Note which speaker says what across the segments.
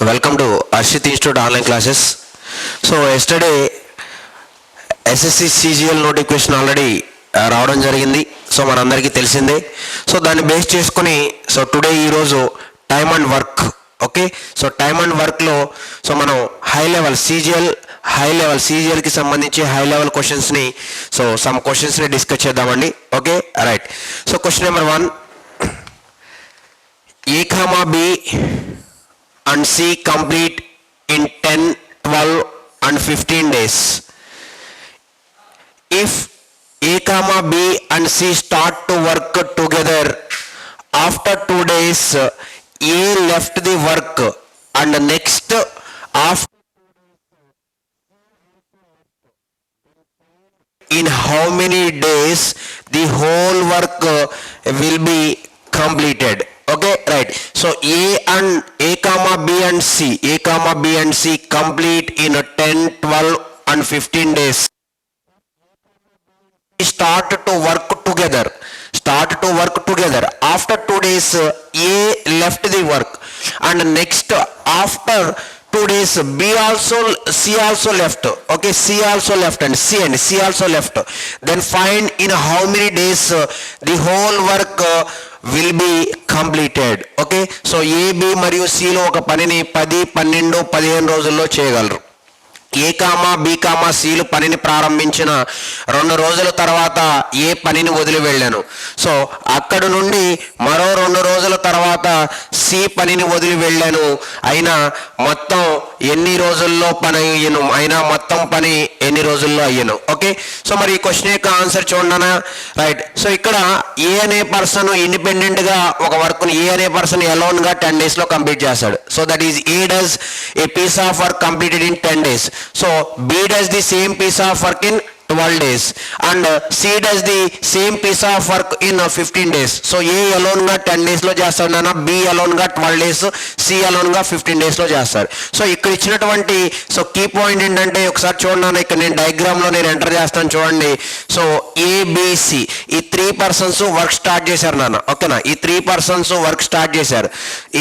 Speaker 1: Welcome to Arshit Institute online classes. So yesterday SSC CGL notification already రావడం జరిగింది. So మనందరికీ తెలిసిందే. So దాన్ని బేస్ చేసుకుని సో టుడే ఈరోజు time and work okay. So time and వర్క్లో సో మనం హై లెవెల్ సిజిఎల్కి సంబంధించి హై లెవెల్ క్వశ్చన్స్ని సో సమ్ క్వశ్చన్స్ని డిస్కస్ చేద్దామండి. Okay right. So question number 1, A, B and C complete in 10, 12 and 15 days. If A, B and C start to work together, after 2 days A left the work and next after in how many days the whole work will be completed. Okay right. So A, B and C complete in 10, 12 and 15 days. Start to work together. After 2 days A left the work and next after 2 days C also left. Okay, C also left and C also left. Then find in how many days the whole work will be completed. Okay, so A, B మరియు C లో ఒక పనిని 10, 12, 15 రోజుల్లో చేయగలరు. A, B, Cలు పనిని ప్రారంభించిన 2 రోజుల తర్వాత ఏ పనిని వదిలి వెళ్ళాను. సో అక్కడ నుండి మరో 2 రోజుల తర్వాత C పనిని వదిలి వెళ్ళాను. అయినా మొత్తం ఎన్ని రోజుల్లో పని అయ్యాను, మొత్తం పని ఎన్ని రోజుల్లో అయ్యాను. ఓకే, సో మరి ఈ క్వశ్చన్ యొక్క ఆన్సర్ చూడనా. రైట్. సో ఇక్కడ ఏ అనే పర్సన్ ఇండిపెండెంట్ గా ఒక వర్క్ ని ఏ అనే పర్సన్ అలోన్ గా 10 days లో కంప్లీట్ చేస్తాడు. So that is a does a piece of work completed in 10 days. So B does the same piece of work in 12 days and C does the same piece of work in 15 days. So A alone గా 10 days లో చేస్తాడు నాన్న, B alone గా 12 days, C alone గా 15 days లో చేస్తాడు. So ఇక్కడ ఇచ్చినటువంటి సో కీ పాయింట్ ఏంటంటే ఒకసారి చూడండి, ఇక్కడ నేను డయాగ్రామ్ లో నేను ఎంటర్ చేస్తాను చూడండి. సో ABC ఈ 3 persons వర్క్ స్టార్ట్ చేశారు నాన్న. ఓకేనా, ఈ 3 persons వర్క్ స్టార్ట్ చేశారు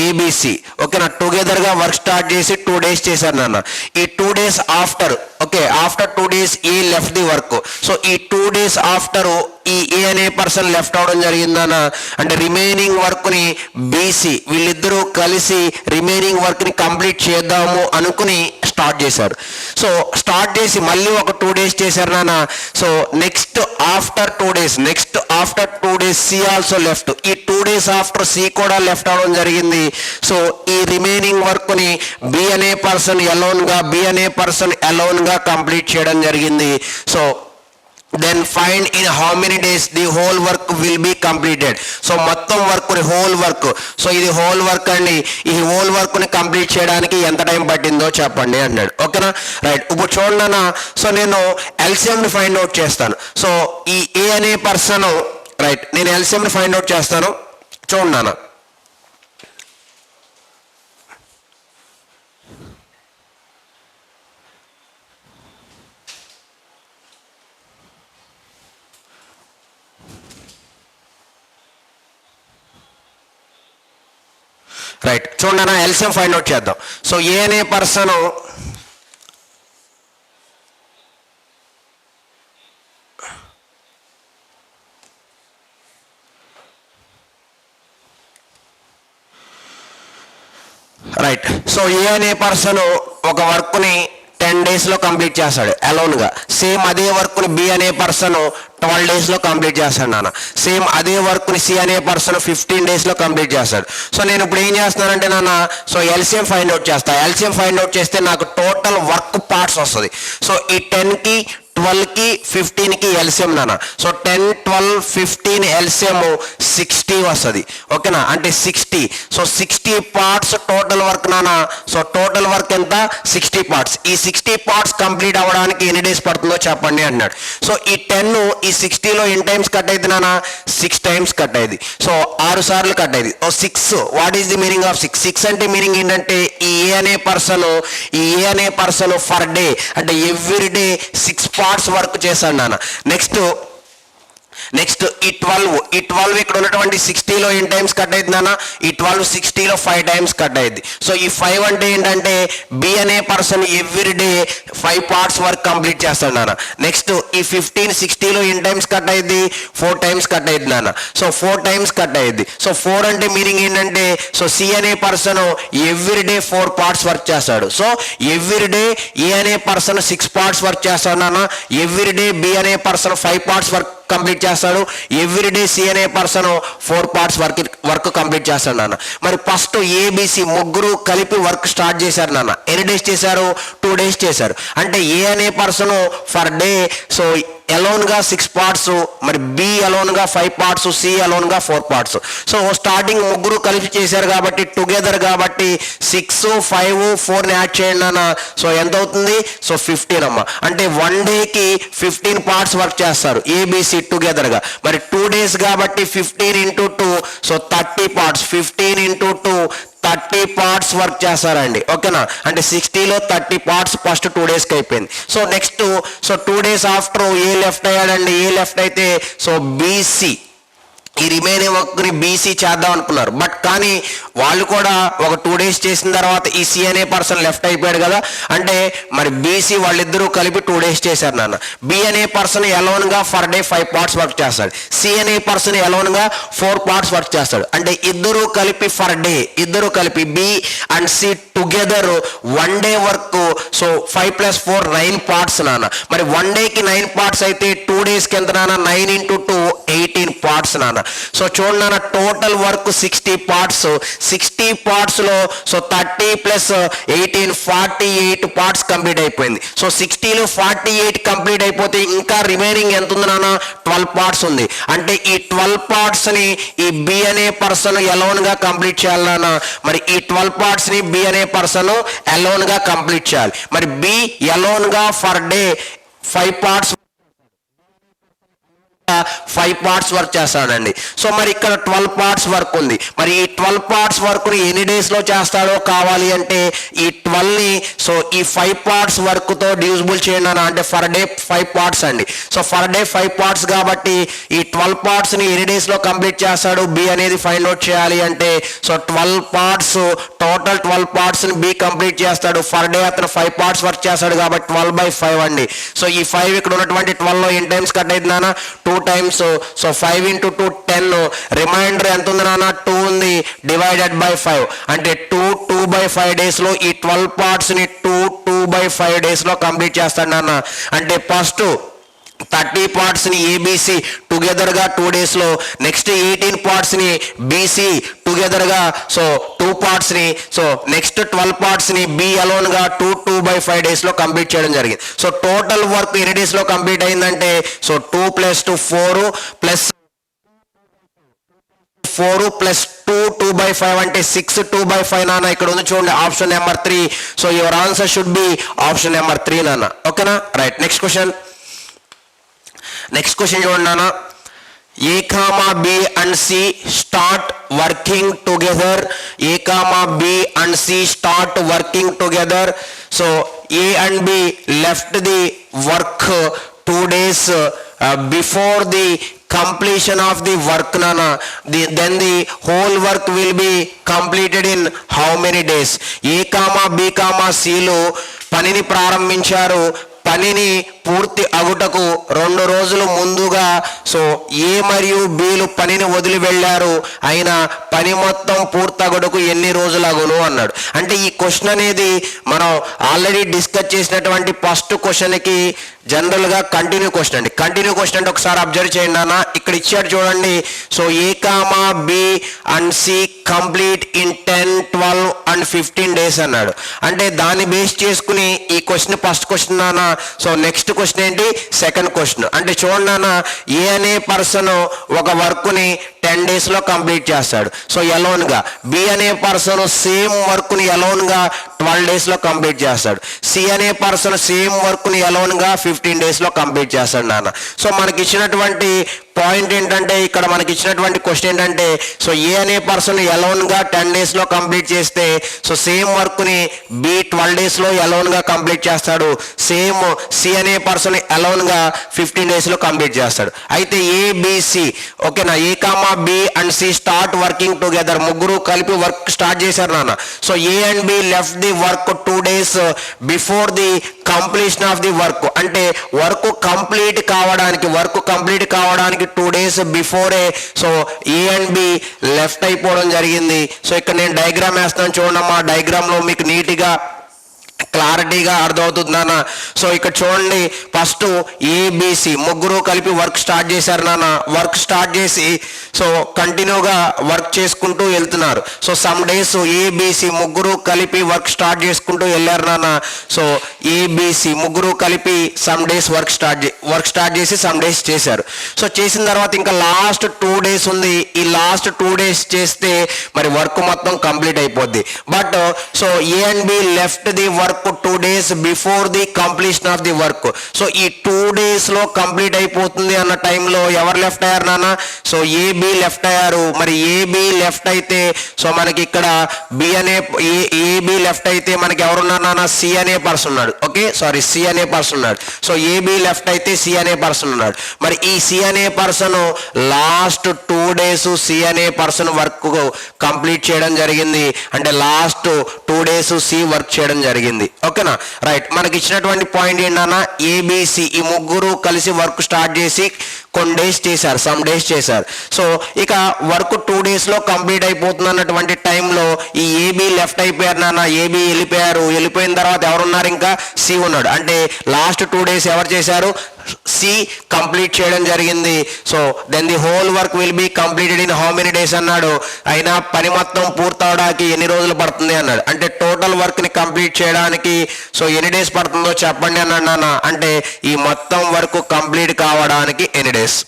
Speaker 1: ABC. ఓకేనా, టుగెదర్ గా వర్క్ స్టార్ట్ చేసి 2 days చేశారు నాన్న. ఈ 2 days after after 2 days A left the work. So ఈ 2 days ఆఫ్టర్ ఈ ఏ అనే పర్సన్ లెఫ్ట్ అవడం జరిగిందన్న అంటే రిమైనింగ్ వర్క్ ని బీసీ వీళ్ళిద్దరూ కలిసి రిమైనింగ్ వర్క్ ని కంప్లీట్ చేద్దాము అనుకుని స్టార్ట్ చేశారు. సో స్టార్ట్ చేసి మళ్ళీ ఒక 2 days చేశారు నాన్న. So next after 2 days C also left. ఈ 2 days ఆఫ్టర్ సి కూడా లెఫ్ట్ అవడం జరిగింది. సో ఈ రిమైనింగ్ వర్క్ ని బి అనే పర్సన్ అలోన్ గా కంప్లీట్ చేయడం జరిగింది. So then find in how many days the whole work will be completed. So మొత్తం వర్క్ ని హోల్ వర్క్, సో ఇది హోల్ వర్క్ అండి, ఈ హోల్ వర్క్ ని కంప్లీట్ చేయడానికి ఎంత టైం పట్టిందో చెప్పండి అన్నాడు. ఓకేనా రైట్. ఇప్పుడు చూడండి, సో నేను ఎల్సిఎం ని ఫైండ్ అవుట్ చేస్తాను. సో ఈ ఏ అనే పర్సన్ రైట్, నేను ఎల్సిఎం ని ఫైండ్ అవుట్ చేస్తాను చూడండి. రైట్, చూడండి ఎల్సిఎం ఫైండ్ అవుట్ చేద్దాం. సో ఏ అనే పర్సన్ రైట్. సో ఏ అనే పర్సన్ ఒక వర్క్ ని 10 days లో కంప్లీట్ చేస్తాడు అలోన్ గా. సేమ్ అదే వర్క్ ని బి అనే పర్సన్ 12 days లో కంప్లీట్ చేస్తాడు నాన్న. సేమ్ అదే వర్క్ ని సి అనే పర్సన్ 15 days లో కంప్లీట్ చేస్తాడు. సో నేను ఇప్పుడు ఏం చేస్తున్నానంటే నాన్న, సో ఎల్సిఎం ఫైండ్ అవుట్ చేస్తా. ఎల్సిఎం ఫైండ్ అవుట్ చేస్తే నాకు టోటల్ వర్క్ పార్ట్స్ వస్తుంది. సో ఈ 10 కి 12 కి 15 కి ఎల్సిఎం నాన్న. సో 10, 12, 15 ఎల్సిఎం 60 వస్తుంది. ఓకేనా, అంటే 60. సో 60 పార్ట్స్ టోటల్ వర్క్ నాన్న. సో టోటల్ వర్క్ ఎంత 60 పార్ట్స్. ఈ 60 పార్ట్స్ కంప్లీట్ అవ్వడానికి ఎన్ని డేస్ పడుతుందో చెప్పండి అన్నాడు. సో ఈ 10 ఈ 60లో ఎన్ని టైమ్స్ కట్ అయింది నాన్న, 6 times కట్ అయింది. సో 6 సార్లు కట్ అయింది. So 6 what is the meaning of 6? 6 అంటే మీనింగ్ ఏంటంటే ఈ ఏ అనే పర్సన్ ఫర్ డే అంటే ఎవ్రీ డే 6 parts వర్క్ చేశాడు నాన్న. నెక్స్ట్ నెక్స్ట్ ఈ 12 ఇక్కడ ఉన్నటువంటి 60లో ఎన్ని టైమ్స్ కట్ అవుతుంది అన్న, ఈ 12 60లో 5 టైమ్స్ కట్ అయింది. సో ఈ 5 అంటే ఏంటంటే బి అనే person every day 5 parts work complete చేస్తాడు నాన్న. నెక్స్ట్ ఈ 15 60లో ఎన్ని టైమ్స్ కట్ అయింది, 4 టైమ్స్ కట్ అయింది నాన్న. సో 4 టైమ్స్ కట్ అయింది. సో 4 అంటే మీనింగ్ ఏంటంటే సో సి అనే person every day 4 parts work చేస్తాడు. సో ఎవ్రీ డే ఏ అనే పర్సన్ 6 పార్ట్స్ వర్క్ చేస్తాడు నాన్న, ఎవ్రీ డే బి అనే పర్సన్ 5 పార్ట్స్ వర్క్ కంప్లీట్ చేస్తాడు, ఎవ్రీ డే సి అనే పర్సన్ 4 పార్ట్స్ వర్క్ కంప్లీట్ చేస్తాడు నాన్న. మరి ఫస్ట్ ఏబిసి ముగ్గురు కలిపి వర్క్ స్టార్ట్ చేశారు నాన్న. ఎన్ని డేస్ చేశారు, 2 డేస్ చేశారు. అంటే ఏ అనే person for day so alone గా 6 పార్ట్స్, మరి బి అలోన్ గా 5 పార్ట్స్, సి అలోన్ గా 4 పార్ట్స్. సో స్టార్టింగ్ ముగ్గురు కలిపి చేశారు కాబట్టి టుగెదర్ కాబట్టి 6 5 4 యాడ్ చేయండి అన్న. సో ఎంత అవుతుంది, సో 15 అమ్మ. అంటే 1 డేకి 15 పార్ట్స్ వర్క్ చేస్తారు ఏబిసి టుగెదర్ గా. మరి 2 డేస్ కాబట్టి 15 into 2 so 30 parts, 15 into 2 30 parts work చేస్తారండి. ఓకేనా, అంటే 60లో 30 పార్ట్స్ ఫస్ట్ 2 డేస్కి అయిపోయింది. So next so 2 days after A left అయ్యాడండి, ఏ లెఫ్ట్ అయితే సో బీసీ ఈ రిమైనింగ్ వర్క్ని బీసీ చేద్దాం అనుకున్నారు. బట్ కానీ వాళ్ళు కూడా ఒక 2 డేస్ చేసిన తర్వాత ఈ సి అనే పర్సన్ లెఫ్ట్ అయిపోయాడు కదా, అంటే మరి బీసీ వాళ్ళిద్దరూ కలిపి 2 డేస్ చేశారు నాన్న. బి అనే పర్సన్ ఎలోన్గా ఫర్ డే 5 పార్ట్స్ వర్క్ చేస్తాడు, సి అనే పర్సన్ ఎలోన్గా 4 పార్ట్స్ వర్క్ చేస్తాడు. అంటే ఇద్దరు కలిపి ఫర్ డే, ఇద్దరు కలిపి B and C together 1 day work so 5 + 4 9 parts నాన్న. మరి 1 డేకి 9 పార్ట్స్ అయితే 2 డేస్కి ఎంత నాన్న, 9 into 2 18 పార్ట్స్ నాన్న. సో చూడండి టోటల్ వర్క్ 60 పార్ట్స్, 60 పార్ట్స్ లో సో 30 + 18 48 పార్ట్స్ కంప్లీట్ అయిపోయింది. సో 60లో 48 కంప్లీట్ అయిపోతే ఇంకా రిమైనింగ్ ఎంత ఉంది నాన్న, 12 పార్ట్స్ ఉంది. అంటే ఈ 12 పార్ట్స్ ని ఈ బి అనే పర్సన్ ఎలోన్ గా కంప్లీట్ చేయాలి నాన్న. మరి ఈ 12 పార్ట్స్ ని బి అనే పర్సన్ ఎలోన్ గా కంప్లీట్ చేయాలి. మరి బి ఎలోన్ గా for day 5 parts 5 parts work చేస్తాడండి. సో మరి ఇక్కడ 12 పార్ట్స్ వర్క్ ఉంది. మరి ఈ 12 పార్ట్స్ వర్క్ ని ఎన్ని డేస్ లో చేస్తాడో కావాలి అంటే ఈ 12 ని సో ఈ 5 పార్ట్స్ వర్క్ తో డివిజిబుల్ చేయండి అన్న. అంటే ఫర్ డే 5 పార్ట్స్ అండి. సో ఫర్ డే 5 పార్ట్స్ కాబట్టి ఈ 12 పార్ట్స్ ని ఎన్ని డేస్ లో కంప్లీట్ చేస్తాడు బి అనేది ఫైండ్ అవుట్ చేయాలి. అంటే సో 12 పార్ట్స్ టోటల్ 12 పార్ట్స్ ని బి కంప్లీట్ చేస్తాడు. ఫర్ డే అతను 5 పార్ట్స్ వర్క్ చేస్తాడు కాబట్టి 12/5 అండి. సో ఈ 5 ఇక్కడ ఉన్నటువంటి 12 లో ఎన్ని టైమ్స్ కట్ అయింది నాన్న, 2 టైమ్స్. సో 5 into 2 10, రిమైండర్ ఎంత ఉంది నాన్న, 2 ఉంది, డివైడెడ్ బై 5 అంటే 2/5 డేస్ లో ఈ 12 పార్ట్స్ ని 2/5 డేస్ లో కంప్లీట్ చేస్తాడు నాన్న. అంటే ఫస్ట్ 30 పార్ట్స్ ని ఏబిసి టుగెదర్ గా 2 డేస్ లో, నెక్స్ట్ 18 పార్ట్స్ ని బీసీ టుగెదర్ గా సో 2 పార్ట్స్ ని, సో నెక్స్ట్ 12 పార్ట్స్ ని బి అలోన్ గా 2/5 డేస్ లో కంప్లీట్ చేయడం జరిగింది. సో టోటల్ వర్క్ ఎన్ని డేస్ లో కంప్లీట్ అయిందంటే సో 2 + 2 4 + 4 + 2 2/5 అంటే 6 2/5 నాన్న. ఇక్కడ ఉంది చూడండి option number 3. So your answer should B option number 3 నాన్న. ఓకేనా, రైట్. నెక్స్ట్ క్వశ్చన్ చూడండి నాన్న. A, B and C start working together. A, B and C start working together. So A and B left the work 2 days before the completion of the work nana. Then the whole work will be completed in how many days? A, B, C లో పనిని ప్రారంభించారు. పనిని పూర్తి అగుటకు 2 రోజులు ముందుగా so A మరియు బిలు పనిని వదిలి వెళ్ళారు. అయినా పని మొత్తం పూర్తగుటకు ఎన్ని రోజులు అగును అన్నాడు. అంటే ఈ క్వశ్చన్ అనేది మనం ఆల్రెడీ డిస్కస్ చేసినటువంటి ఫస్ట్ క్వశ్చన్కి జనరల్ గా కంటిన్యూ క్వశ్చన్ అండి. కంటిన్యూ క్వశ్చన్ అంటే ఒకసారి అబ్జర్వ్ చేయండి అన్న. ఇక్కడ ఇచ్చాడు చూడండి. So A, B and C complete in 10, 12 and 15 days అన్నాడు. అంటే దాన్ని బేస్ చేసుకుని ఈ క్వశ్చన్ ఫస్ట్ క్వశ్చన్ నాన్న. సో నెక్స్ట్ క్వశ్చన్ ఏంటి, సెకండ్ క్వశ్చన్. అంటే చూడండి నాన్న, ఏ అనే పర్సన్ ఒక వర్క్ ని 10 డేస్ లో కంప్లీట్ చేస్తాడు సో ఎలోన్ గా. బి అనే పర్సన్ సేమ్ వర్క్ ని ఎలోన్ గా 12 డేస్ లో కంప్లీట్ చేస్తాడు. సి అనే పర్సన్ సేమ్ వర్క్ ని ఎలోన్ గా 15 డేస్ లో కంప్లీట్ చేస్తాడు నాన్న. సో మనకి ఇచ్చినటువంటి పాయింట్ ఏంటంటే ఇక్కడ మనకి ఇచ్చినటువంటి క్వశ్చన్ ఏంటంటే సో ఏ అనే పర్సన్ ఎలోన్గా 10 డేస్లో కంప్లీట్ చేస్తే సో సేమ్ వర్క్ని బి 12 డేస్లో ఎలోన్గా కంప్లీట్ చేస్తాడు. సేమ్ సి అనే పర్సన్ ఎలోన్గా 15 డేస్లో కంప్లీట్ చేస్తాడు. అయితే ఏబిసి ఓకేనా, A comma B and C start working together, ముగ్గురు కలిపి వర్క్ స్టార్ట్ చేశారు నాన్న. So A and B left the work 2 days before the completion of the work, అంటే వర్క్ కంప్లీట్ కావడానికి 2 days బిఫోరే so A and B left అయిపోవడం జరిగింది. So ఇక్కడ నేను డయాగ్రామ్ వేస్తాను చూడమ్మా, డయాగ్రామ్లో మీకు నీట్గా క్లారిటీగా అర్థమవుతుంది నాన్న. సో ఇక్కడ చూడండి, ఫస్ట్ ఏబిసి ముగ్గురు కలిపి వర్క్ స్టార్ట్ చేశారు నాన్న. వర్క్ స్టార్ట్ చేసి సో కంటిన్యూగా వర్క్ చేసుకుంటూ వెళ్తున్నారు. సో సమ్ డేస్ ఏబిసి ముగ్గురు కలిపి వర్క్ స్టార్ట్ చేసుకుంటూ వెళ్ళారు నాన్న. సో ఏబిసి ముగ్గురు కలిపి సమ్ డేస్ వర్క్ స్టార్ట్ చేసి సమ్ డేస్ చేశారు. సో చేసిన తర్వాత ఇంకా లాస్ట్ 2 days ఉంది. ఈ లాస్ట్ 2 days చేస్తే మరి వర్క్ మొత్తం కంప్లీట్ అయిపోద్ది. But so A and B left the work 2 days before the completion of the work. So ఈ 2 days లో కంప్లీట్ అయిపోతుంది అన్న టైంలో ఎవరు లెఫ్ట్ అయ్యారు నాన్న? సో ఏబి లెఫ్ట్ అయ్యారు. మరి ఏబి లెఫ్ట్ అయితే సో మనకి ఇక్కడ బి అనే ఏబి లెఫ్ట్ అయితే మనకి ఎవరున్నారు నాన్న? సి అనే పర్సన్ ఉన్నాడు. ఓకే సారీ, సి అనే పర్సన్ ఉన్నాడు. సో ఏబి లెఫ్ట్ అయితే సి అనే పర్సన్ ఉన్నాడు. మరి ఈ సి అనే పర్సన్ లాస్ట్ 2 days సి అనే పర్సన్ వర్క్ కంప్లీట్ చేయడం జరిగింది. అంటే లాస్ట్ 2 days సి వర్క్ చేయడం జరిగింది. ఓకేనా, రైట్. మనకి ఇచ్చినటువంటి పాయింట్ ఏంటన్నా, ఏబిసి ఈ ముగ్గురు కలిసి వర్క్ స్టార్ట్ చేసి కొన్ని డేస్ చేశారు, సమ్ డేస్ చేశారు. సో ఇక వర్క్ 2 days లో కంప్లీట్ అయిపోతుంది అన్నటువంటి టైంలో ఈ ఏబి లెఫ్ట్ అయిపోయారు నాన్న. ఏబి వెళ్ళిపోయిన తర్వాత ఎవరున్నారు? ఇంకా సి ఉన్నాడు. అంటే లాస్ట్ 2 days ఎవరు చేశారు? సి కంప్లీట్ చేయడం జరిగింది. So then the whole work will be completed in how many days అన్నాడు. అయినా పని మొత్తం పూర్తవడానికి ఎన్ని రోజులు పడుతుంది అన్నాడు. అంటే టోటల్ వర్క్ని కంప్లీట్ చేయడానికి సో ఎన్ని డేస్ పడుతుందో చెప్పండి అన్నాడు నాన్న. అంటే ఈ మొత్తం వర్క్ కంప్లీట్ కావడానికి ఎన్ని డేస్?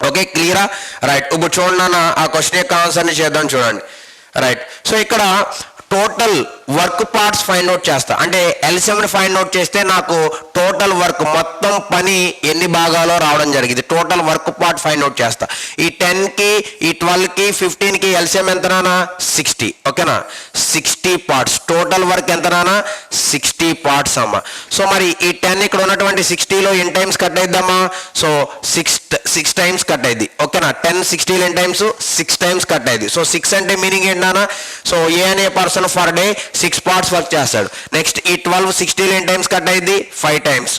Speaker 1: ఓకే, క్లియరా? రైట్. ఇప్పుడు చూడండి నాన్న, ఆ క్వశ్చన్ యొక్క ఆన్సర్ని చేద్దాం చూడండి. రైట్. సో ఇక్కడ total work parts find out చేస్తా. అంటే ఎల్సిఎంని ఫైండ్ అవుట్ చేస్తే నాకు టోటల్ వర్క్ మొత్తం పని ఎన్ని భాగాలో రావడం జరిగింది. Total work part find out చేస్తా. ఈ 10కి, ఈ 12కి, 15కి ఎల్సిఎం ఎంతనా? 60. ఓకేనా, 60 parts. టోటల్ వర్క్ ఎంతనా? 60 parts అమ్మా. సో మరి ఈ 10 ఇక్కడ ఉన్నటువంటి 60లో ఎన్ని టైమ్స్ కట్ అయిద్దామా? సో 6 times కట్ అయింది. ఓకేనా, 10 60లో ఎన్ని టైమ్స్? 6 times కట్ అయింది. సో 6 అంటే మీనింగ్ ఏంటన్నా? సో ఏ అనే person for day 6 parts work చేస్తాడు. నెక్స్ట్ ఈ 12 60లో ఎన్ని టైమ్స్ కట్ అయింది? 5 times.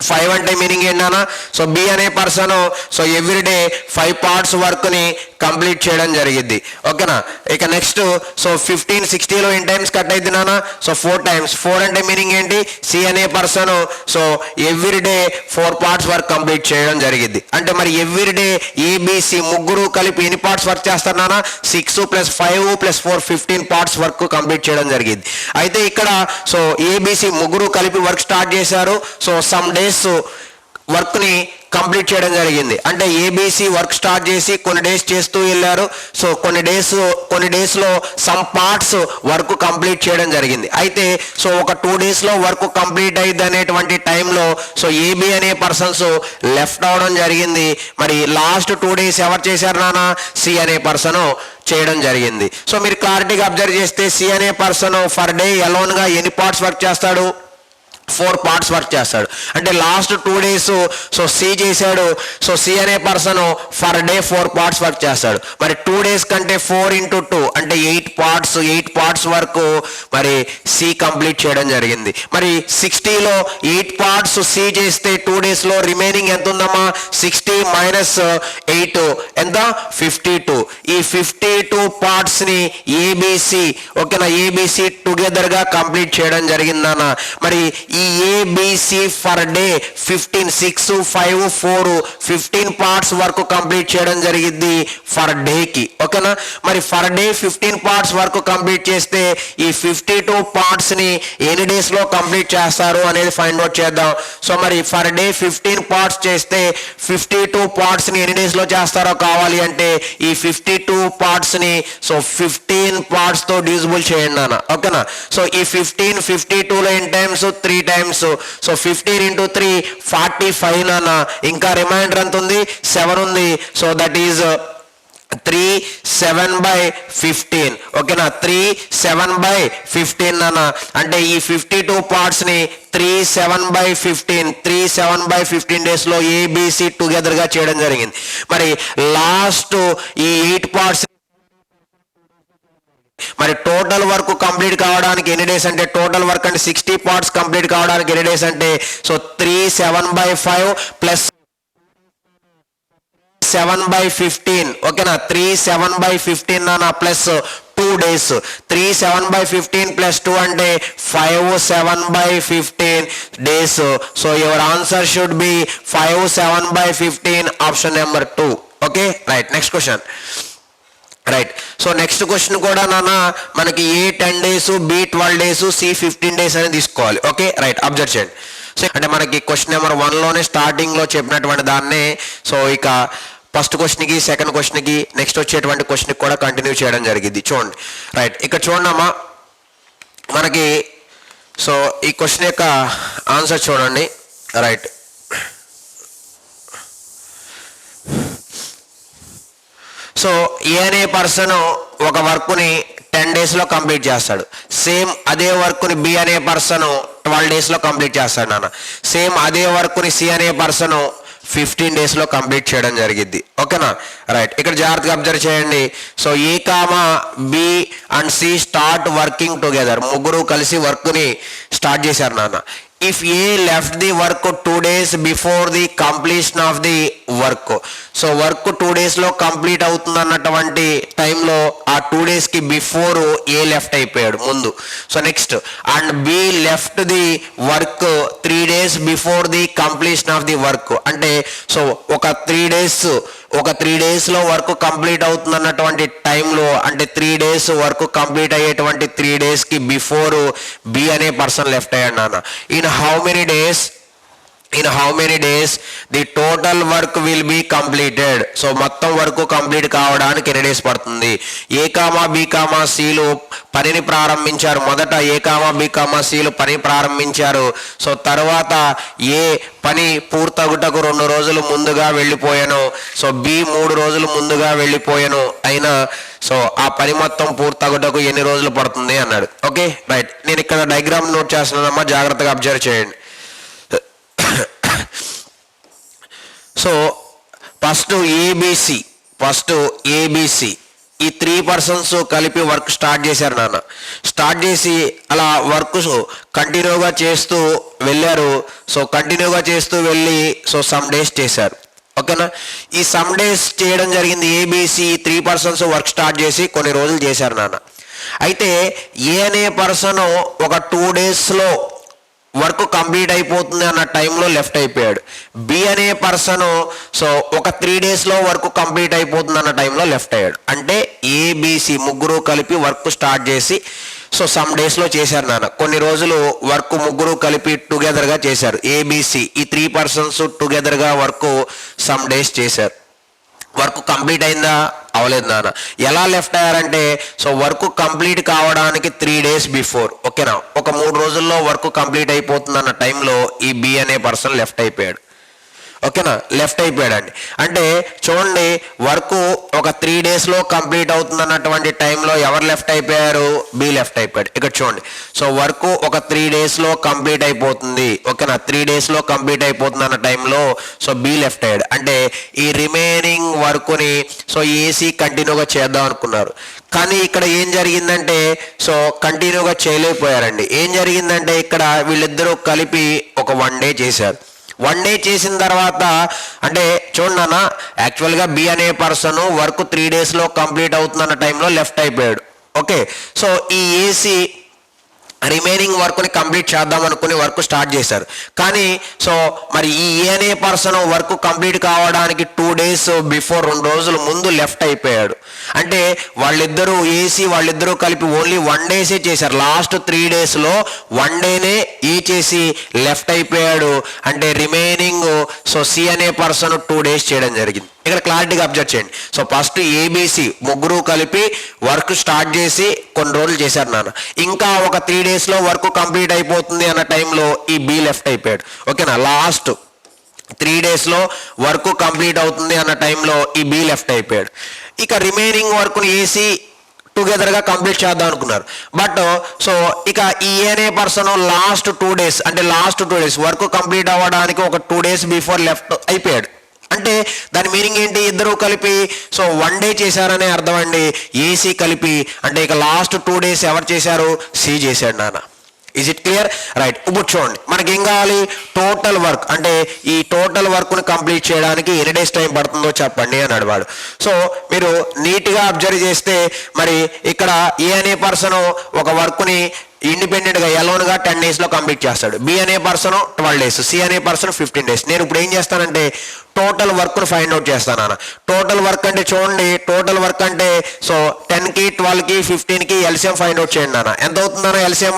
Speaker 1: 5 అంటే మీనింగ్ ఏంటన్నా? సో బి అనే పర్సన్ సో ఎవ్రీడే 5 parts వర్క్ని కంప్లీట్ చేయడం జరిగింది. ఓకేనా, ఇక నెక్స్ట్ సో 15 60లో ఎన్ని టైమ్స్ కట్ అయింది నాన్న? So 4 times. 4 అంటే మీనింగ్ ఏంటి? సి అనే person so everyday 4 parts work complete చేయడం జరిగింది. అంటే మరి ఎవ్రీడే ఏబిసి ముగ్గురు కలిపి ఎన్ని పార్ట్స్ వర్క్ చేస్తారు నాన్న? 6 + 5 + 4 15 parts వర్క్ కంప్లీట్ చేయడం జరిగింది. అయితే ఇక్కడ సో ఏబిసి ముగ్గురు కలిపి వర్క్ స్టార్ట్ చేశారు. సో సమ్ డేస్ వర్క్ని కంప్లీట్ చేయడం జరిగింది. అంటే ఏబిసి వర్క్ స్టార్ట్ చేసి కొన్ని డేస్ చేస్తూ వెళ్ళారు. సో కొన్ని డేస్లో సమ్ పార్ట్స్ వర్క్ కంప్లీట్ చేయడం జరిగింది. అయితే సో ఒక 2 daysలో వర్క్ కంప్లీట్ అయ్యింది అనేటువంటి టైంలో సో ఏబి అనే పర్సన్స్ లెఫ్ట్ అవడం జరిగింది. మరి లాస్ట్ 2 days ఎవరు చేశారు నాన్న? సి అనే పర్సన్ చేయడం జరిగింది. సో మీరు క్లారిటీగా అబ్జర్వ్ చేస్తే సి అనే పర్సన్ ఫర్ డే ఎలోన్గా ఎన్ని పార్ట్స్ వర్క్ చేస్తాడు? 4 parts వర్క్ చేస్తాడు. అంటే లాస్ట్ 2 days సో సి చేశాడు. సో సి అనే person for day 4 parts work చేస్తాడు. మరి 2 days కంటే 4 × 2 అంటే 8 parts వరకు మరి సి కంప్లీట్ చేయడం జరిగింది. మరి 60లో 8 parts సి చేస్తే 2 daysలో రిమైనింగ్ ఎంత ఉందమ్మా? 60 - 8 ఎంత? 52. ఈ 52 partsని ఏబిసి ఓకేనా, ఏబిసి టుగెదర్గా కంప్లీట్ చేయడం జరిగిందన్న. మరి ఈ ఏబిసి ఫర్ డే 15 6 5 4 15 parts వరకు కంప్లీట్ చేయడం జరిగింది ఫర్ డేకి. ఓకేనా, మరి ఫర్ డే 15 parts వరకు కంప్లీట్ చేస్తే ఈ 52 partsని ఎన్ని డేస్లో కంప్లీట్ చేస్తారు అనేది ఫైండ్ అవుట్ చేద్దాం. సో మరి ఫర్ డే 15 parts చేస్తే 52 partsని ఎన్ని డేస్లో చేస్తారో కావాలి అంటే ఈ 52 partsని సో 15 partsతో డివిజిబుల్ చేయండి అన్న. ఓకేనా, సో ఈ 15 52లో ఎన్ని టైమ్స్? 3 టైమ్స్ సో 15 into 3 45 నాన్న. ఇంకా రిమైండర్ ఎంత ఉంది? 7 ఉంది. So that is 3 7/15. ఓకేనా? 3 7/15 నాన్న. అంటే ఈ 52 parts ని 3 7/15 3 7/15 డేస్ లో ఏబిసి టుగెదర్ గా చేయడం జరిగింది. మరి లాస్ట్ ఈ 8 parts మరి టోటల్ వర్క్ కంప్లీట్ కావడానికి ఎన్ని డేస్ అంటే టోటల్ వర్క్ అంటే 60 parts కంప్లీట్ కావడానికి ఎన్ని డేస్ అంటే సో 3 7/5 ప్లస్ 7/15. ఓకేనా? 3 7/15 నాన్న ప్లస్ 2 days. 3 7/15 ప్లస్ 2 అంటే 5 7/15 days. So your answer should be 5 7/15 option number 2. Okay right. Next question. Right. So next question కూడా నాన్న మనకి A 10 days, B 12 days, C 15 days అని తీసుకోవాలి. Okay right. అబ్జర్వ్ చేయండి. సో అంటే మనకి క్వశ్చన్ నెంబర్ 1లోనే స్టార్టింగ్లో చెప్పినటువంటి దాన్నే సో ఇక ఫస్ట్ క్వశ్చన్కి సెకండ్ క్వశ్చన్కి నెక్స్ట్ వచ్చేటువంటి క్వశ్చన్కి కూడా కంటిన్యూ చేయడం జరిగింది. చూడండి. రైట్. ఇక్కడ చూడమ్మా మనకి సో ఈ క్వశ్చన్ యొక్క ఆన్సర్ చూడండి. రైట్. సో ఏ అనే పర్సన్ ఒక వర్క్ని 10 days లో కంప్లీట్ చేస్తాడు. సేమ్ అదే వర్క్ని బి అనే పర్సన్ 12 days లో కంప్లీట్ చేస్తాడు నాన్న. సేమ్ అదే వర్క్ని సి అనే పర్సన్ 15 days లో కంప్లీట్ చేయడం జరిగింది. ఓకేనా? రైట్. ఇక్కడ జాగ్రత్తగా అబ్జర్వ్ చేయండి. So A comma B and C start working together. ముగ్గురు కలిసి వర్క్ని స్టార్ట్ చేశారు నాన్న. If A left the work 2 days before the completion of the work. So work 2 days లో కంప్లీట్ అవుతుంది అన్నటువంటి టైంలో ఆ 2 days కి బిఫోర్ ఏ లెఫ్ట్ అయిపోయాడు ముందు. So next and B left the work 3 days before the completion of the work. అంటే so ఒక 3 days లో వర్క్ కంప్లీట్ అవుతుంది అన్నటువంటి టైంలో అంటే 3 days వర్క్ కంప్లీట్ అయ్యేటువంటి 3 days కి బిఫోర్ బి అనే పర్సన్ లెఫ్ట్ అయ్యాడు నాన్న. In how many days the total work will be completed. So మొత్తం వర్క్ కంప్లీట్ కావడానికి ఎన్ని డేస్ పడుతుంది? ఏ కామా బి కామా సిలు పనిని ప్రారంభించారు. మొదట ఏ కామా బి కామా సిలు పని ప్రారంభించారు. సో తర్వాత ఏ పని పూర్తగుటకు 2 రోజులు ముందుగా వెళ్ళిపోయాను. సో బి 3 రోజులు ముందుగా వెళ్ళిపోయాను. అయినా సో ఆ పని మొత్తం పూర్తగుటకు ఎన్ని రోజులు పడుతుంది అన్నాడు. Okay right. నేను ఇక్కడ డయాగ్రామ్ నోట్ చేస్తున్నానమ్మా, జాగ్రత్తగా అబ్జర్వ్ చేయండి. సో ఫస్ట్ ఏబిసి ఈ 3 persons కలిపి వర్క్ స్టార్ట్ చేశారు నాన్న. స్టార్ట్ చేసి అలా వర్క్ కంటిన్యూగా చేస్తూ వెళ్ళారు. సో కంటిన్యూగా చేస్తూ వెళ్ళి సో సమ్ డేస్ చేశారు. ఓకేనా? ఈ సమ్ డేస్ చేయడం జరిగింది. ఏబిసి 3 persons వర్క్ స్టార్ట్ చేసి కొన్ని రోజులు చేశారు నాన్న. అయితే ఏ అనే పర్సన్ ఒక 2 days లో వర్క్ కంప్లీట్ అయిపోతుంది అన్న టైంలో లెఫ్ట్ అయిపోయాడు. బి అనే పర్సన్ సో ఒక 3 days లో వర్క్ కంప్లీట్ అయిపోతుంది అన్న టైంలో లెఫ్ట్ అయ్యాడు. అంటే ఏబిసి ముగ్గురు కలిపి వర్క్ స్టార్ట్ చేసి సో సమ్ డేస్ లో చేశారు నాన్న. కొన్ని రోజులు వర్క్ ముగ్గురు కలిపి టుగెదర్ గా చేశారు. ఏబిసి ఈ 3 persons టుగెదర్ గా వర్క్ సమ్ డేస్ చేశారు. వర్క్ కంప్లీట్ అయిందా? అవలేదు నాన్న. ఎలా లెఫ్ట్ అయ్యారంటే సో వర్క్ కంప్లీట్ కావడానికి 3 days బిఫోర్. ఓకేనా? ఒక 3 రోజుల్లో వర్క్ కంప్లీట్ అయిపోతుంది అన్న టైంలో ఈ బి అనే పర్సన్ లెఫ్ట్ అయిపోయాడు. ఓకేనా? లెఫ్ట్ అయిపోయాడండి. అంటే చూడండి వర్క్ ఒక 3 days లో కంప్లీట్ అవుతుంది అన్నటువంటి టైంలో ఎవరు లెఫ్ట్ అయిపోయారు? బి లెఫ్ట్ అయిపోయాడు. ఇక్కడ చూడండి. సో వర్క్ ఒక 3 days లో కంప్లీట్ అయిపోతుంది. ఓకేనా? 3 days లో కంప్లీట్ అయిపోతుంది అన్న టైంలో సో బి లెఫ్ట్ అయ్యాడు. అంటే ఈ రిమైనింగ్ వర్క్ని సో ఏసీ కంటిన్యూగా చేద్దాం అనుకున్నారు. కానీ ఇక్కడ ఏం జరిగిందంటే సో కంటిన్యూగా చేయలేకపోయారండి. ఏం జరిగిందంటే ఇక్కడ వీళ్ళిద్దరూ కలిపి ఒక 1 day చేశారు. 1 day చేసిన తర్వాత అంటే చూడండి అన్న, యాక్చువల్గా బి అనే పర్సన్ వర్క్ 3 days లో కంప్లీట్ అవుతుందన్న టైంలో లెఫ్ట్ అయిపోయాడు. ఓకే. సో ఈ ఏసీ రిమైనింగ్ వర్క్ని కంప్లీట్ చేద్దాం అనుకుని వర్క్ స్టార్ట్ చేశారు. కానీ సో మరి ఈ ఏ అనే పర్సన్ వర్క్ కంప్లీట్ కావడానికి 2 days బిఫోర్ 2 రోజులు ముందు లెఫ్ట్ అయిపోయాడు. అంటే వాళ్ళిద్దరూ కలిపి ఓన్లీ 1 day చేశారు. లాస్ట్ 3 days లో 1 day ఈ చేసి లెఫ్ట్ అయిపోయాడు. అంటే రిమైనింగ్ సో సి అనే పర్సన్ 2 days చేయడం జరిగింది. ఇక్కడ క్లారిటీగా అబ్జర్వ్ చేయండి. సో ఫస్ట్ ఏబిసి ముగ్గురు కలిపి వర్క్ స్టార్ట్ చేసి కొన్ని రోజులు చేశారు నాన్న. ఇంకా ఒక 3 డేస్లో వర్క్ కంప్లీట్ అయిపోతుంది అన్న టైంలో ఈ బి లెఫ్ట్ అయిపోయాడు. ఓకేనా, లాస్ట్ 3 డేస్లో వర్క్ కంప్లీట్ అవుతుంది అన్న టైంలో ఈ బి లెఫ్ట్ అయిపోయాడు. ఇక రిమైనింగ్ వర్క్ని ఏసీ టుగెదర్గా కంప్లీట్ చేద్దాం అనుకున్నారు. బట్ సో ఇక ఈ అనే పర్సన్ లాస్ట్ 2 డేస్ అంటే లాస్ట్ 2 డేస్ వర్క్ కంప్లీట్ అవ్వడానికి ఒక 2 డేస్ బిఫోర్ లెఫ్ట్ అయిపోయాడు. అంటే దాని మీనింగ్ ఏంటి, ఇద్దరు కలిపి సో 1 డే చేశారనే అర్థం అండి. ఏసీ కలిపి అంటే ఇక లాస్ట్ 2 డేస్ ఎవరు చేశారు, సి చేశాడు నాన్న. Is it clear? రైట్. ఇప్పుడు చూడండి మనకి ఏం కావాలి, టోటల్ వర్క్ అంటే ఈ టోటల్ వర్క్ను కంప్లీట్ చేయడానికి ఎన్ని డేస్ టైం పడుతుందో చెప్పండి అని అడిగాడు. సో మీరు నీట్గా అబ్జర్వ్ చేస్తే మరి ఇక్కడ ఏ అనే పర్సన్ ఒక వర్క్ని ఇండిపెండెంట్గా ఎలోన్గా 10 డేస్లో కంప్లీట్ చేస్తాడు. బి అనే పర్సన్ 12 డేస్, సి అనే పర్సన్ 15 డేస్. నేను ఇప్పుడు ఏం చేస్తానంటే టోటల్ వర్క్ను ఫైండ్ అవుట్ చేస్తాను అన్న. టోటల్ వర్క్ అంటే చూడండి, టోటల్ వర్క్ అంటే సో 10కి 12కి 15కి ఎల్సిఎం ఫైండ్ అవుట్ చేయండి అన్న. ఎంత అవుతుందన్న ఎల్సిఎం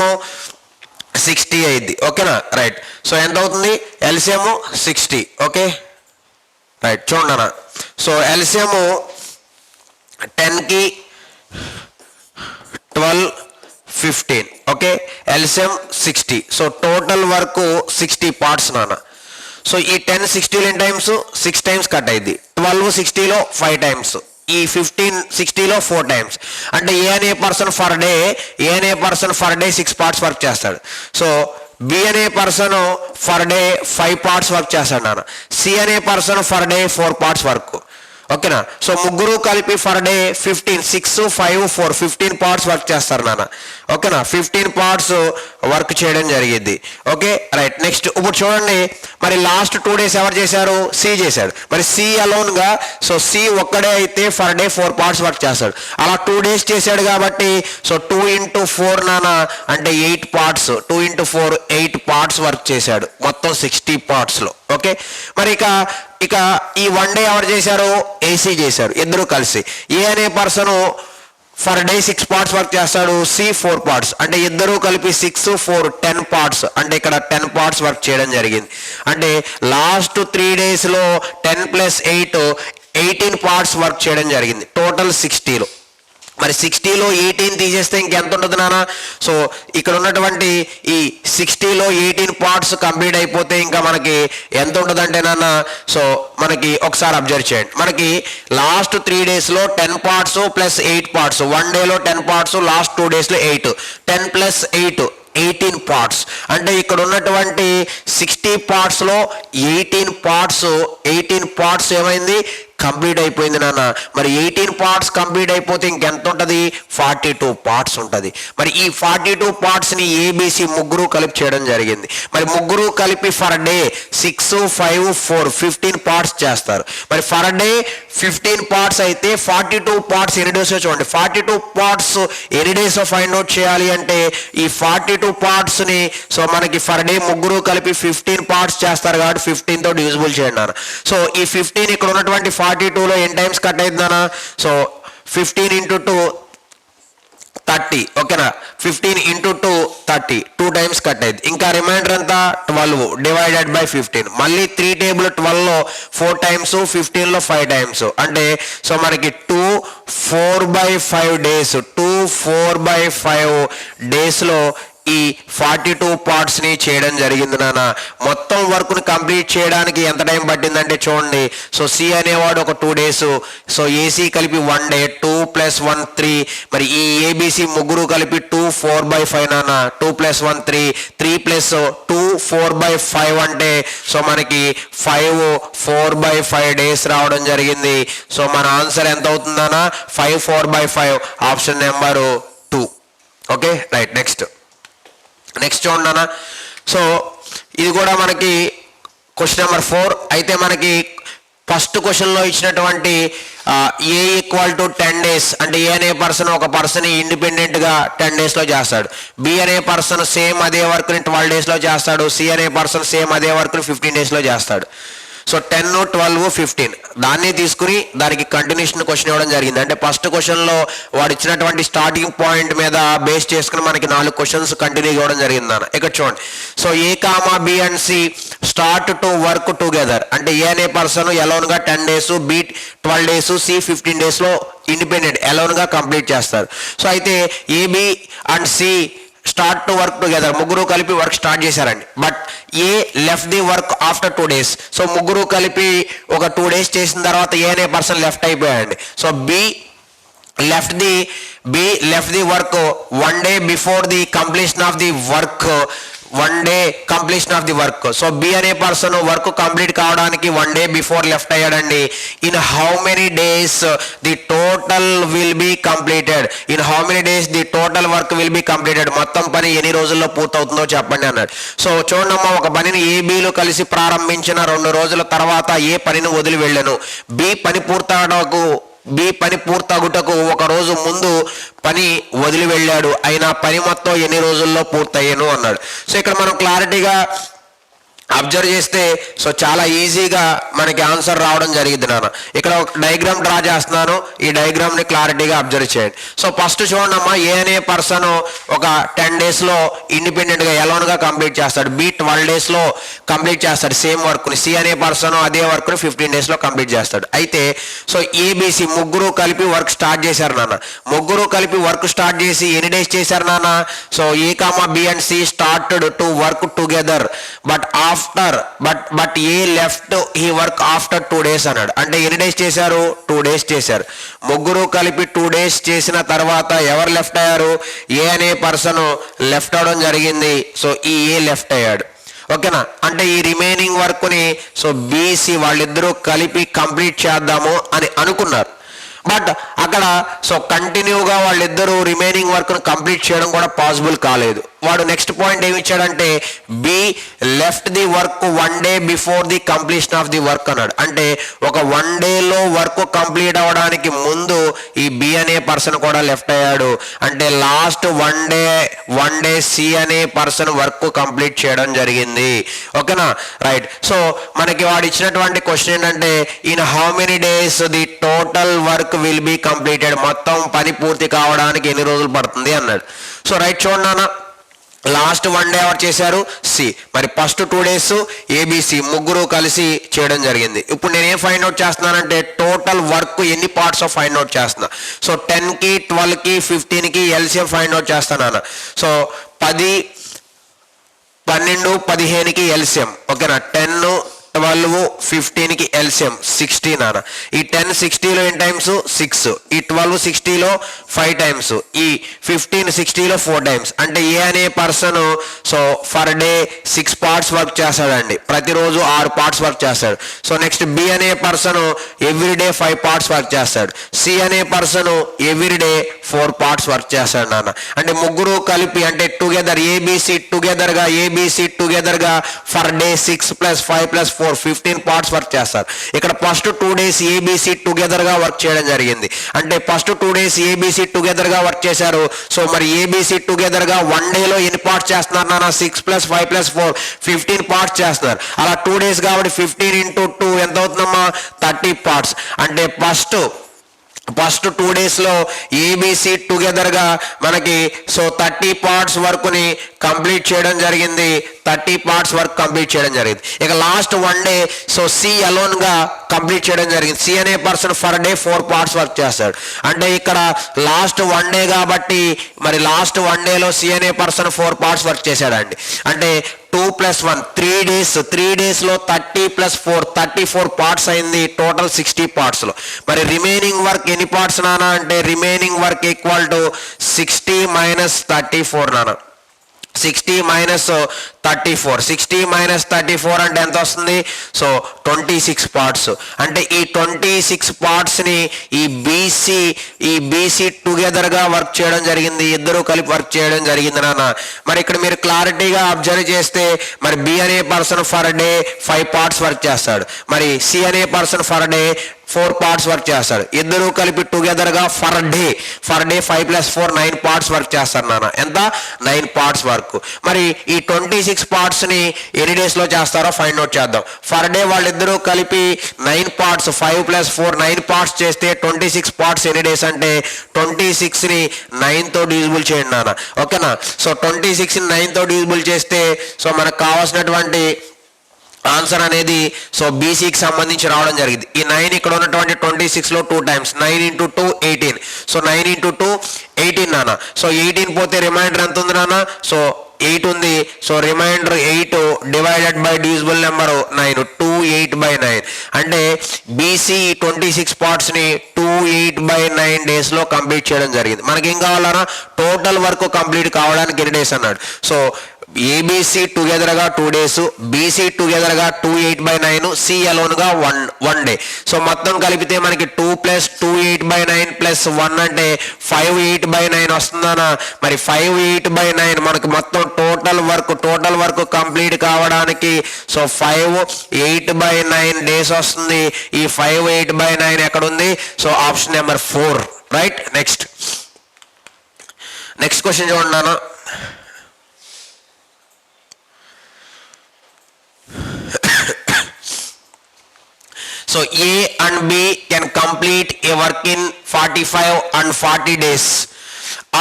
Speaker 1: 60 అయింది. ఓకేనా, రైట్. సో ఎంత అవుతుంది ఎల్సిఎం 60. ఓకే రైట్, చూడండి అన్న. సో ఎల్సిఎం 10కి 12 15. Okay, LCM 60. So total work 60 parts నాన్న. సో ఈ 10 60 ఎన్ని టైమ్స్, 6 టైమ్స్ కట్ అయింది. 12 60లో 5 టైమ్స్, ఈ 15 60లో 4 టైమ్స్. అంటే ఏ అనే person for day 6 parts work చేస్తాడు. సో బి అనే person for day 5 parts work చేస్తాడు నాన్న. సి అనే person for day 4 parts work. ఓకేనా, సో ముగ్గురు కలిపి ఫర్ డే 15 6 5 4 15 పార్ట్స్ వర్క్ చేస్తారు నాన్న. ఓకేనా, 15 పార్ట్స్ వర్క్ చేయడం జరిగింది. Okay right. నెక్స్ట్ ఇప్పుడు చూడండి మరి లాస్ట్ 2 డేస్ ఎవరు చేశారు, సి చేశాడు. మరి సి అలోన్గా సో సి ఒక్కడే అయితే ఫర్ డే 4 పార్ట్స్ వర్క్ చేస్తాడు. అలా 2 డేస్ చేశాడు కాబట్టి సో 2 into 4 నాన్న అంటే 8 పార్ట్స్, 2 into 4 8 పార్ట్స్ వర్క్ చేశాడు మొత్తం 60 పార్ట్స్లో. ఓకే, మరి ఇక ఈ 1 డే ఎవరు చేశారు, ఏసీ చేశారు ఇద్దరు కలిసి. ఏ అనే person for day 6 parts work చేస్తాడు, సి 4 పార్ట్స్ అంటే ఇద్దరు కలిపి 6 4 10 పార్ట్స్ అంటే ఇక్కడ 10 పార్ట్స్ వర్క్ చేయడం జరిగింది. అంటే లాస్ట్ 3 డేస్లో 10 + 8 18 పార్ట్స్ వర్క్ చేయడం జరిగింది టోటల్ 60లో. మరి 60లో 18 తీసేస్తే ఇంకెంత ఉంటుంది నాన్న. సో ఇక్కడ ఉన్నటువంటి ఈ 60లో 18 పార్ట్స్ కంప్లీట్ అయిపోతే ఇంకా మనకి ఎంత ఉంటుంది అంటే నాన్న, సో మనకి ఒకసారి అబ్జర్వ్ చేయండి. మనకి లాస్ట్ 3 డేస్లో 10 పార్ట్స్ + 8 పార్ట్స్, 1 డేలో 10 పార్ట్స్, లాస్ట్ 2 డేస్లో 8, 10 + 8 18 పార్ట్స్. అంటే ఇక్కడ ఉన్నటువంటి 60 పార్ట్స్లో 18 పార్ట్స్ ఏమైంది, కంప్లీట్ అయిపోయింది నాన్న. మరి 18 పార్ట్స్ కంప్లీట్ అయిపోతే ఇంకెంత ఉంటుంది, 42 పార్ట్స్ ఉంటుంది. మరి ఈ 42 పార్ట్స్ని ఏబిసి ముగ్గురు కలిపి చేయడం జరిగింది. మరి ముగ్గురు కలిపి ఫర్ డే 6 5 4 15 పార్ట్స్ చేస్తారు. మరి ఫర్ డే 15 పార్ట్స్ అయితే 42 పార్ట్స్ ఎన్ని డేస్ చూడండి. 42 పార్ట్స్ ఎన్ని డేస్ ఫైండ్ అవుట్ చేయాలి అంటే ఈ 42 పార్ట్స్ని సో మనకి ఫర్ డే ముగ్గురు కలిపి 15 పార్ట్స్ చేస్తారు కాబట్టి 15తో డివిజిబుల్ చేయండి అన్న. సో ఈ 15 ఇక్కడ ఉన్నటువంటి 42లో ఎన్ని టైమ్స్ కట్ అవుతుందన్న, సో 15 into 2 30. ఓకేనా, 15 into 2 30 2 టైమ్స్ కట్ అయింది. ఇంకా రిమైండర్ అంతా 12 డివైడెడ్ బై 15. మళ్ళీ 3 టేబుల్ 12లో 4 టైమ్స్, 15లో 5 టైమ్స్ అంటే సో మనకి 2 4/5 డేస్, 2 4/5 డేస్లో ఈ 42 పార్ట్స్ని చేయడం జరిగింది నాన్న. మొత్తం వర్క్ని కంప్లీట్ చేయడానికి ఎంత టైం పట్టిందంటే చూడండి. సో సి అనేవాడు ఒక 2 డేస్, సో ఏసీ కలిపి 1 డే, 2 + 1 3. మరి ఈ ఏబిసి ముగ్గురు కలిపి 2 4/5 నాన్న, 2 + 1 3, 3 + 2 4/5 అంటే సో మనకి 5 4/5 డేస్ రావడం జరిగింది. సో మన ఆన్సర్ ఎంత అవుతుందన్నా, 5 4/5 option number 2. Okay right. Next చూడండి. సో ఇది కూడా మనకి క్వశ్చన్ నెంబర్ 4 అయితే మనకి ఫస్ట్ క్వశ్చన్లో ఇచ్చినటువంటి ఏ = 10 డేస్ అంటే ఏ అనే పర్సన్ ఒక పర్సన్ ఇండిపెండెంట్గా 10 డేస్లో చేస్తాడు. బి అనే పర్సన్ సేమ్ అదే వర్క్ని 12 డేస్లో చేస్తాడు. సి అనే పర్సన్ సేమ్ అదే వర్క్ని 15 డేస్లో చేస్తాడు. సో 10, 12, 15 దాన్ని తీసుకుని దానికి కంటిన్యూషన్ క్వశ్చన్ ఇవ్వడం జరిగింది. అంటే ఫస్ట్ క్వశ్చన్లో వాడు ఇచ్చినటువంటి స్టార్టింగ్ పాయింట్ మీద బేస్ చేసుకుని మనకి 4 క్వశ్చన్స్ కంటిన్యూ ఇవ్వడం జరిగింది అన్న. ఇక్కడ చూడండి. So A comma B and C start to work together. అంటే ఏ అనే పర్సన్ ఎలోన్గా 10 days, బి 12 days, సి 15 daysలో ఇండిపెండెంట్ ఎలోన్గా కంప్లీట్ చేస్తారు. సో అయితే AB and C start to work together, ముగ్గురు కలిపి వర్క్ స్టార్ట్ చేశారండి. But A left the work after 2 days. So ముగ్గురు కలిపి ఒక 2 days చేసిన తర్వాత ఏ అనే పర్సన్ లెఫ్ట్ అయిపోయాడండి. So B left the work 1 day before the completion of the work. 1 day completion of the work. So B అనే person work complete కావడానికి 1 day before left అయ్యాడండి. In how many days the total will be completed. In how many days the total work will be completed. మొత్తం పని ఎన్ని రోజుల్లో పూర్తవుతుందో చెప్పండి అన్నాడు. So చూడమ్మా, ఒక పనిని ఏ బిలు కలిసి ప్రారంభించిన 2 రోజుల తర్వాత ఏ పనిని వదిలి వెళ్ళను. బి పని పూర్తగుటకు 1 రోజు ముందు పని వదిలి వెళ్ళాడు. అయినా పని మొత్తం ఎన్ని రోజుల్లో పూర్తయ్యాను అన్నాడు. సో ఇక్కడ మనం క్లారిటీగా అబ్జర్వ్ చేస్తే సో చాలా ఈజీగా మనకి ఆన్సర్ రావడం జరిగింది నాన్న. ఇక్కడ ఒక డయాగ్రామ్ డ్రా చేస్తున్నాను, ఈ డయాగ్రామ్ని క్లారిటీగా అబ్జర్వ్ చేయండి. సో ఫస్ట్ చూడండి అమ్మా, ఏ అనే పర్సన్ ఒక 10 daysలో ఇండిపెండెంట్గా ఎలోన్గా కంప్లీట్ చేస్తాడు. బి 12 daysలో కంప్లీట్ చేస్తాడు సేమ్ వర్క్ని. సి అనే పర్సన్ అదే వర్క్ని 15 daysలో కంప్లీట్ చేస్తాడు. అయితే సో ఏబిసి ముగ్గురు కలిపి వర్క్ స్టార్ట్ చేశారు నాన్న. ముగ్గురు కలిపి వర్క్ స్టార్ట్ చేసి ఎన్ని డేస్ చేశారు నాన్న? So A comma B and C started to work together but A left he work after 2 days అన్నాడు. అంటే ఎన్ని డేస్ చేశారు? 2 days చేశారు. ముగ్గురు కలిపి 2 days చేసిన తర్వాత ఎవరు లెఫ్ట్ అయ్యారు? ఏ అనే పర్సన్ లెఫ్ట్ అవడం జరిగింది. సో ఈ ఏ లెఫ్ట్ అయ్యాడు. ఓకేనా? అంటే ఈ రిమైనింగ్ వర్క్ని సో బీసీ వాళ్ళిద్దరూ కలిపి కంప్లీట్ చేద్దాము అని అనుకున్నారు. బట్ అక్కడ సో కంటిన్యూగా వాళ్ళిద్దరూ రిమైనింగ్ వర్క్ను కంప్లీట్ చేయడం కూడా పాసిబుల్ కాలేదు. వాడు నెక్స్ట్ పాయింట్ ఏమి ఇచ్చాడంటే B left the work 1 day before the completion of the work అన్నాడు. అంటే ఒక 1 dayలో వర్క్ కంప్లీట్ అవ్వడానికి ముందు ఈ బి అనే పర్సన్ కూడా లెఫ్ట్ అయ్యాడు. అంటే లాస్ట్ 1 day సి అనే పర్సన్ వర్క్ కంప్లీట్ చేయడం జరిగింది. ఓకేనా? రైట్. సో మనకి వాడు ఇచ్చినటువంటి క్వశ్చన్ ఏంటంటే in how many days the total work will be completed. మొత్తం పని పూర్తి కావడానికి ఎన్ని రోజులు పడుతుంది అన్నాడు. సో రైట్ చూడండి నాన్న, లాస్ట్ 1 day ఎవరు చేశారు? సి. మరి ఫస్ట్ 2 days ఏబిసి ముగ్గురు కలిసి చేయడం జరిగింది. ఇప్పుడు నేను ఏం ఫైండ్ అవుట్ చేస్తున్నానంటే టోటల్ వర్క్ ఎన్ని పార్ట్స్ ఆఫ్ ఫైండ్ అవుట్ చేస్తున్నా. సో 10కి 12కి 15కి ఎల్సిఎం ఫైండ్ అవుట్ చేస్తున్నాను. సో 10, 12, 15కి ఎల్సిఎం. ఓకేనా? 10, 12, 15కి ఎల్సిఎం 16 నాన్న. ఈ 10 60లో ఎన్ని టైమ్స్? 6. ఈ 12 60లో 5 times. ఈ 15 60లో 4 times. అంటే ఏ అనే person so for day 6 parts work చేస్తాడండి. ప్రతిరోజు 6 parts వర్క్ చేస్తాడు. సో నెక్స్ట్ బి అనే పర్సన్ ఎవ్రీడే 5 parts వర్క్ చేస్తాడు. సి అనే పర్సన్ ఎవ్రీడే 4 parts వర్క్ చేస్తాడు నాన్న. అంటే ముగ్గురు కలిపి అంటే టుగెదర్ ఏబిసి టుగెదర్గా ఫర్ డే 6 + 5 + 4 15 parts వర్క్ చేస్తారు. ఇక్కడ ఫస్ట్ 2 days ఏబిసి టుగెదర్గా వర్క్ చేయడం జరిగింది. అంటే ఫస్ట్ 2 days ఏబిసి టుగెదర్గా వర్క్ చేశారు. సో మరి ఏబిసి టుగెదర్గా 1 dayలో ఎన్ని పార్ట్స్ చేస్తున్నారు నాన్న? 6 + 5 + 4 15 parts చేస్తున్నారు. అలా 2 days కాబట్టి 15 × 2 ఎంత అవుతుందమ్మా? 30 parts. అంటే ఫస్ట్ 2 daysలో ఏబిసి టుగెదర్గా మనకి సో 30 parts వర్క్ని కంప్లీట్ చేయడం జరిగింది. 30 parts వర్క్ కంప్లీట్ చేయడం జరిగింది. ఇక లాస్ట్ 1 day సో సి అలోన్గా కంప్లీట్ చేయడం జరిగింది. సి అనే person for day 4 parts work చేస్తాడు. అంటే ఇక్కడ లాస్ట్ 1 day కాబట్టి మరి లాస్ట్ 1 dayలో సి అనే పర్సన్ 4 parts వర్క్ చేశాడండి. అంటే 2 + 1 3 daysలో 30 + 4 34 parts అయింది. టోటల్ 60 partsలో. మరి రిమైనింగ్ వర్క్ ఎన్ని పార్ట్స్ నాన్న అంటే రిమైనింగ్ వర్క్ ఈక్వల్ టు 60 - 34 నాన్న. 60 - 34 60 - 34 అంటే ఎంత వస్తుంది? So 26 parts. అంటే ఈ 26 partsని ఈ బీసీ టుగెదర్గా వర్క్ చేయడం జరిగింది. ఇద్దరు కలిపి వర్క్ చేయడం జరిగింది నాన్న. మరి ఇక్కడ మీరు క్లారిటీగా అబ్జర్వ్ చేస్తే మరి బి అనే person for day 5 parts work చేస్తాడు. మరి సి అనే person for day 4 parts work చేస్తాడు. ఇద్దరు కలిపి టుగెదర్గా ఫర్ డే 5 + 4 9 parts వర్క్ చేస్తారు నాన్న. ఎంత? 9 parts వర్క్. మరి ఈ 26 26 పార్ట్స్ ని ఎన్ని డేస్ లో చేస్తారో ఫైండ్ అవుట్ చేద్దాం. పర్ డే వాళ్ళిద్దరూ కలిపి 9 పార్ట్స్ 5 + 4 9 పార్ట్స్ చేస్తే 26 పార్ట్స్ ఎన్ని డేస్ అంటే 26 ని 9 తో డివిజిబుల్ చేయండి నాన్న. ఓకేనా? సో 26 ని 9 తో డివిజిబుల్ చేస్తే సో మనకు కావాల్సినటువంటి ఆన్సర్ అనేది సో బీసీకి సంబంధించి రావడం జరిగింది. ఈ 9 ఇక్కడ ఉన్నటువంటి 26 లో 2 టైమ్స్ 9 × 2 18. సో 9 × 2 18 నాన్న. సో 18 పోతే రిమైండర్ ఎంత ఉంది నాన్న? సో 8 ఉంది. So remainder 8 divided by divisible number 9 28/9 అంటే బీసీ 26 పార్ట్స్ ని 28/9 డేస్ లో కంప్లీట్ చేయడం జరిగింది. మనకి ఏం కావాలన్నా టోటల్ వర్క్ కంప్లీట్ కావడానికి ఎన్ని డేస్ అన్నాడు. సో ఏబిసి టుగెదర్గా 2 days, బీసీ టుగెదర్గా 28/9, సి అలోన్గా 1 day. సో మొత్తం కలిపితే మనకి 2 + 28/9 + 1 అంటే 58/9 వస్తుందనా? మరి 58/9 మనకు మొత్తం టోటల్ వర్క్ కంప్లీట్ కావడానికి సో 58/9 డేస్ వస్తుంది. ఈ 58/9 ఎక్కడ ఉంది? So option number 4 right. Next question చూడండి నాన్న. So A and B can complete a work in 45 and 40 days.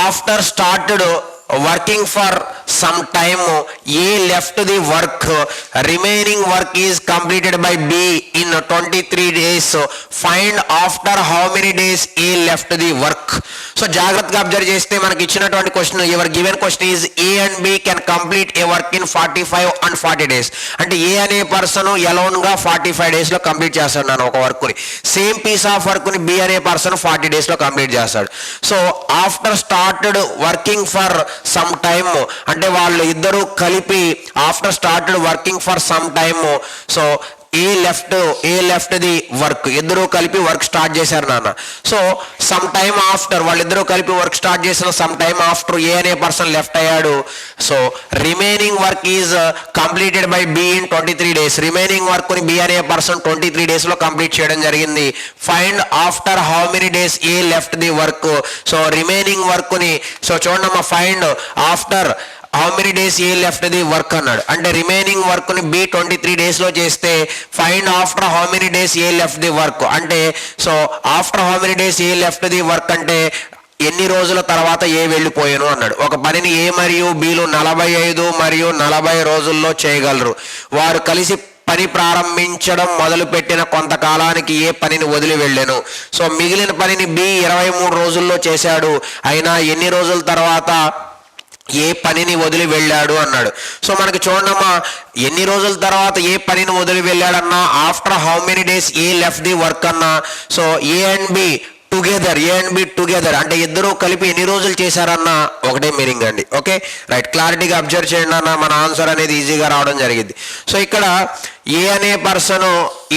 Speaker 1: After started working for some time, A left the work. Remaining work is completed by B in 23 days. Find after how many days A left the work. So జాగ్రత్తగా observe చేస్తే మనకి ఇచ్చినటువంటి question, your given question is A and B can complete a work in 45 and 40 days. అంటే A అనే person alone గా 45 days లో complete చేస్తాడు నాన్న ఒక వర్క్ ని. సేమ్ పీస్ ఆఫ్ వర్క్ ని బి అనే పర్సన్ 40 days లో కంప్లీట్ చేస్తాడు. So after started working for some time అంటే వాళ్ళు ఇద్దరు కలిపి after started working for some time so A left the work. ఇద్దరు కలిపి వర్క్ స్టార్ట్ చేశారు నాన్న. సో సమ్ టైమ్ ఆఫ్టర్ వాళ్ళిద్దరూ కలిపి వర్క్ స్టార్ట్ చేసిన సమ్ టైమ్ ఆఫ్టర్ ఏ అనే పర్సన్ లెఫ్ట్ అయ్యాడు. So remaining work is completed by be in 23 days. Remaining work ని బి అనే పర్సన్ 23 days లో కంప్లీట్ చేయడం జరిగింది. Find after how many days A left the work. So remaining work ని so చూడమ్మా, find after how many days A left the work అన్నాడు. అంటే remaining work ని బి 23 days లో చేస్తే find after how many days A left the work అంటే so after how many days A left the work అంటే ఎన్ని రోజుల తర్వాత ఏ వెళ్ళిపోయాను అన్నాడు. ఒక పనిని ఏ మరియు బిలు 45 మరియు 40 రోజుల్లో చేయగలరు. వారు కలిసి పని ప్రారంభించడం మొదలుపెట్టిన కొంతకాలానికి ఏ పనిని వదిలి వెళ్ళాను. సో మిగిలిన పనిని బి 23 రోజుల్లో చేశాడు. అయినా ఎన్ని రోజుల తర్వాత ఏ పనిని వదిలి వెళ్ళాడు అన్నాడు. సో మనకి చూడమ్మా, ఎన్ని రోజుల తర్వాత ఏ పనిని వదిలి వెళ్ళాడన్నా after how many days A left the work అన్నా so A and B together అంటే ఇద్దరు కలిపి ఎన్ని రోజులు చేశారన్న ఒకటే మీనింగ్ అండి. ఓకే రైట్, క్లారిటీగా అబ్జర్వ్ చేయండి అన్న, మన ఆన్సర్ అనేది ఈజీగా రావడం జరిగింది. సో ఇక్కడ ఏ అనే పర్సన్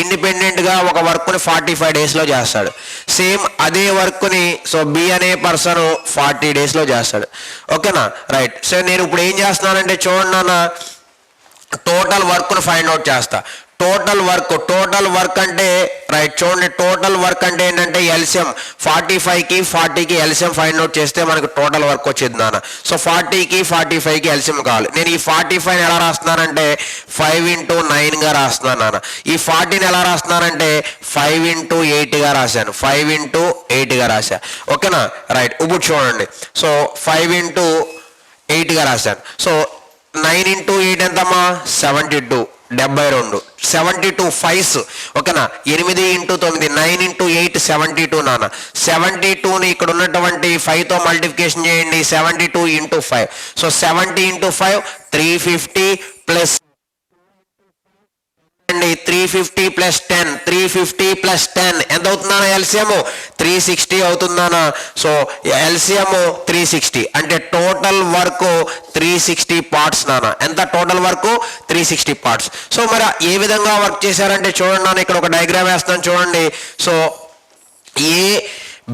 Speaker 1: ఇండిపెండెంట్ గా ఒక వర్క్ ని 45 days లో చేస్తాడు. సేమ్ అదే వర్క్ ని సో బి అనే పర్సన్ 40 days లో చేస్తాడు. ఓకేనా రైట్. సో నేను ఇప్పుడు ఏం చేస్తున్నానంటే చూడండి అన్న, టోటల్ వర్క్ ను ఫైండ్ అవుట్ చేస్తా. టోటల్ వర్క్ అంటే రైట్ చూడండి, టోటల్ వర్క్ అంటే ఏంటంటే ఎల్సిఎం 45కి 40కి ఎల్సిఎం ఫైండ్ అవుట్ చేస్తే మనకు టోటల్ వర్క్ వచ్చింది నాన్న. సో 40కి 45కి ఎల్సిఎం కావాలి. నేను ఈ 45 ఎలా రాస్తున్నానంటే 5 × 9 గా రాస్తున్నాను నాన్న. ఈ 40ని ఎలా రాస్తున్నానంటే 5 × 8 గా రాశాను. 5 × 8 గా రాశా. ఓకేనా రైట్. ఇప్పుడు చూడండి, సో 5 × 8 గా రాశాను. సో 9 × 8 ఎంతమ్మా 72 72 5s. ఓకేనా 8 × 9 9 × 8 72 నాన్న. 72ని ఇక్కడ ఉన్నటువంటి 5తో మల్టిప్లికేషన్ చేయండి. 72 × 5 సో 70 × 5 350 ప్లస్ 350 ప్లస్ 10 350 ప్లస్ 10 ఎంత అవుతుందా ఎల్సిఎం 360 అవుతుందానా. సో ఎల్సిఎం 360 అంటే టోటల్ వర్క్ 360 పార్ట్స్ నాన్న. ఎంత టోటల్ వర్క్ 360 పార్ట్స్. సో మరి ఏ విధంగా వర్క్ చేశారంటే చూడండి నాన్న, ఇక్కడ ఒక డయాగ్రామ్ వేస్తాను చూడండి. సో ఏ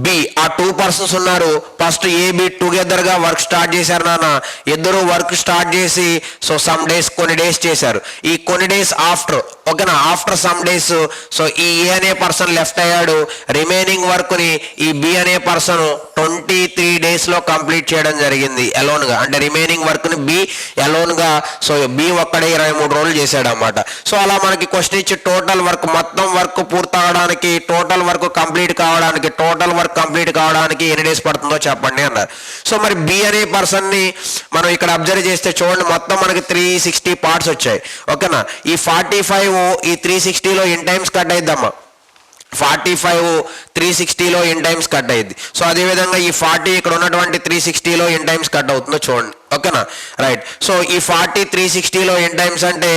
Speaker 1: బి ఆ 2 persons ఉన్నారు. ఫస్ట్ ఏబి టుగెదర్ గా వర్క్ స్టార్ట్ చేశారు నాన్న. ఇద్దరు వర్క్ స్టార్ట్ చేసి సో సమ్ డేస్ కొన్ని డేస్ చేశారు. ఈ కొన్ని డేస్ ఆఫ్టర్ ఓకేనా, ఆఫ్టర్ సమ్ డేస్ సో ఈ ఏ అనే పర్సన్ లెఫ్ట్ అయ్యాడు. రిమైనింగ్ వర్క్ ని ఈ బి అనే పర్సన్ 23 days లో కంప్లీట్ చేయడం జరిగింది అలోన్ గా. అంటే రిమైనింగ్ వర్క్ ని బి అలోన్ గా సో బి ఒక్కడే 23 రోజులు చేశాడు అన్నమాట. సో అలా మనకి క్వశ్చన్ ఇచ్చి టోటల్ వర్క్ మొత్తం వర్క్ పూర్తవడానికి, టోటల్ వర్క్ కంప్లీట్ కావడానికి ఎన్ని డేస్ పడుతుందో చెప్పండి అన్నారు. సో మరి బి అనే పర్సన్ ని మనం ఇక్కడ అబ్జర్వ్ చేస్తే చూడండి, మొత్తం మనకి 360 పార్ట్స్ వచ్చాయి ఓకేనా. ఈ 45 ఈ 360లో n times cut అయిద్దమ్మా. 45 360లో n times cut అయ్యింది. సో అదేవిధంగా ఈ 40 ఇక్కడ ఉన్నటువంటి 360లో ఎన్ టైమ్స్ కట్ అవుతుందో చూడండి ఓకేనా, రైట్. సో ఈ 40 360లో ఎన్ టైమ్స్ అంటే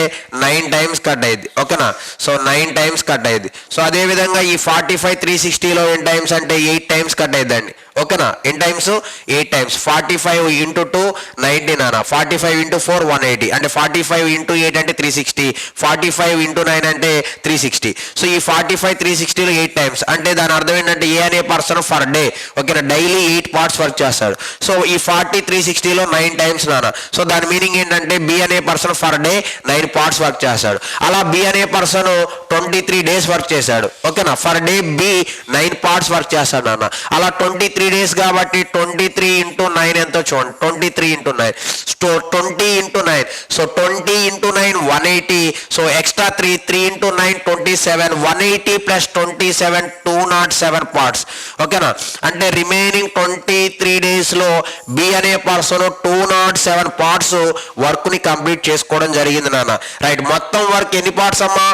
Speaker 1: 9 టైమ్స్ కట్ అయ్యింది ఓకేనా. సో 9 టైమ్స్ కట్ అయ్యింది. సో అదేవిధంగా ఈ 45 360లో ఎన్ టైమ్స్ అంటే 8 టైమ్స్ కట్ అయ్యిందండి ఓకేనా. N times 8 times. 45 ఇంటూ 2 90 నాన్న. 45 ఇంటూ 4 180 అంటే 45 ఇంటూ 8 అంటే 360. 45 ఇంటూ 9 అంటే 360. సో ఈ 45 360లో 8 టైమ్స్ అంటే దాని అర్థం ఏంటంటే ఏ అనే పర్సన్ ఫర్ డే ఓకేనా డైలీ 8 పార్ట్స్ వర్క్ చేస్తాడు. సో ఈ 40 360లో 9 టైమ్స్ నాన్న. సో దాని మీనింగ్ ఏంటంటే బి అనే person for day 9 parts work చేస్తాడు. అలా బి అనే పర్సన్ 23 days వర్క్ చేశాడు ఓకేనా. For day B 9 parts work చేస్తాడు నాన్న. అలా 23 days కాబట్టి 23 ఇంటూ 9 ఎంతో చూడండి. 23 into 9 20 into 9 so 20 into 9 180. So extra 3 into 9 27 180 plus 27 207 parts ఓకేనా. అంటే రిమైనింగ్ 23 days లో బి అనే పర్సన్ 207 పార్ట్స్ వర్క్ ని కంప్లీట్ చేసుకోవడం జరిగింది నాన్న, రైట్. మొత్తం వర్క్ ఎన్ని పార్ట్స్ అమ్మా?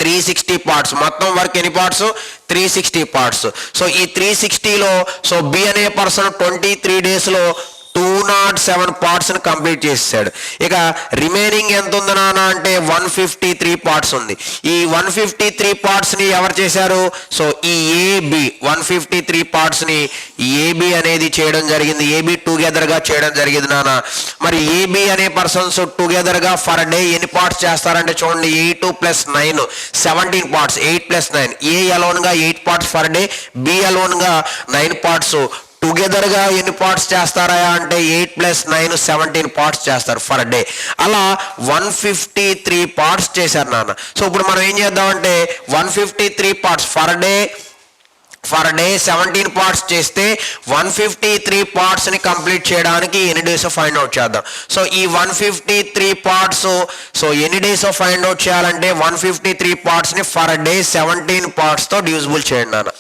Speaker 1: 360 పార్ట్స్. మొత్తం వర్క్ ఎన్ని పార్ట్స్? 360 పార్ట్స్. సో ఈ 360లో సో బి అనే పర్సన్ 23 days లో 207 పార్ట్స్ ని కంప్లీట్ చేసాడు. ఇక రిమైనింగ్ ఎంత ఉంది నాన్న అంటే 153 పార్ట్స్ ఉంది. ఈ 153 పార్ట్స్ ని ఎవరు చేశారు? సో ఈ ఏబి 153 పార్ట్స్ ని ఏబి అనేది చేయడం జరిగింది. ఏబి టుగెదర్ గా చేయడం జరిగింది నాన్న. మరి ఏబి అనే పర్సన్స్ టుగెదర్ గా ఫర్ డే ఎన్ని పార్ట్స్ చేస్తారంటే చూడండి 8 + 9 17 పార్ట్స్. 8 + 9 ఏ అలోన్ గా 8 parts for day, B alone గా 9 పార్ట్స్. టుగెదర్ గా ఎన్ని పార్ట్స్ చేస్తారా అంటే 8 + 9 17 పార్ట్స్ చేస్తారు ఫర్ డే. అలా 153 పార్ట్స్ చేశారు నాన్న. సో ఇప్పుడు మనం ఏం చేద్దామంటే 153 పార్ట్స్ ఫర్ డే 17 పార్ట్స్ చేస్తే 153 పార్ట్స్ ని కంప్లీట్ చేయడానికి ఎన్ని డేస్ ఫైండ్ అవుట్ చేద్దాం. సో ఈ 153 పార్ట్స్ సో ఎన్ని డేస్ ఫైండ్ అవుట్ చేయాలంటే 153 పార్ట్స్ ని ఫర్ డే 17 పార్ట్స్ తో డివిజిబుల్ చేయండి నాన్న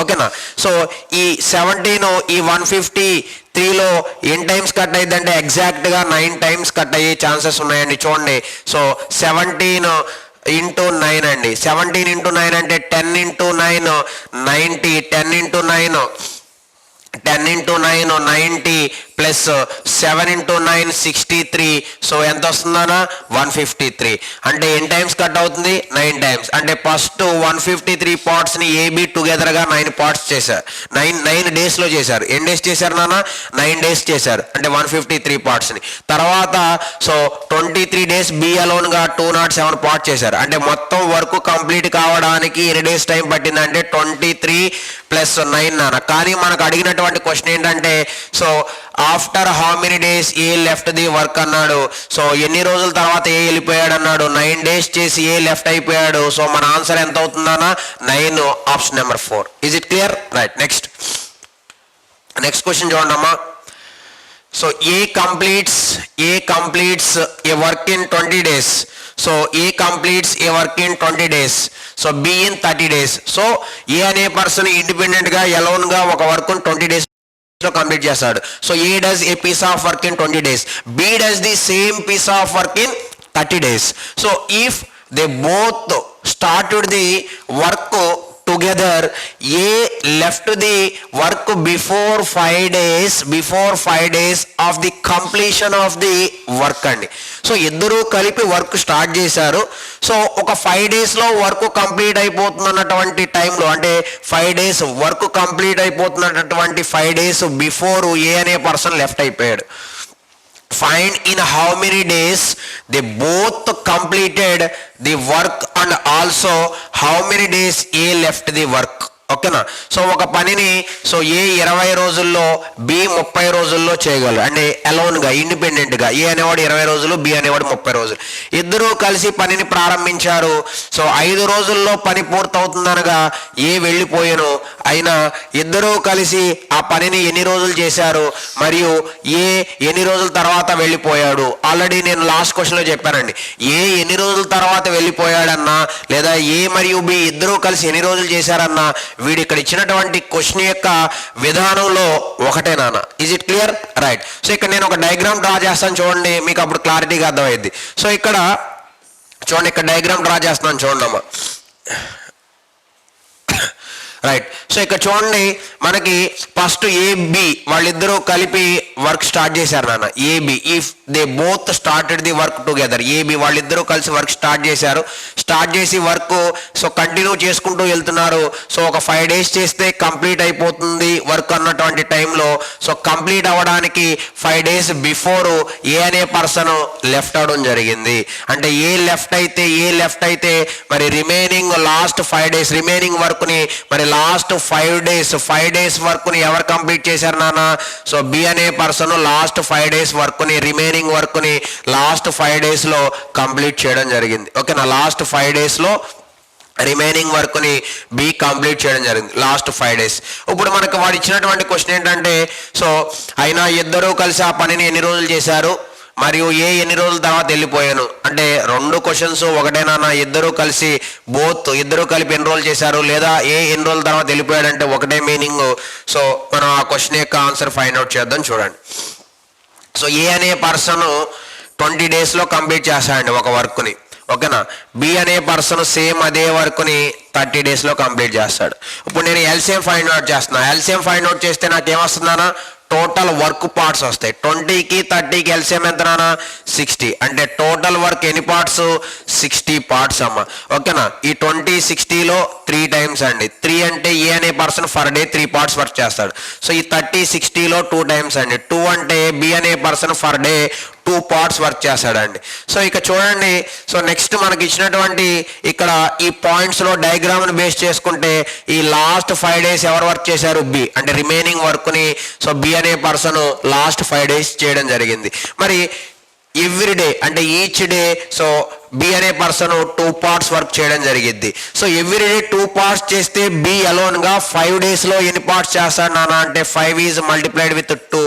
Speaker 1: ఓకేనా. సో ఈ 17 ఈ 153లో ఎన్ టైమ్స్ కట్ అయ్యిందంటే ఎగ్జాక్ట్ గా 9 టైమ్స్ కట్ అయ్యే ఛాన్సెస్ ఉన్నాయండి చూడండి. సో 17 ఇంటూ 9 అండి. 17 ఇంటూ 9 అంటే 10 into 9 90. 10 into 9 90 plus 7 into 9 63. So ఎంత వస్తుందన్నా 153. అంటే ఎన్ టైమ్స్ కట్ అవుతుంది 9 టైమ్స్. అంటే ఫస్ట్ 153 పార్ట్స్ ని ఏబి టుగెదర్ గా 9 పార్ట్స్ చేశారు. 9 days లో చేశారు. ఎన్ని డేస్ చేశారు నాన్న? 9 days చేశారు. అంటే 153 పార్ట్స్ ని. తర్వాత సో 23 days బి అలోన్ గా 207 పార్ట్స్ చేశారు. అంటే మొత్తం వర్క్ కంప్లీట్ కావడానికి ఎన్ని డేస్ టైం పట్టిందంటే 23 + 9 నాన్న. కానీ మనకు అడిగినటువంటి క్వశ్చన్ ఏంటంటే so after how many days A left the work అన్నాడు. సో ఎన్ని రోజుల తర్వాత ఏ వెళ్ళిపోయాడు అన్నాడు. 9 days చేసి ఏ లెఫ్ట్ అయిపోయాడు. సో మన ఆన్సర్ ఎంత అవుతుందన్నా 9, option number 4. Is it clear? Right. Next question చూడండి అమ్మా. So A completes a work in 20 days. So A completes a work in 20 days. So B in 30 days. So A అనే person independent గా alone గా ఒక work 20 days లో complete చేస్తాడు. So A does a piece of work in 20 days. B does the same piece of work in 30 days. So if they both started the work together, A left the work before 5 days of the completion of the work అండి. So ఇద్దరు కలిపి work start చేశారు. So ఒక 5 days లో work complete అయిపోతున్నటువంటి టైంలో అంటే 5 days work complete అయిపోతున్నటువంటి 5 days before A అనే పర్సన్ లెఫ్ట్ అయిపోయాడు. Find in how many days they both completed the work and also how many days A left the work. ఓకేనా. So ఒక పనిని so A 20 రోజుల్లో B 30 రోజుల్లో చేయగలరు, అంటే అలోన్గా ఇండిపెండెంట్గా. ఏ అనేవాడు 20 రోజులు, బి అనేవాడు 30 రోజులు. ఇద్దరూ కలిసి పనిని ప్రారంభించారు. సో 5 రోజుల్లో పని పూర్తవుతుందనగా ఏ వెళ్ళిపోయాను. అయినా ఇద్దరూ కలిసి ఆ పనిని ఎన్ని రోజులు చేశారు మరియు ఏ ఎన్ని రోజుల తర్వాత వెళ్ళిపోయాడు. ఆల్రెడీ నేను లాస్ట్ క్వశ్చన్లో చెప్పానండి, ఏ ఎన్ని రోజుల తర్వాత వెళ్ళిపోయాడన్నా లేదా ఏ మరియు బి ఇద్దరూ కలిసి ఎన్ని రోజులు చేశారన్నా వీడు ఇక్కడ ఇచ్చినటువంటి క్వశ్చన్ యొక్క విధానంలో ఒకటే నాన్న. Is it clear? Right. So ఇక్కడ నేను ఒక డయాగ్రామ్ డ్రా చేస్తాను చూడండి, మీకు అప్పుడు క్లారిటీగా అర్థమైంది. సో ఇక్కడ చూడండి, ఇక్కడ డయాగ్రామ్ డ్రా చేస్తున్నాను చూడండి అమ్మా. రైట్. సో ఇక్కడ చూడండి, మనకి ఫస్ట్ ఏబి వాళ్ళిద్దరూ కలిపి వర్క్ స్టార్ట్ చేశారు నాన్న. A B if they both started the work together. A B వాళ్ళిద్దరూ కలిసి వర్క్ స్టార్ట్ చేశారు. స్టార్ట్ చేసి వర్క్ సో కంటిన్యూ చేసుకుంటూ వెళ్తున్నారు. సో ఒక 5 days చేస్తే కంప్లీట్ అయిపోతుంది వర్క్ అన్నటువంటి టైంలో. సో కంప్లీట్ అవ్వడానికి 5 days బిఫోర్ ఏ అనే పర్సన్ లెఫ్ట్ అవడం జరిగింది. అంటే ఏ లెఫ్ట్ అయితే మరి రిమైనింగ్ లాస్ట్ 5 days రిమైనింగ్ వర్క్ని మరి లాస్ట్ 5 days వర్క్ని ఎవరు కంప్లీట్ చేశారు నాన్న? సో బి అనే పర్సన్ లాస్ట్ 5 days వర్క్ని రిమైనింగ్ వర్క్ని లాస్ట్ 5 daysలో కంప్లీట్ చేయడం జరిగింది. ఓకేనా. లాస్ట్ 5 daysలో రిమైనింగ్ వర్క్ని బి కంప్లీట్ చేయడం జరిగింది లాస్ట్ 5 days. ఇప్పుడు మనకు వాడు ఇచ్చినటువంటి క్వశ్చన్ ఏంటంటే, సో అయినా ఇద్దరూ కలిసి ఆ పనిని ఎన్ని రోజులు చేశారు మరియు ఏ ఎన్ని రోజుల తర్వాత వెళ్ళిపోయాను. అంటే 2 క్వశ్చన్స్ ఒకటేనా? ఇద్దరూ కలిసి ఇద్దరూ కలిపి ఎన్ని రోజులు చేశారు లేదా ఏ ఎన్ని రోజుల తర్వాత వెళ్ళిపోయాడంటే ఒకటే మీనింగ్. సో మనం ఆ క్వశ్చన్ యొక్క ఆన్సర్ ఫైండ్ అవుట్ చేద్దాం చూడండి. సో ఏ అనే పర్సన్ 20 daysలో కంప్లీట్ చేస్తాడండి ఒక వర్క్ని. ఓకేనా. బి అనే పర్సన్ సేమ్ అదే వర్క్ని 30 daysలో కంప్లీట్ చేస్తాడు. ఇప్పుడు నేను ఎల్సిఎం ఫైండ్ అవుట్ చేస్తున్నా. ఎల్సిఎం ఫైండ్ అవుట్ చేస్తే నాకు ఏమొస్తుందన్నా? టోటల్ వర్క్ పార్ట్స్ వస్తాయి. 20కి 30కి ఎల్సిఎం ఎంతనా? 60. అంటే టోటల్ వర్క్ ఎన్ని పార్ట్స్? 60 పార్ట్స్ అమ్మ. ఓకేనా. ఈ 20 60లో 3 times అండి. 3 అంటే ఏ అనే person for day 3 parts work చేస్తాడు. సో ఈ 30 60లో 2 times అండి. 2 అంటే బి అనే person for day 2 parts work చేస్తాడండి. సో ఇక చూడండి, సో నెక్స్ట్ మనకి ఇచ్చినటువంటి ఇక్కడ ఈ పాయింట్స్లో డయాగ్రామ్ని బేస్ చేసుకుంటే ఈ లాస్ట్ 5 days ఎవరు వర్క్ చేశారు? బి. అంటే రిమైనింగ్ వర్క్ని సో బి అనే పర్సన్ లాస్ట్ 5 days చేయడం జరిగింది. మరి ఎవ్రీ డే అంటే ఈచ్ డే సో బి అనే పర్సన్ 2 parts వర్క్ చేయడం జరిగింది. సో ఎవ్రీ డే 2 parts చేస్తే బి అలోన్గా 5 daysలో ఎన్ని పార్ట్స్ చేస్తాడు నాన్న అంటే 5 is multiplied with 2,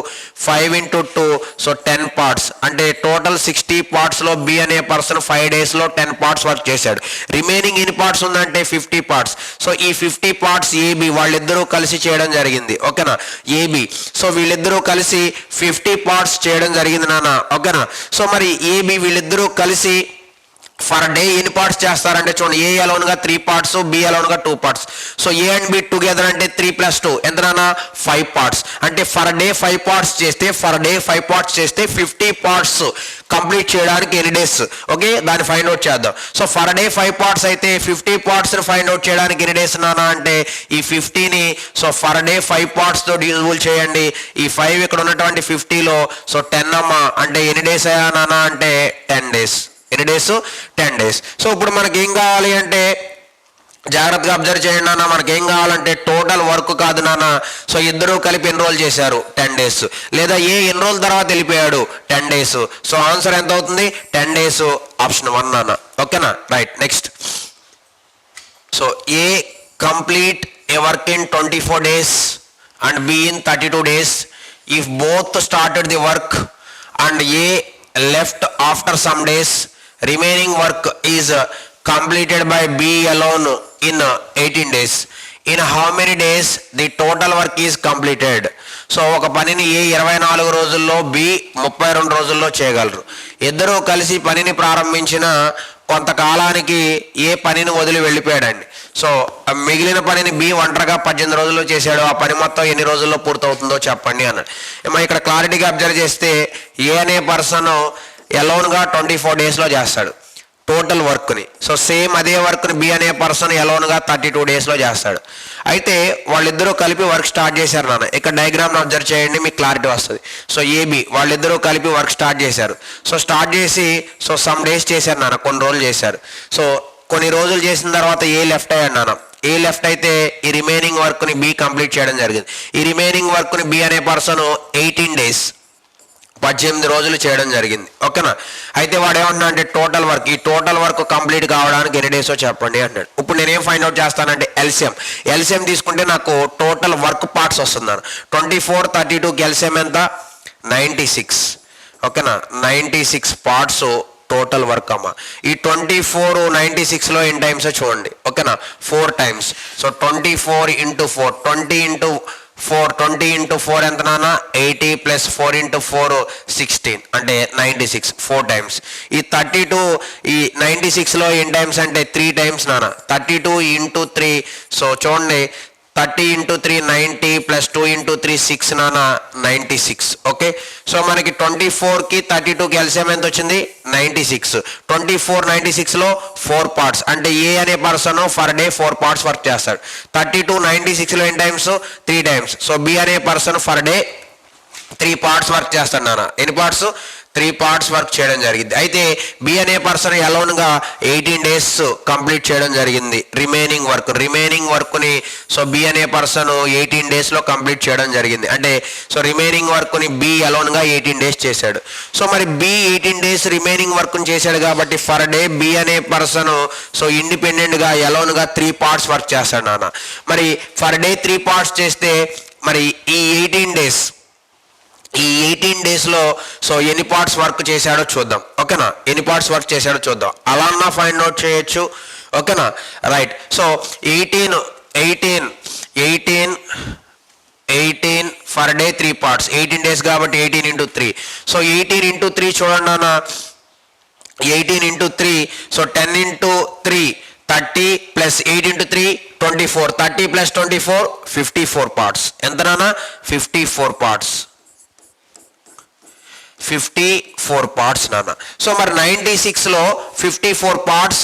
Speaker 1: 5 into 2 so 10 parts. అంటే టోటల్ 60 partsలో బి అనే పర్సన్ 5 daysలో 10 parts వర్క్ చేశాడు. రిమైనింగ్ ఎన్ని పార్ట్స్ ఉందంటే 50 parts. సో ఈ 50 parts ఏబి వాళ్ళిద్దరూ కలిసి చేయడం జరిగింది. ఓకేనా. ఏబి సో వీళ్ళిద్దరూ కలిసి 50 parts చేయడం జరిగింది నాన్న. ఓకేనా. సో మరి ఏబి వీళ్ళిద్దరూ కలిసి ఫర్ డే ఎన్ని పార్ట్స్ చేస్తారంటే చూడండి, ఏ అలోన్గా 3 parts, బి అలోన్గా 2 parts. So A and B together అంటే 3 + 2 ఎంతనా? 5 parts. అంటే ఫర్ డే 5 parts చేస్తే 50 parts కంప్లీట్ చేయడానికి ఎన్ని డేస్? ఓకే, దాన్ని ఫైండ్ అవుట్ చేద్దాం. సో ఫర్ డే 5 parts అయితే 50 parts ఫైండ్ అవుట్ చేయడానికి ఎన్ని డేస్ నానా అంటే ఈ 50ని సో ఫర్ డే 5 parts తో డివిజిబుల్ చేయండి. ఈ 5 ఇక్కడ ఉన్నటువంటి 50లో సో 10 అమ్మ. అంటే ఎన్ని డేస్ అయ్యా నానా అంటే 10 days. ఎన్ని డేస్? 10 days. సో ఇప్పుడు మనకి ఏం కావాలి అంటే జాగ్రత్తగా అబ్జర్వ్ చేయండి నాన్న. మనకి ఏం కావాలంటే టోటల్ వర్క్ కాదు నాన్న. సో ఇద్దరూ కలిపి ఎన్ని రోజులు చేశారు? 10 days. లేదా ఏ ఎన్ని రోజుల తర్వాత వెళ్ళిపోయాడు? 10 days. సో ఆన్సర్ ఎంత అవుతుంది? 10 days. ఆప్షన్ 1 నాన్న. ఓకేనా. Right. Next. So A complete a work in 24 days and B in 32 days if both started the work and A left after some days. Remaining work is completed by B alone in 18 days. In how many days the total work is completed? So ఒక పనిని ఏ 24 రోజుల్లో B 32 రోజుల్లో చేయగలరు. ఇద్దరూ కలిసి పనిని ప్రారంభించిన కొంతకాలానికి ఏ పనిని వదిలి వెళ్ళిపోయాడండి. సో మిగిలిన పనిని బి ఒంటరిగా 18 రోజుల్లో చేశాడు. ఆ పని మొత్తం ఎన్ని రోజుల్లో పూర్తవుతుందో చెప్పండి అన్నాడు. మనం ఇక్కడ క్లారిటీగా అబ్జర్వ్ చేస్తే ఏ అనే పర్సన్ ఎలోన్గా 24 daysలో చేస్తాడు టోటల్ వర్క్ని. సో సేమ్ అదే వర్క్ని బి అనే పర్సన్ ఎలోన్గా 32 daysలో చేస్తాడు. అయితే వాళ్ళిద్దరూ కలిపి వర్క్ స్టార్ట్ చేశారు నాన్న. ఇక్కడ డయాగ్రామ్ని అబ్జర్వ్ చేయండి, మీకు క్లారిటీ వస్తుంది. సో ఏబి వాళ్ళిద్దరూ కలిపి వర్క్ స్టార్ట్ చేశారు. సో స్టార్ట్ చేసి సో సమ్ డేస్ చేశారు నాన్న, కొన్ని రోజులు చేశారు. సో కొన్ని రోజులు చేసిన తర్వాత ఏ లెఫ్ట్ అయ్యాడు నాన్న. ఏ లెఫ్ట్ అయితే ఈ రిమైనింగ్ వర్క్ని బి కంప్లీట్ చేయడం జరిగింది. ఈ రిమైనింగ్ వర్క్ని బి అనే పర్సన్ 18 days 18 రోజులు చేయడం జరిగింది. ఓకేనా. అయితే వాడు ఏమన్నా అంటే టోటల్ వర్క్, ఈ టోటల్ వర్క్ కంప్లీట్ కావడానికి ఎన్ని డేసో చెప్పండి అన్నాడు. ఇప్పుడు నేనేం ఫైండ్ అవుట్ చేస్తానంటే ఎల్సిఎం తీసుకుంటే నాకు టోటల్ వర్క్ పార్ట్స్ వస్తున్నాను. 24, 32కి ఎల్సిఎం ఎంత? 96. ఓకేనా. 96 పార్ట్స్ టోటల్ వర్క్ అమ్మ. ఈ 24 96లో ఎన్ని టైమ్స్ చూడండి. ఓకేనా, 4 times. సో 24 × 4, 20 × 4 ఎంత నాన్న? 80 + 4 × 4 16 అంటే 96, 4 times. ఈ 32 ఈ 96లో ఎన్ని టైమ్స్ అంటే 3 times నాన్న. 32 × 3, సో చూడండి 30 × 3 90 + 2 × 3 6 నాన్న 96. ఓకే. సో మనకి 24కి 32కి ఎల్సిఎం ఎంత వచ్చింది? 96. 24 96లో 4 parts అంటే ఏ అనే person for day 4 parts work చేస్తాడు. 32 96లో ఎన్ని టైమ్స్? 3 times. సో బి అనే person for day 3 parts work చేస్తాడు నాన్న. ఎన్ని పార్ట్స్? 3 parts వర్క్ చేయడం జరిగింది. అయితే బి అనే పర్సన్ అలోన్గా 18 days కంప్లీట్ చేయడం జరిగింది. రిమైనింగ్ వర్క్ని సో బి అనే పర్సన్ 18 daysలో కంప్లీట్ చేయడం జరిగింది. అంటే సో రిమైనింగ్ వర్క్ని బి అలోన్గా 18 days చేశాడు. సో మరి బి 18 days రిమైనింగ్ వర్క్ని చేశాడు కాబట్టి ఫర్ డే బి అనే పర్సన్ సో ఇండిపెండెంట్గా అలోన్గా 3 parts వర్క్ చేస్తాడు నాన్న. మరి ఫర్ డే 3 parts చేస్తే మరి ఈ 18 daysలో సో ఎన్ని పార్ట్స్ వర్క్ చేశాడో చూద్దాం. ఓకేనా, ఎన్ని పార్ట్స్ వర్క్ చేశాడో చూద్దాం. అలా అన్నా ఫైండ్ అవుట్ చేయొచ్చు. ఓకేనా, right. So 18 for day 3 parts, 18 days కాబట్టి 18 × 3. సో 18 × 3 చూడండి అన్న, 18 × 3, సో 10 × 3 30 + 8 × 3 24, 30 + 24 54 parts. ఎంత నాన్న? 54 parts. 54 parts నాన్న. సో మరి 96లో 54 parts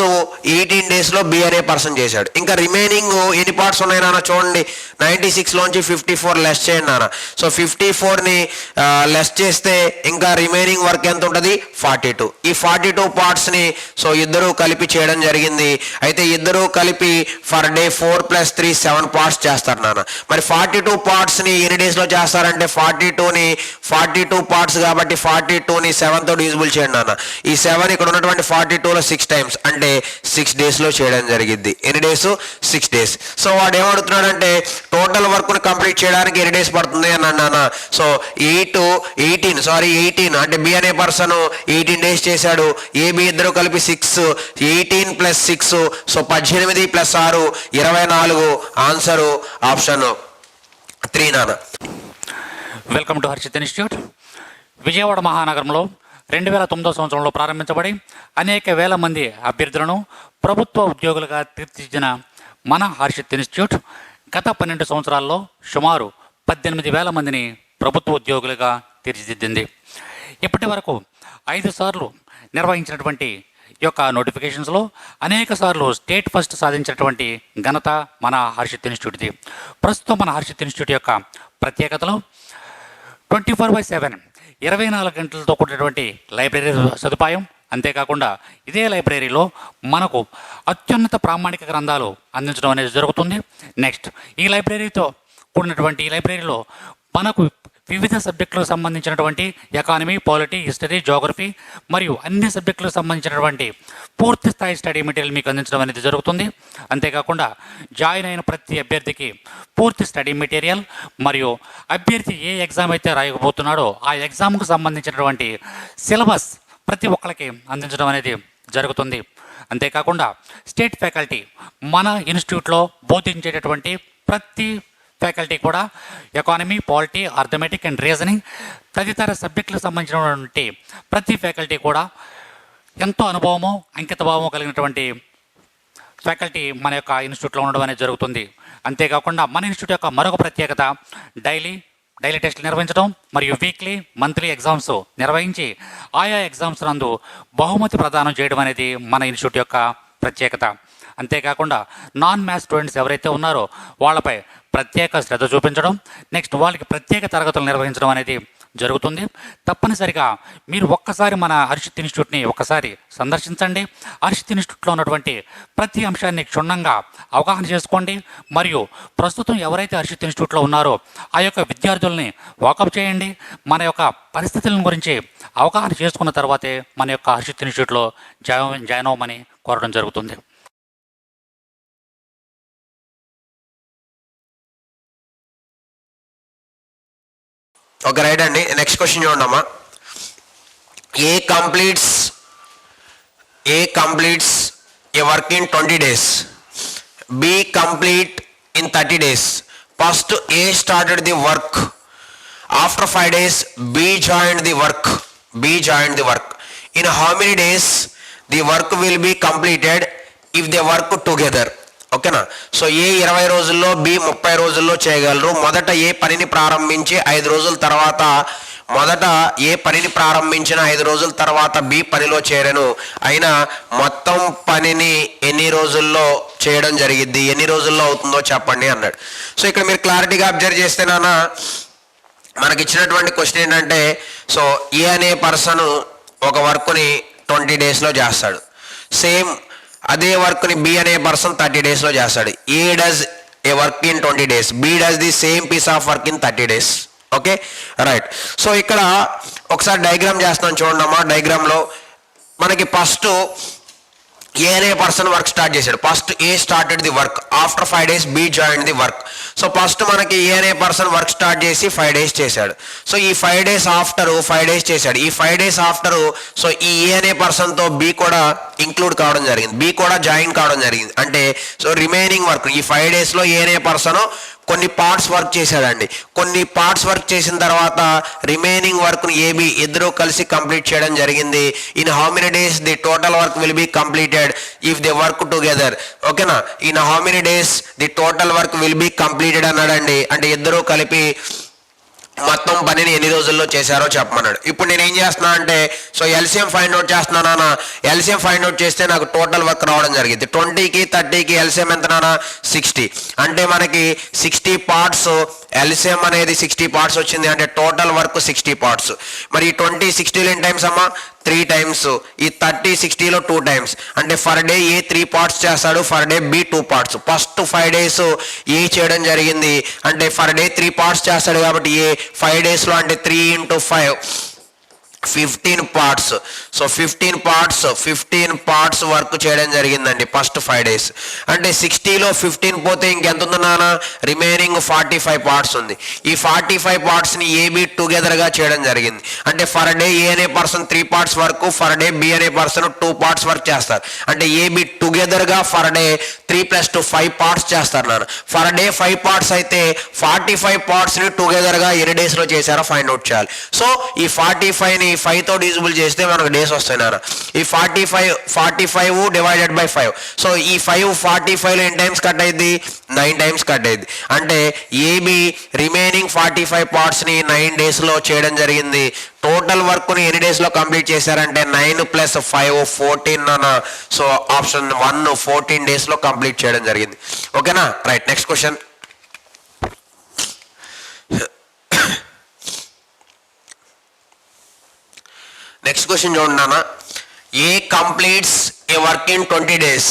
Speaker 1: 18 daysలో బి అనే పర్సన్ చేశాడు. ఇంకా రిమైనింగ్ ఎన్ని పార్ట్స్ ఉన్నాయి నాన్న చూడండి. 96లోంచి 54 లెస్ చేయండి నాన్న. సో 54ని లెస్ చేస్తే ఇంకా రిమైనింగ్ వర్క్ ఎంత ఉంటుంది? 42. ఈ 42 partsని సో ఇద్దరు కలిపి చేయడం జరిగింది. అయితే ఇద్దరు కలిపి ఫర్ డే 4 + 3 7 parts చేస్తారు నాన్న. మరి 42 partsని ఎన్ని డేస్లో చేస్తారంటే 42 parts కాబట్టి 42ని 7తో డివిజిబుల్ చేయండి నాన్న. ఈ 7 ఇక్కడ ఉన్నటువంటి 42లో 6 times అంటే 6 daysలో చేయడం జరిగింది. ఎన్ని డేస్? 6 days. సో వాడు ఏమడుగుతున్నాడంటే టోటల్ వర్క్ని కంప్లీట్ చేయడానికి ఎన్ని డేస్ పడుతుంది అని అన్నానా. సో 18 అంటే బి అనే పర్సన్ 18 days చేశాడు. ఏబి ఇద్దరు కలిపి 6, 18 + 6 సో 18 + 6 24. ఆన్సరు ఆప్షన్ 3 నాన్న.
Speaker 2: Welcome to Harshit institute. Vijayawada మహానగరంలో 2009 సంవత్సరంలో ప్రారంభించబడి అనేక వేల మంది అభ్యర్థులను ప్రభుత్వ ఉద్యోగులుగా తీర్చిదిద్దిన మన హర్షిత్ ఇన్స్టిట్యూట్ గత 12 సంవత్సరాల్లో సుమారు 18,000 మందిని ప్రభుత్వ ఉద్యోగులుగా తీర్చిదిద్దింది. ఇప్పటి వరకు 5 సార్లు నిర్వహించినటువంటి ఈ యొక్క నోటిఫికేషన్స్లో అనేక సార్లు స్టేట్ ఫస్ట్ సాధించినటువంటి ఘనత మన హర్షిత్ ఇన్స్టిట్యూట్ది. ప్రస్తుతం మన హర్షిత్ ఇన్స్టిట్యూట్ యొక్క ప్రత్యేకతలో 24/7 24 గంటలతో కూడినటువంటి లైబ్రరీ సదుపాయం. అంతేకాకుండా ఇదే లైబ్రరీలో మనకు అత్యున్నత ప్రామాణిక గ్రంథాలు అందించడం అనేది జరుగుతుంది. నెక్స్ట్ ఈ లైబ్రరీతో కూడినటువంటి ఈ లైబ్రరీలో మనకు వివిధ సబ్జెక్టులకు సంబంధించినటువంటి ఎకానమీ, పాలిటీ, హిస్టరీ, జోగ్రఫీ మరియు అన్ని సబ్జెక్టులకు సంబంధించినటువంటి పూర్తి స్థాయి స్టడీ మెటీరియల్ మీకు అందించడం అనేది జరుగుతుంది. అంతేకాకుండా జాయిన్ అయిన ప్రతి అభ్యర్థికి పూర్తి స్టడీ మెటీరియల్ మరియు అభ్యర్థి ఏ ఎగ్జామ్ అయితే రాయకపోతున్నాడో ఆ ఎగ్జామ్కు సంబంధించినటువంటి సిలబస్ ప్రతి ఒక్కరికి అందించడం అనేది జరుగుతుంది. అంతేకాకుండా స్టేట్ ఫ్యాకల్టీ మన ఇన్స్టిట్యూట్లో బోధించేటటువంటి ప్రతి ఫ్యాకల్టీ కూడా economy, polity, arithmetic and reasoning తదితర సబ్జెక్టులకు సంబంధించినటువంటి ప్రతి ఫ్యాకల్టీ కూడా ఎంతో అనుభవము, అంకితభావము కలిగినటువంటి ఫ్యాకల్టీ మన యొక్క ఇన్స్టిట్యూట్లో ఉండడం అనేది జరుగుతుంది. అంతేకాకుండా మన ఇన్స్టిట్యూట్ యొక్క మరొక ప్రత్యేకత డైలీ టెస్టులు నిర్వహించడం మరియు వీక్లీ, మంత్లీ ఎగ్జామ్స్ నిర్వహించి ఆయా ఎగ్జామ్స్ నందు బహుమతి ప్రదానం చేయడం అనేది మన ఇన్స్టిట్యూట్ యొక్క ప్రత్యేకత. అంతేకాకుండా నాన్ మ్యాథ్స్ స్టూడెంట్స్ ఎవరైతే ఉన్నారో వాళ్ళపై ప్రత్యేక శ్రద్ధ చూపించడం, నెక్స్ట్ వాళ్ళకి ప్రత్యేక తరగతులు నిర్వహించడం అనేది జరుగుతుంది. తప్పనిసరిగా మీరు ఒక్కసారి మన హర్షిత్ ఇన్స్టిట్యూట్ని ఒక్కసారి సందర్శించండి. హర్షిత్ ఇన్స్టిట్యూట్లో ఉన్నటువంటి ప్రతి అంశాన్ని క్షుణ్ణంగా అవగాహన చేసుకోండి. మరియు ప్రస్తుతం ఎవరైతే హర్షిత్ ఇన్స్టిట్యూట్లో ఉన్నారో ఆ యొక్క విద్యార్థుల్ని వాకప్ చేయండి. మన యొక్క పరిస్థితుల గురించి అవగాహన చేసుకున్న తర్వాతే మన యొక్క హర్షిత్ ఇన్స్టిట్యూట్లో జాయిన్ అవ్వమని కోరడం జరుగుతుంది.
Speaker 1: ఓకే రైట్ అండి. నెక్స్ట్ క్వశ్చన్ చూడమ్మా. A completes a work in 20 days, B complete in 30 days. First A started the work, after 5 days B joined the work. In how many days the work will be completed if they work together. ఓకేనా. So A 20 రోజుల్లో, B 30 రోజుల్లో చేయగలరు. మొదట ఏ పనిని ప్రారంభించి 5 రోజుల తర్వాత ప్రారంభించిన 5 రోజుల తర్వాత బి పనిలో చేరను. అయినా మొత్తం పనిని ఎన్ని రోజుల్లో చేయడం జరిగిద్ది, ఎన్ని రోజుల్లో అవుతుందో చెప్పండి అన్నాడు. సో ఇక్కడ మీరు క్లారిటీగా అబ్జర్వ్ చేస్తే నాన్న మనకి ఇచ్చినటువంటి క్వశ్చన్ ఏంటంటే, సో ఏ అనే పర్సన్ ఒక వర్క్ని 20 daysలో చేస్తాడు. సేమ్ అదే వర్క్ని బి అనే పర్సన్ 30 daysలో చేస్తాడు. A does a work in 20 days, B does the same piece of work in 30 days. Okay right. So ఇక్కడ ఒకసారి డయాగ్రామ్ చేస్తాను చూడండి అమ్మా. డయాగ్రామ్లో మనకి ఫస్ట్ ఏ అనే పర్సన్ వర్క్ స్టార్ట్ చేశాడు. First A started the work, after 5 days B join the work. So first మనకి A అనే పర్సన్ వర్క్ స్టార్ట్ చేసి 5 days చేశాడు. సో ఈ 5 days ఆఫ్టర్ 5 days చేశాడు. ఈ 5 days ఆఫ్టర్ సో ఈ ఏ అనే పర్సన్తో బి కూడా ఇంక్లూడ్ కావడం జరిగింది, బి కూడా జాయిన్ కావడం జరిగింది. అంటే సో రిమైనింగ్ వర్క్ ఈ 5 daysలో ఏ అనే పర్సన్ కొన్ని పార్ట్స్ వర్క్ చేశాడండి. కొన్ని పార్ట్స్ వర్క్ చేసిన తర్వాత రిమైనింగ్ వర్క్ను ఏబి ఇద్దరు కలిసి కంప్లీట్ చేయడం జరిగింది. In how many days the total work will be completed if they work together. ఓకేనా. In how many days the total work will be completed అన్నాడండి. అంటే ఇద్దరు కలిపి మొత్తం పనిని ఎన్ని రోజుల్లో చేశారో చెప్పమన్నాడు. ఇప్పుడు నేను ఏం చేస్తున్నా అంటే సో ఎల్సిఎం ఫైండ్ అవుట్ చేస్తున్నానా. ఎల్సిఎం ఫైండ్ అవుట్ చేస్తే నాకు టోటల్ వర్క్ రావడం జరిగింది. 20కి 30కి ఎల్సిఎం ఎంతనా 60. అంటే మనకి 60 పార్ట్స్, ఎల్సిఎం అనేది 60 పార్ట్స్ వచ్చింది. అంటే టోటల్ వర్క్ 60 పార్ట్స్. మరి ఈ 20 60లో ఎన్ని టైమ్స్ అమ్మా 3 times. ఈ 30 60లో 2 times. అంటే ఫర్ డే ఏ 3 parts చేస్తాడు, for day B 2 parts. First 5 days A చేయడం జరిగింది అంటే ఫర్ డే 3 parts చేస్తాడు కాబట్టి ఏ 5 daysలో అంటే 3 into 5 15 parts. So 15 parts work చేయడం జరిగిందండి ఫస్ట్ 5 days. అంటే 60లో 15 పోతే ఇంకెంత ఉంది నాన్న, రిమైనింగ్ 45 parts ఉంది. ఈ 45 partsని ఏబి టుగెదర్గా చేయడం జరిగింది. అంటే ఫర్ డే ఏ అనే person 3 parts work, for day B అనే పర్సన్ 2 parts వర్క్ చేస్తారు. అంటే ఏబి టుగెదర్గా ఫర్ డే 3 + 2 5 parts చేస్తారు నాన్న. ఫర్ డే 5 parts అయితే 45 partsని టుగెదర్గా ఎన్ని డేస్లో చేశారో ఫైండ్ అవుట్ చేయాలి. సో ఈ 45ని 5తో డివిజిబుల్ చేస్తే మనకు డేస్ వస్తాయి నాన్న. ఈ 45 డివైడెడ్ బై 5. సో ఈ 5 45లో ఎన్ని టైమ్స్ కట్ అయింది 9 times కట్ అయింది. అంటే ఏబి రిమైనింగ్ 45 partsని 9 daysలో చేయడం జరిగింది. టోటల్ వర్క్ని ఎన్ని డేస్లో కంప్లీట్ చేశారంటే 9 + 5 14 అన్న. సో ఆప్షన్ 1 14 daysలో కంప్లీట్ చేయడం జరిగింది. ఓకేనా right. Next question. Next question చూడండి నాన్న. A completes a work in 20 days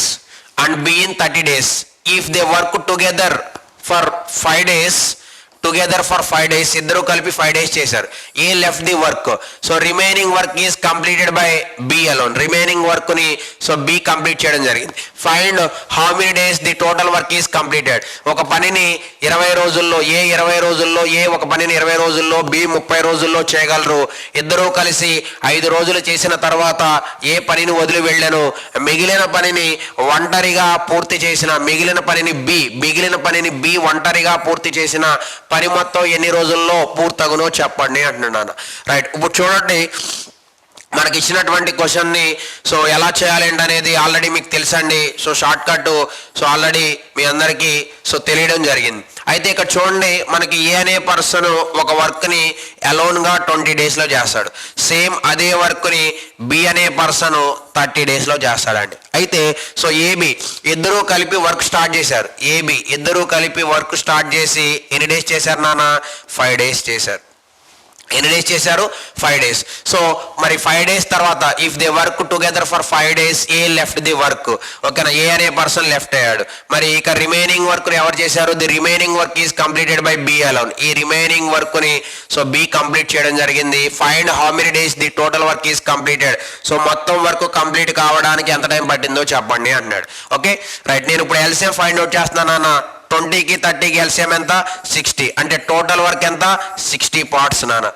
Speaker 1: and B in 30 days if they work together for 5 days. ఇద్దరు కలిపి 5 days చేశారు. A left the work. So remaining work is completed by B alone. Remaining work ని so B complete చేయడం జరిగింది. Find how many days the total work is completed. ఒక పనిని 20 రోజుల్లో ఏ 20 రోజుల్లో ఏ ఒక పనిని 20 రోజుల్లో బి 30 రోజుల్లో చేయగలరు. ఇద్దరూ కలిసి 5 రోజులు చేసిన తర్వాత ఏ పనిని వదిలి వెళ్ళాను. మిగిలిన పనిని ఒంటరిగా పూర్తి చేసిన మిగిలిన పనిని బి ఒంటరిగా పూర్తి చేసిన పని మొత్తం ఎన్ని రోజుల్లో పూర్తగునో చెప్పండి అంటున్నాను. రైట్. ఇప్పుడు చూడండి మనకి ఇచ్చినటువంటి క్వశ్చన్ని సో ఎలా చేయాలి అనేది ఆల్రెడీ మీకు తెలుసండి. So short cut so already మీ అందరికీ సో తెలియడం జరిగింది. అయితే ఇక్కడ చూడండి మనకి ఏ అనే పర్సన్ ఒక వర్క్ని అలోన్గా 20 daysలో చేస్తాడు. సేమ్ అదే వర్క్ని బి అనే పర్సన్ 30 daysలో చేస్తాడండి. అయితే సో ఏబి ఇద్దరూ కలిపి వర్క్ స్టార్ట్ చేశారు. ఇద్దరూ కలిపి వర్క్ స్టార్ట్ చేసి ఎన్ని డేస్ చేశారు నాన్న 5 days చేశారు. ఎన్ని డేస్ చేశారు 5 days. సో మరి 5 days తర్వాత if they work together for 5 days A left the work. ఓకేనా, ఏ అనే పర్సన్ లెఫ్ట్ అయ్యాడు. మరి ఇక రిమైనింగ్ వర్క్ ఎవరు చేశారు? The remaining work is completed by B alone. ఈ రిమైనింగ్ వర్క్ ని సో బి కంప్లీట్ చేయడం జరిగింది. Find how many days the total work is completed. So మొత్తం వర్క్ కంప్లీట్ కావడానికి ఎంత టైం పట్టిందో చెప్పండి అన్నాడు. ఓకే రైట్, నేను ఇప్పుడు ఎల్సిఎం ఫైండ్ అవుట్ చేస్తున్నాను అన్న. 20కి 30కి ఎల్సిఎం ఎంత? 60. అంటే టోటల్ వర్క్ ఎంత? 60 parts నాన్న.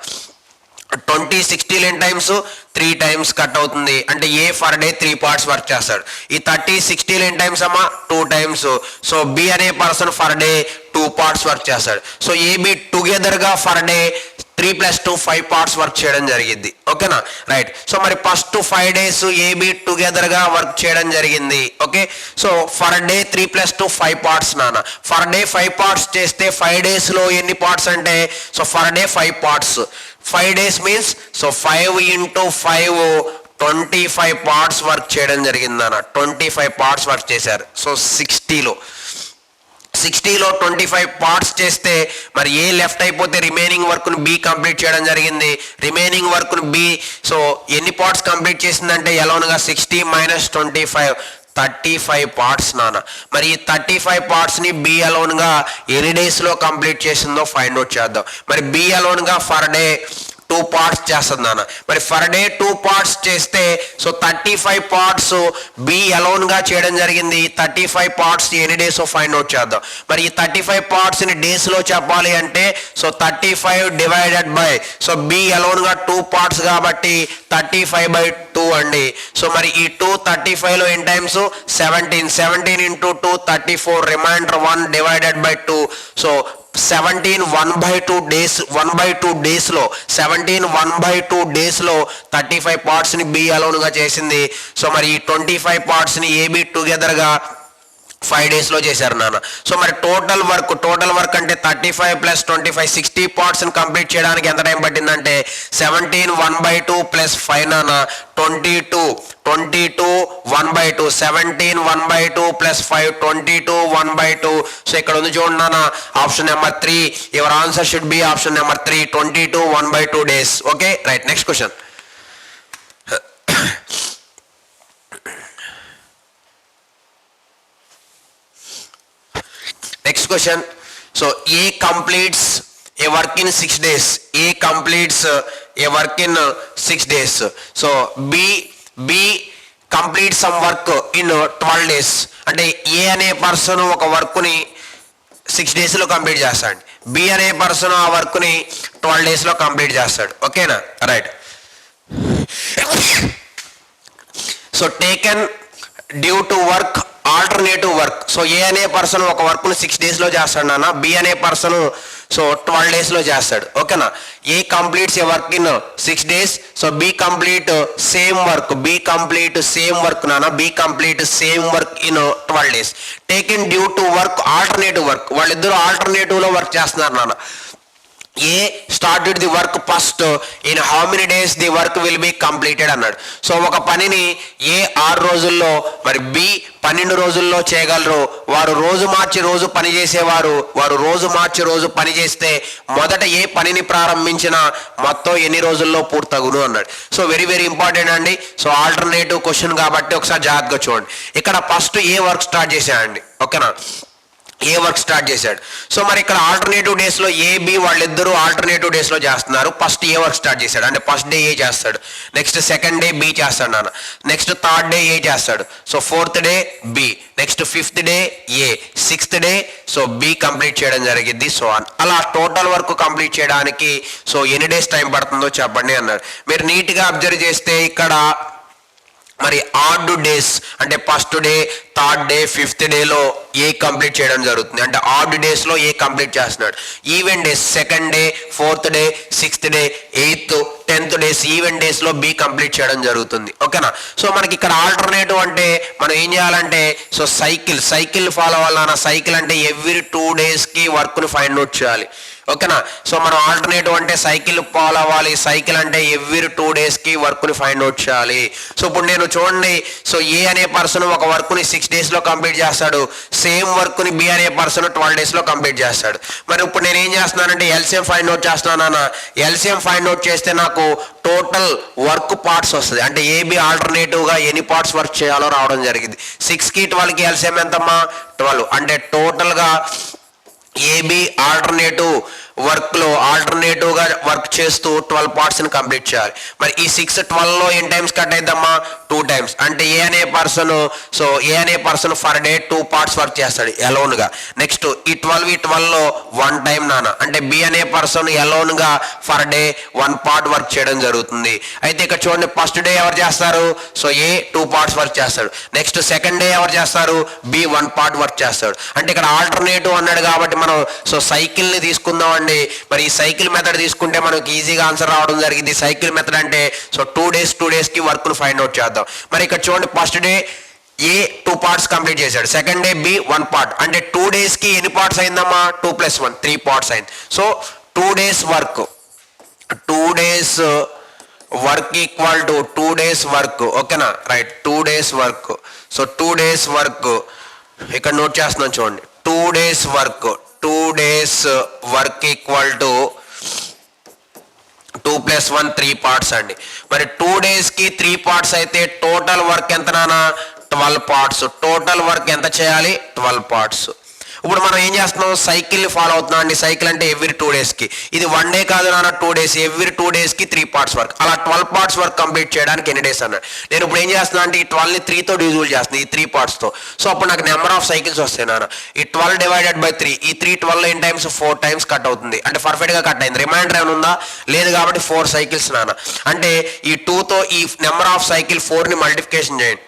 Speaker 1: 20 60 ఎన్ని టైమ్స్? 3 times కట్ అవుతుంది. అంటే A for day 3 parts work చేస్తాడు. ఈ 30 60 ఎన్ని టైమ్స్ అమ్మా? 2 times. సో బి అనే person for day 2 parts work చేస్తాడు. సో ఏబి టుగెదర్ గా ఫర్ డే 3 + 2 5 parts వర్క్ చేయడం జరిగింది. ఓకేనా రైట్. సో మరి ఫస్ట్ 5 days ఏబి టుగెదర్ గా వర్క్ చేయడం జరిగింది. Okay so for day 3 + 2 5 parts నాన్న. ఫర్ డే 5 parts చేస్తే 5 days లో ఎన్ని parts అంటే so for day 5 parts. 5 days means so 5 × 5 25 parts work చేయడం జరిగింది అన్న. 25 parts వర్క్ చేశారు. సో 60లో 25 parts చేస్తే మరి ఏ లెఫ్ట్ అయిపోతే రిమైనింగ్ వర్క్ ను బి కంప్లీట్ చేయడం జరిగింది. రిమైనింగ్ వర్క్ ను బి సో ఎన్ని పార్ట్స్ కంప్లీట్ చేసిందంటే ఎలాగా 60 - 25 35 parts నాన్న. మరి ఈ 35 parts ని బి అలోన్ గా ఎన్ని డేస్ లో కంప్లీట్ చేసిందో ఫైండ్ అవుట్ చేద్దాం. మరి బి అలోన్ గా ఫర్ డే 2 parts చేస్తుంది నాన్న. మరి ఫర్ డే 2 parts చేస్తే సో 35 parts బి అలోన్ గా చేయడం జరిగింది. 35 parts ఎన్ని డేస్ ఫైండ్ అవుట్ చేద్దాం. మరి ఈ 35 parts ని డేస్ లో చెప్పాలి అంటే so 35 divided by so B alone గా 2 parts కాబట్టి 35/2 అండి. సో మరి ఈ 2 35 లో ఎన్ని times? 17 × 2 34 remainder 1 divided by 2. So 17 1/2 days 1/2 days లో 17 1/2 days లో 35 parts ని బి అలోన్ గా చేసింది. సో మరి ఈ 25 parts ని ఏబి టుగెదర్ గా 5 days లో చేశారు నాన్న. సో మరి టోటల్ వర్క్ అంటే 35 + 25 60 parts ని కంప్లీట్ చేయడానికి ఎంత టైం పట్టిందంటే 17 1/2 + 5 నాన్న. 22 1/2 17 1/2 + 5 22 1/2. సో ఇక్కడ ఉంది చూడండి నాన్న, option number 3. Your answer should B option number 3 22 1/2 days. Okay right, next question. Next question. So A completes a work in 6 days. A completes a work in 6 days. So B completes some work in 12 days. అంటే A అనే person ఒక work ని 6 days లో complete చేస్తాడు. B అనే person ఆ work ని 12 days లో కంప్లీట్ చేస్తాడు. ఓకేనా right. So taken due to work alternative work. So A అనే పర్సన్ ఒక వర్క్ ను 6 days లో చేస్తాడు నాన్న. బి అనే పర్సన్ సో 12 days లో చేస్తాడు. ఓకేనా. A completes a work in 6 days. So B complete same work నాన్న. B complete same work in 12 days. Taken due to work alternative work. వాళ్ళిద్దరు ఆల్టర్నేటివ్ లో వర్క్ చేస్తున్నారు నాన్న. A started the work first in how many days the work will be completed అన్నాడు. So ఒక పనిని ఏ 6 రోజుల్లో మరి బి 12 రోజుల్లో చేయగలరు. వారు రోజు మార్చి రోజు పని చేసేవారు. వారు రోజు మార్చి రోజు పని చేస్తే మొదట ఏ పనిని ప్రారంభించినా మొత్తం ఎన్ని రోజుల్లో పూర్తగును అన్నాడు. సో వెరీ వెరీ ఇంపార్టెంట్ అండి. సో ఆల్టర్నేటివ్ క్వశ్చన్ కాబట్టి ఒకసారి జాగ్రత్తగా చూడండి. ఇక్కడ ఫస్ట్ ఏ వర్క్ స్టార్ట్ చేశాడండి. ఓకేనా, ఏ వర్క్ స్టార్ట్ చేశాడు. సో మరి ఇక్కడ ఆల్టర్నేటివ్ డేస్ లో ఏ బి వాళ్ళిద్దరూ ఆల్టర్నేటివ్ డేస్ లో చేస్తున్నారు. ఫస్ట్ ఏ వర్క్ స్టార్ట్ చేశాడు అంటే ఫస్ట్ డే ఏ చేస్తాడు. నెక్స్ట్ సెకండ్ డే బి చేస్తాడు నాన్న. నెక్స్ట్ థర్డ్ డే ఏ చేస్తాడు. So 4th day B. Next 5th day A. 6th day so B complete చేయడం జరిగింది. సో అలా టోటల్ వర్క్ కంప్లీట్ చేయడానికి సో ఎన్ని డేస్ టైం పడుతుందో చెప్పండి అన్నాడు. మీరు నీట్ గా అబ్జర్వ్ చేస్తే ఇక్కడ మరి ఆడ్ డేస్ అంటే first day, third day, 5th డేలో ఏ కంప్లీట్ చేయడం జరుగుతుంది. అంటే ఆడ్ డేస్ లో ఏ కంప్లీట్ చేస్తున్నాడు. Even days second day, 4th day, 6th day, 8th 10th days even days లో బి కంప్లీట్ చేయడం జరుగుతుంది. ఓకేనా. సో మనకి ఇక్కడ ఆల్టర్నేటివ్ అంటే మనం ఏం చేయాలంటే సో సైకిల్ ఫాలో అవ్వాలన్నా. సైకిల్ అంటే ఎవ్రీ 2 days కి వర్క్ ను ఫైండ్ అవుట్ చేయాలి. ఓకేనా. సో మనం ఆల్టర్నేటివ్ అంటే సైకిల్ ఫాలో అవ్వాలి, సైకిల్ అంటే ఎవ్రీ 2 డేస్కి వర్క్ని ఫైండ్ అవుట్ చేయాలి. సో ఇప్పుడు నేను చూడండి, సో ఏ అనే పర్సన్ ఒక వర్క్ని 6 డేస్లో కంప్లీట్ చేస్తాడు, సేమ్ వర్క్ని బి అనే పర్సన్ 12 డేస్లో కంప్లీట్ చేస్తాడు. మరి ఇప్పుడు నేను ఏం చేస్తున్నానంటే ఎల్సిఎం ఫైండ్ అవుట్ చేస్తున్నాను. ఎల్సిఎం ఫైండ్ అవుట్ చేస్తే నాకు టోటల్ వర్క్ పార్ట్స్ వస్తుంది, అంటే ఏబి ఆల్టర్నేటివ్గా ఎన్ని పార్ట్స్ వర్క్ చేయాలో రావడం జరిగింది. 6కి 12కి ఎల్సిఎం ఎంతమ్మా 12, అంటే టోటల్గా ఏబి ఆల్టర్నేటివ్ వర్క్లో ఆల్టర్నేటివ్గా వర్క్ చేస్తూ 12 పార్ట్స్ని కంప్లీట్ చేయాలి. మరి ఈ 6 12లో ఎన్ని టైమ్స్ కట్ అయిద్దమ్మా 2 టైమ్స్, అంటే ఏ అనే person for day 2 parts work చేస్తాడు ఎలోన్గా. నెక్స్ట్ ఈ 12లో 1 టైం నాన్న, అంటే బి అనే పర్సన్ ఎలోన్గా ఫర్ డే 1 పార్ట్ వర్క్ చేయడం జరుగుతుంది. అయితే ఇక్కడ చూడండి, ఫస్ట్ డే ఎవరు చేస్తారు, సో ఏ 2 పార్ట్స్ వర్క్ చేస్తాడు. నెక్స్ట్ సెకండ్ డే ఎవరు చేస్తారు, బి 1 పార్ట్ వర్క్ చేస్తాడు. అంటే ఇక్కడ ఆల్టర్నేటివ్ అన్నాడు కాబట్టి మనం సో సైకిల్ని తీసుకుందాం అండి. మరి ఈ సైకిల్ మెథడ్ తీసుకుంటే మనకి ఈజీగా ఆన్సర్ రావడం జరిగింది. సైకిల్ మెథడ్ అంటే సో 2 డేస్కి వర్క్ను ఫైండ్ అవుట్ చేద్దాం. మరి ఇక్కడ చూడండి, ఫస్ట్ డే ఏ 2 పార్ట్స్ కంప్లీట్ చేశాడు, సెకండ్ డే బి 1 పార్ట్, అంటే 2 డేస్కి ఎన్ని పార్ట్స్ అయిందమ్మా 2 + 1 3 పార్ట్స్ అయింది. So 2 days work equal to 2 days work. ఓకేనా, right, 2 days work. So 2 days work ఇక్కడ నోట్ చేస్తున్నాను చూడండి, 2 days work equal to 2 + 1 3 parts అండి. మరి 2 డేస్కి 3 పార్ట్స్ అయితే టోటల్ వర్క్ ఎంత నానా 12 పార్ట్స్. టోటల్ వర్క్ ఎంత చేయాలి 12 పార్ట్స్. ఇప్పుడు మనం ఏం చేస్తున్నాం, సైకిల్ని ఫాలో అవుతున్నాం అండి. సైకిల్ అంటే ఎవ్రీ 2 డేస్కి, ఇది 1 డే కాదు నాన్న, 2 డేస్, ఎవ్రీ 2 డేస్కి 3 పార్ట్స్ వర్క్. అలా 12 పార్ట్స్ వర్క్ కంప్లీట్ చేయడానికి ఎన్ని డేస్ అన్నాడు. నేను ఇప్పుడు ఏం చేస్తున్నా అంటే ఈ 12ని 3తో డివిజిబుల్ చేస్తున్నాను, ఈ 3 పార్ట్స్తో. సో అప్పుడు నాకు నెంబర్ ఆఫ్ సైకిల్స్ వస్తాయి నాన్న. ఈ 12 డివైడెడ్ బై 3, ఈ 3 12 ఎన్ని టైమ్స్ 4 టైమ్స్ కట్ అవుతుంది, అంటే పర్ఫెక్ట్గా కట్ అయింది. రిమైండర్ ఏమైనా ఉందా, లేదు కాబట్టి 4 సైకిల్స్ నాన్న. అంటే ఈ 2తో ఈ నెంబర్ ఆఫ్ సైకిల్ 4ని మల్టిప్లికేషన్ చేయండి,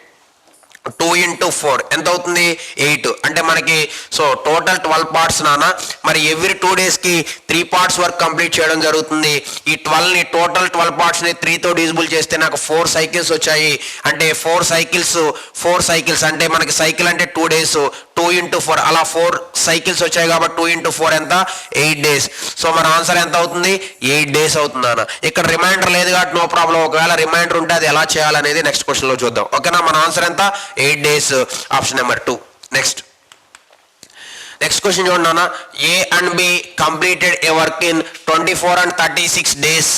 Speaker 1: 2 × 4 ఎంత అవుతుంది 8, అంటే మనకి సో టోటల్ 12 పార్ట్స్ నాన్న. మరి ఎవ్రీ 2 డేస్కి 3 పార్ట్స్ వర్క్ కంప్లీట్ చేయడం జరుగుతుంది. ఈ 12ని టోటల్ 12 పార్ట్స్ని 3తో డివిజిబుల్ చేస్తే నాకు 4 సైకిల్స్ వచ్చాయి. అంటే 4 సైకిల్స్ అంటే మనకి సైకిల్ అంటే 2 డేస్, 2 × 4 అలా 4 సైకిల్స్ వచ్చాయి కాబట్టి 2 × 4 ఎంత 8 డేస్. సో మన ఆన్సర్ ఎంత అవుతుంది 8 డేస్ అవుతుంది అన్న. ఇక్కడ రిమైండర్ లేదు కాబట్టి నో ప్రాబ్లం, ఒకవేళ రిమైండర్ ఉంటే అది ఎలా చేయాలనేది నెక్స్ట్ క్వశ్చన్లో చూద్దాం. ఓకేనా, మన ఆన్సర్ ఎంత 8 days, option number 2. Next question చూడండి నాన్న, A and B completed a work in 24 and 36 days.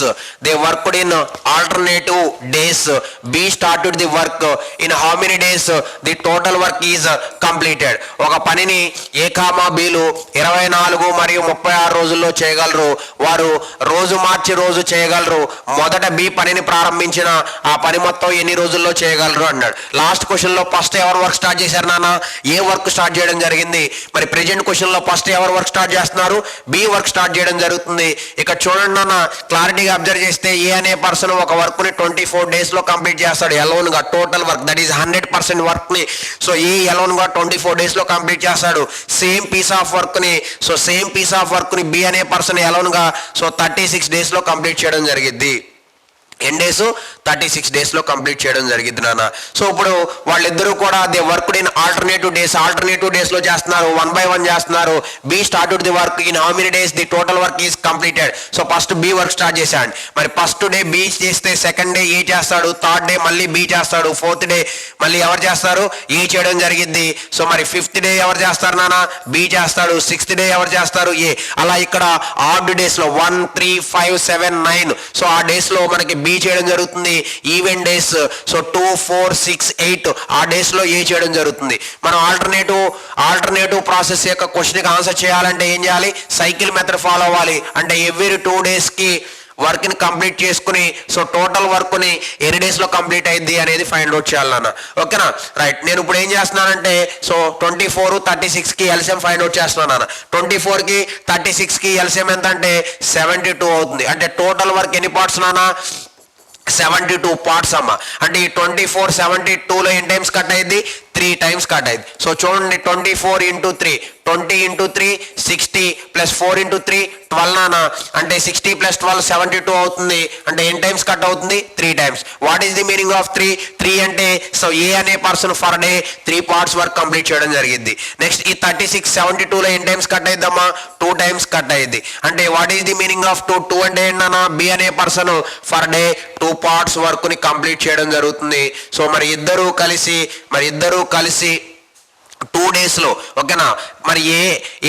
Speaker 1: They worked in alternative days. B started the work in how many days the total work is completed. ఒక పనిని ఏ comma బిలు 24 మరియు 36 రోజుల్లో చేయగలరు. వారు రోజు మార్చి రోజు చేయగలరు. మొదట బి పనిని ప్రారంభించిన ఆ పని మొత్తం ఎన్ని రోజుల్లో చేయగలరు అన్నాడు. లాస్ట్ క్వశ్చన్లో ఫస్ట్ ఎవరు వర్క్ స్టార్ట్ చేశారు నాన్న, ఏ వర్క్ స్టార్ట్ చేయడం జరిగింది. మరి ప్రెజెంట్ క్వశ్చన్లో ఫస్ట్ ఎవరు వర్క్ స్టార్ట్ చేస్తున్నారు, బి వర్క్ స్టార్ట్ చేయడం జరుగుతుంది. ఇక్కడ చూడండి నాన్న, క్లారిటీగా అబ్జర్వ్ చేస్తే ఏ అనే పర్సన్ ఒక వర్క్ని 24 డేస్లో కంప్లీట్ చేస్తాడు ఎలోన్గా. టోటల్ వర్క్ దట్ ఈస్ 100% వర్క్ని సో ఏ ఎలోన్గా 24 డేస్లో కంప్లీట్ చేస్తాడు. సేమ్ పీస్ ఆఫ్ వర్క్ని బి అనే పర్సన్ ఎలోన్గా సో 36 డేస్లో కంప్లీట్ చేయడం జరిగింది. ఎన్ని డేస్ 36 డేస్లో కంప్లీట్ చేయడం జరిగింది నాన్న. సో ఇప్పుడు వాళ్ళిద్దరూ కూడా దే వర్క్డ్ ఇన్ ఆల్టర్నేటివ్ డేస్లో చేస్తున్నారు, 1 by 1 చేస్తున్నారు. B started the work in how many days the total work is completed. So first B work start చేశాడు. మరి ఫస్ట్ డే బి చేస్తే సెకండ్ డే ఏ చేస్తాడు, థర్డ్ డే మళ్ళీ B చేస్తాడు, fourth day మళ్ళీ ఎవరు చేస్తారు ఏ చేయడం జరిగింది. సో మరి 5th డే ఎవరు చేస్తారు నాన్న, బి చేస్తాడు. 6th డే ఎవరు చేస్తారు ఏ. అలా ఇక్కడ ఆడ్ డేస్లో 1 3 5 7 9 సో ఆ డేస్లో మనకి బి చేయడం జరుగుతుంది. ఈవెన్ డేస్ సో 2 4 6 8 ఆ డేస్లో ఏ చేయడం జరుగుతుంది. మనం ఆల్టర్నేటివ్ ప్రాసెస్ యొక్క క్వశ్చన్కి ఆన్సర్ చేయాలంటే ఏం చేయాలి, సైకిల్ మెథడ్ ఫాలో అవ్వాలి. అంటే ఎవ్రీ 2 డేస్కి వర్క్ని కంప్లీట్ చేసుకుని సో టోటల్ వర్క్ని ఎన్ని డేస్లో కంప్లీట్ అయింది అనేది ఫైండ్ అవుట్ చేయాలన్న. ఓకేనా, రైట్. నేను ఇప్పుడు ఏం చేస్తున్నానంటే సో 24 36కి ఎల్సిఎం ఫైండ్ అవుట్ చేస్తున్నాను అన్న. 24కి 36కి ఎల్సిఎం ఎంత అంటే 72 అవుతుంది. అంటే టోటల్ వర్క్ ఎన్ని పార్ట్స్ నాన్న 72 పార్ట్స్ అమ్మ. అంటే ఈ 24 72లో ఎన్ని టైమ్స్ కట్ అయింది 3 టైమ్స్ కట్ అయింది. సో చూడండి 24 ఇంటూ 3, 20 ఇంటూ 3 60 ప్లస్ 4 ఇంటూ 3 12 నానా, అంటే 60 ప్లస్ 12 72 అవుతుంది. అంటే ఎన్ని టైమ్స్ కట్ అవుతుంది? 3 times. What is the meaning of 3 అంటే సో ఏ అనే person for day 3 parts work complete చేయడం జరిగింది. నెక్స్ట్ ఈ 36 72లో ఎన్ని టైమ్స్ కట్ అయిద్దమ్మా? 2 టైమ్స్ కట్ అయ్యింది. అంటే what is the meaning of 2 అంటే ఏంటన్నా? బి అనే person for day 2 parts work ని కంప్లీట్ చేయడం జరుగుతుంది. సో మరి ఇద్దరూ కలిసి 2 days లో, ఓకేనా. మరి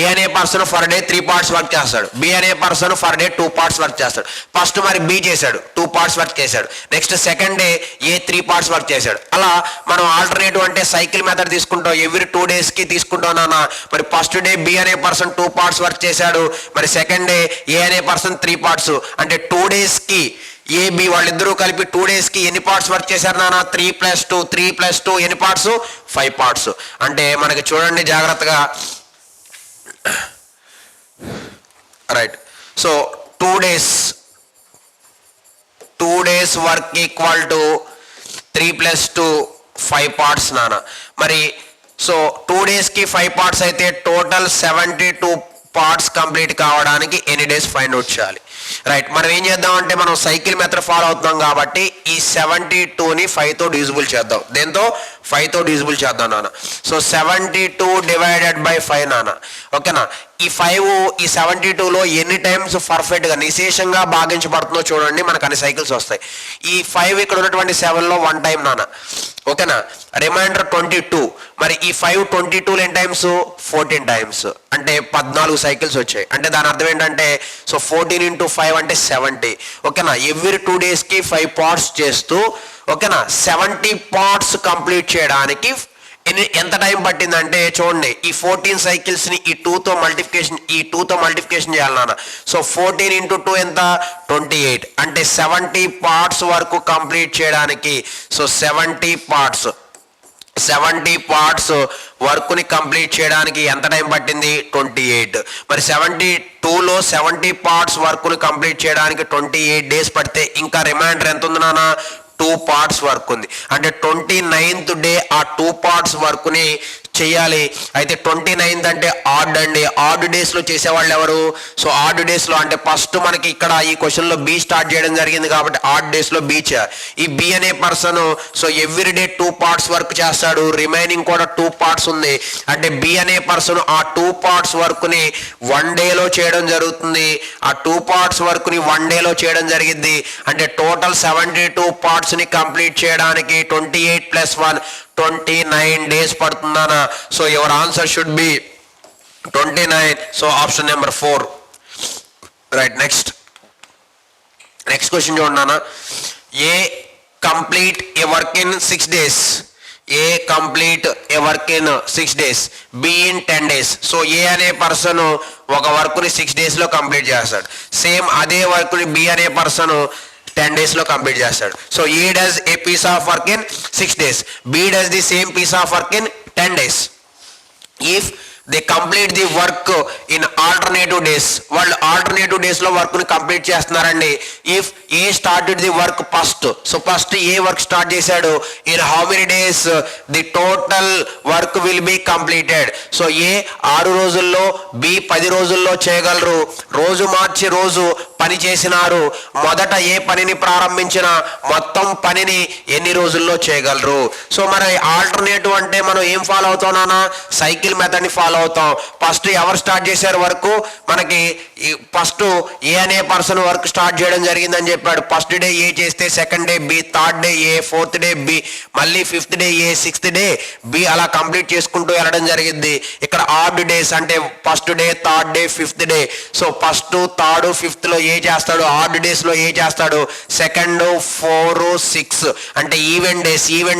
Speaker 1: ఏ అనే person for day 3 parts work చేస్తాడు, బి అనే person for day 2 parts work చేస్తాడు. ఫస్ట్ మరి బి చేశాడు 2 parts వర్క్ చేశాడు. Next second day A 3 parts work చేశాడు. అలా మనం ఆల్టర్నేటివ్ అంటే సైకిల్ మెథడ్ తీసుకుంటాం, ఎవ్రీ 2 days కి తీసుకుంటాం నాన్న. మరి ఫస్ట్ డే బి అనే పర్సన్ 2 parts వర్క్ చేశాడు, మరి సెకండ్ డే ఏ అనే పర్సన్ 3 parts. అంటే 2 days కి ఏ బి వాళ్ళిద్దరూ కలిపి 2 days కి ఎన్ని పార్ట్స్ వర్క్ చేశారు నాన్న? 3 + 2 ఎన్ని పార్ట్స్? 5 parts. అంటే మనకి చూడండి జాగ్రత్తగా, right. So 2 days work equal to 3 + 2 5 parts నాన్న. మరి సో 2 days కి 5 parts అయితే టోటల్ 72 parts కంప్లీట్ కావడానికి ఎన్ని డేస్ ఫైండ్ అవుట్ చేయాలి? రైట్. మనం ఏం చేద్దాం అంటే మనం సైకిల్ మెథడ్ ఫాలో అవుతున్నాం కాబట్టి ఈ 72ని 5తో డివిజిబుల్ చేద్దాం. దేంతో? 5తో డివిజిబుల్ చేద్దాం నాన్న. సో 72 డివైడెడ్ బై 5 నాన్న, ఓకేనా. ఈ 5 ఈ 72లో ఎన్ని టైమ్స్ పర్ఫెక్ట్ గా నిశేషంగా భాగించబడుతుందో చూడండి, మనకు అన్ని సైకిల్స్ వస్తాయి. ఈ 5 ఇక్కడ ఉన్నటువంటి 7లో 1 టైం నాన్న, ఓకేనా. రిమైండర్ 22. మరి ఈ 5 22లో ఎన్ని టైమ్స్? 14 టైమ్స్. అంటే 14 సైకిల్స్ వచ్చాయి. అంటే దాని అర్థం ఏంటంటే సో 14 × 5 అంటే 70, ఓకేనా. ఎవ్రీ 2 days కి 5 parts చేస్తూ, ఓకేనా, 70 parts కంప్లీట్ చేయడానికి ఎంత టైం పట్టిందంటే చూడండి, ఈ 14 సైకిల్స్ ని ఈ 2తో మల్టిప్లికేషన్ చేయాలి నాన్న. సో 14 × 2 ఎంత? 28. అంటే 70 parts వరకు కంప్లీట్ చేయడానికి సో 70 parts వర్క్ ని కంప్లీట్ చేయడానికి ఎంత టైం పట్టింది? 28. మరి 72లో 70 parts వర్క్ ని కంప్లీట్ చేయడానికి 28 days పడితే ఇంకా రిమైండర్ ఎంత ఉంది నాన్న? 2 parts వర్క్ ఉంది. అంటే 29th డే ఆ 2 parts వర్క్ ని చేయాలి. అయితే 29th అంటే ఆడ్ అండి. ఆడ్ డేస్ లో చేసేవాళ్ళు ఎవరు? సో ఆడ్ డేస్ లో అంటే ఫస్ట్ మనకి ఇక్కడ ఈ క్వశ్చన్ లో బి స్టార్ట్ చేయడం జరిగింది కాబట్టి ఆడ్ డేస్ లో బి చేయాలి. ఈ బి అనే person so every day 2 parts work చేస్తాడు, రిమైనింగ్ కూడా 2 parts ఉంది. అంటే బి అనే పర్సన్ ఆ 2 parts వర్క్ ని 1 డేలో చేయడం జరుగుతుంది. ఆ 2 parts వర్క్ ని 1 డేలో చేయడం జరిగింది. అంటే టోటల్ 72 parts ని కంప్లీట్ చేయడానికి 28 + 1 29 days పడుతుందనా. So your answer should be 29. So option number 4, right. Next question చూడన్నా. A complete a work in 6 days, A complete a work in 6 days, B in 10 days. So A అనే person ఒక work ని 6 days లో complete చేస్తాడు. Same అదే work ని B అనే person 10 days లో కంప్లీట్ చేస్తాడు. So A does a piece of work in 6 days, B does the same piece of work in 10 days. If they complete the work in alternative days, వాళ్ళు alternative days లో work ని complete చేస్తున్నారండి. If A started the work first, so first A work start చేశాడు, in how many days the total work will be completed. So ఏ 6 రోజుల్లో, B 10 రోజుల్లో చేయగలరు. రోజు మార్చి రోజు పని చేసినారు. మొదట ఏ పనిని ప్రారంభించిన మొత్తం పనిని ఎన్ని రోజుల్లో చేయగలరు. సో మరి ఆల్టర్నేటివ్ అంటే మనం ఏం ఫాలో అవుతాం? సైకిల్ మెథడ్ ని ఫాలో అవుతాం. ఫస్ట్ ఎవరు స్టార్ట్ చేశారు వర్క్? మనకి ఫస్ట్ ఏ అనే పర్సన్ వర్క్ స్టార్ట్ చేయడం జరిగిందని చెప్పాడు. ఫస్ట్ డే ఏ చేస్తే second day B, third day A, fourth day B, మళ్ళీ 5th day A, 6th day B, అలా కంప్లీట్ చేసుకుంటూ వెళ్ళడం జరిగింది. ఇక్కడ ఆడ్ డేస్ అంటే first day, third day, 5th డే. సో ఫస్ట్, థర్డ్, 5th లో ఏ చేస్తాడు, ఆడ్ డేస్ లో ఏ చేస్తాడు, సెకండ్, 4, 6 అంటే ఈవెంట్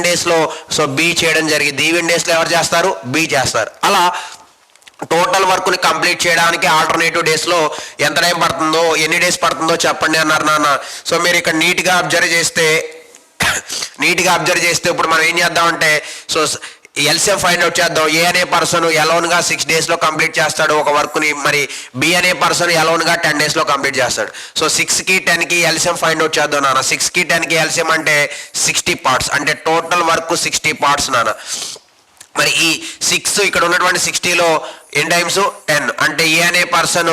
Speaker 1: డేస్ లో సో బి చేయడం జరిగింది. ఈవెంట్ డేస్ లో ఎవరు చేస్తారు? బి చేస్తారు. అలా టోటల్ వర్క్ ని కంప్లీట్ చేయడానికి ఆల్టర్నేటివ్ డేస్ లో ఎంత టైం పడుతుందో, ఎన్ని డేస్ పడుతుందో చెప్పండి అన్నారు నాన్న. సో మీరు ఇక్కడ నీట్ గా అబ్జర్వ్ చేస్తే ఇప్పుడు మనం ఏం చేద్దామంటే సో ఎల్సిఎం ఫైండ్ అవుట్ చేద్దాం. ఏ అనే పర్సన్ ఎలోన్ గా 6 days లో కంప్లీట్ చేస్తాడు ఒక వర్క్ ని. మరి బి అనే పర్సన్ ఎలోన్ గా 10 days లో కంప్లీట్ చేస్తాడు. సో 6 కి 10 కి ఎల్సిఎం ఫైండ్ అవుట్ చేద్దాం నాన్న. 6 కి 10 కి ఎల్సిఎం అంటే 60 parts. అంటే టోటల్ వర్క్ 60 parts నాన్న. మరి ఈ 6 ఇక్కడ ఉన్నటువంటి 60లో ఎన్ టైమ్స్ 10 అంటే ఏ అనే పర్సన్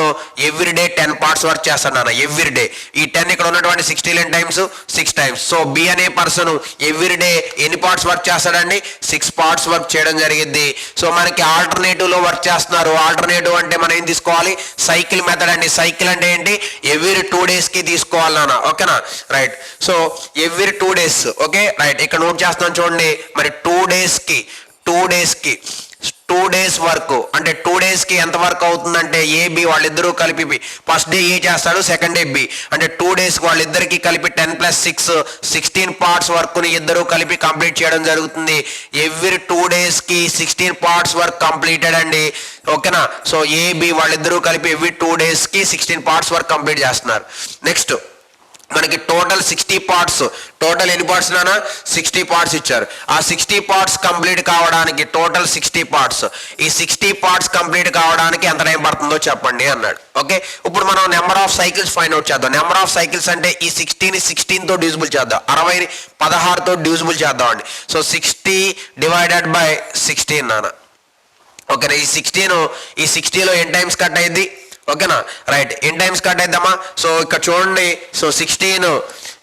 Speaker 1: ఎవ్రీడే 10 పార్ట్స్ వర్క్ చేస్తాడు నాన్న ఎవ్రీడే. ఈ 10 ఇక్కడ ఉన్నటువంటి 60 n times 6 times. So B అనే పర్సన్ ఎవ్రీడే ఎన్ని పార్ట్స్ వర్క్ చేస్తాడండి 6 పార్ట్స్ వర్క్ చేయడం జరిగింది. సో మనకి ఆల్టర్నేటివ్ లో వర్క్ చేస్తున్నారు. ఆల్టర్నేటివ్ అంటే మనం ఏం తీసుకోవాలి సైకిల్ మెథడ్ అండి. సైకిల్ అంటే ఏంటి ఎవ్రీ 2 days కి తీసుకోవాలి నాన్న ఓకేనా right. So every 2 days okay right. ఇక్కడ నోట్ చేస్తున్నాను చూడండి. మరి 2 days కి 2 days వర్క్ అంటే 2 days కి ఎంత వర్క్ అవుతుందంటే ఏబి వాళ్ళిద్దరూ కలిపి ఫస్ట్ డే ఏ చేస్తాడు సెకండ్ డే బి అంటే 2 days వాళ్ళిద్దరికి కలిపి 10 + 6 16 పార్ట్స్ వర్క్ ని ఇద్దరు కలిపి కంప్లీట్ చేయడం జరుగుతుంది. ఎవ్రీ 2 days కి 16 పార్ట్స్ వర్క్ కంప్లీటెడ్ అండి ఓకేనా. సో ఏబి వాళ్ళిద్దరూ కలిపి ఎవ్రీ 2 days కి 16 పార్ట్స్ వర్క్ కంప్లీట్ చేస్తున్నారు. నెక్స్ట్ మనకి టోటల్ 60 పార్ట్స్ టోటల్ ఎన్ని పార్ట్స్ నానా 60 పార్ట్స్ ఇచ్చారు. ఆ 60 పార్ట్స్ కంప్లీట్ కావడానికి టోటల్ 60 పార్ట్స్ ఈ 60 పార్ట్స్ కంప్లీట్ కావడానికి ఎంత టైం పడుతుందో చెప్పండి అన్నాడు ఓకే. ఇప్పుడు మనం number of cycles find out చేద్దాం. నెంబర్ ఆఫ్ సైకిల్స్ అంటే ఈ 60ని 16తో డివిజిబుల్ చేద్దాం 60ని 16తో డివిజిబుల్ చేద్దాం అండి. సో 60 డివైడెడ్ బై 16 నాన్న ఓకేనా. ఈ 60లో ఎన్ టైమ్స్ కట్ అయింది ఓకేనా రైట్. ఎన్ టైమ్స్ కట్ అయిద్దామా. సో ఇక్కడ చూడండి. సో 16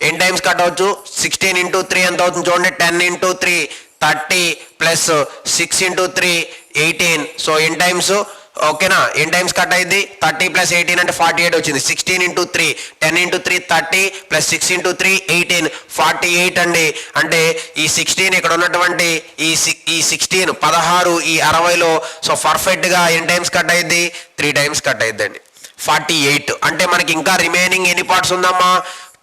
Speaker 1: ఎన్ టైమ్స్ కట్ అవచ్చు 16 × 3 ఎంత అవుతుంది చూడండి 10 × 3 30 ప్లస్ 6 × 3 18. సో ఎన్ టైమ్స్ ఓకేనా ఎన్ టైమ్స్ కట్ అయింది 30 + 18 అంటే 48 వచ్చింది. 16 × 3 10 × 3 30 ప్లస్ 6 × 3 18 48 అండి. అంటే ఈ 16 ఇక్కడ ఉన్నటువంటి ఈ 16 16 ఈ 60లో సో పర్ఫెక్ట్ గా ఎన్ టైమ్స్ కట్ అయింది 3 టైమ్స్ కట్ అయిందండి 48. అంటే మనకి ఇంకా రిమైనింగ్ ఎన్ని పార్ట్స్ ఉందమ్మా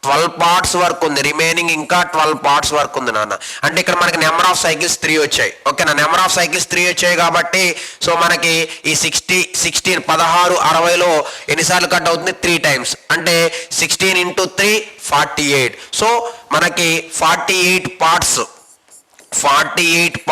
Speaker 1: 12 పార్ట్స్ వర్క్ ఉంది. రిమైనింగ్ ఇంకా 12 పార్ట్స్ వర్క్ ఉంది నాన్న. అంటే ఇక్కడ మనకి నెంబర్ ఆఫ్ సైకిల్స్ 3 వచ్చాయి ఓకేనా. నెంబర్ ఆఫ్ సైకిల్స్ 3 వచ్చాయి కాబట్టి సో మనకి ఈ 16 60లో ఎన్నిసార్లు కట్ అవుతుంది 3 టైమ్స్ అంటే 16 × 3 48. సో మనకి 48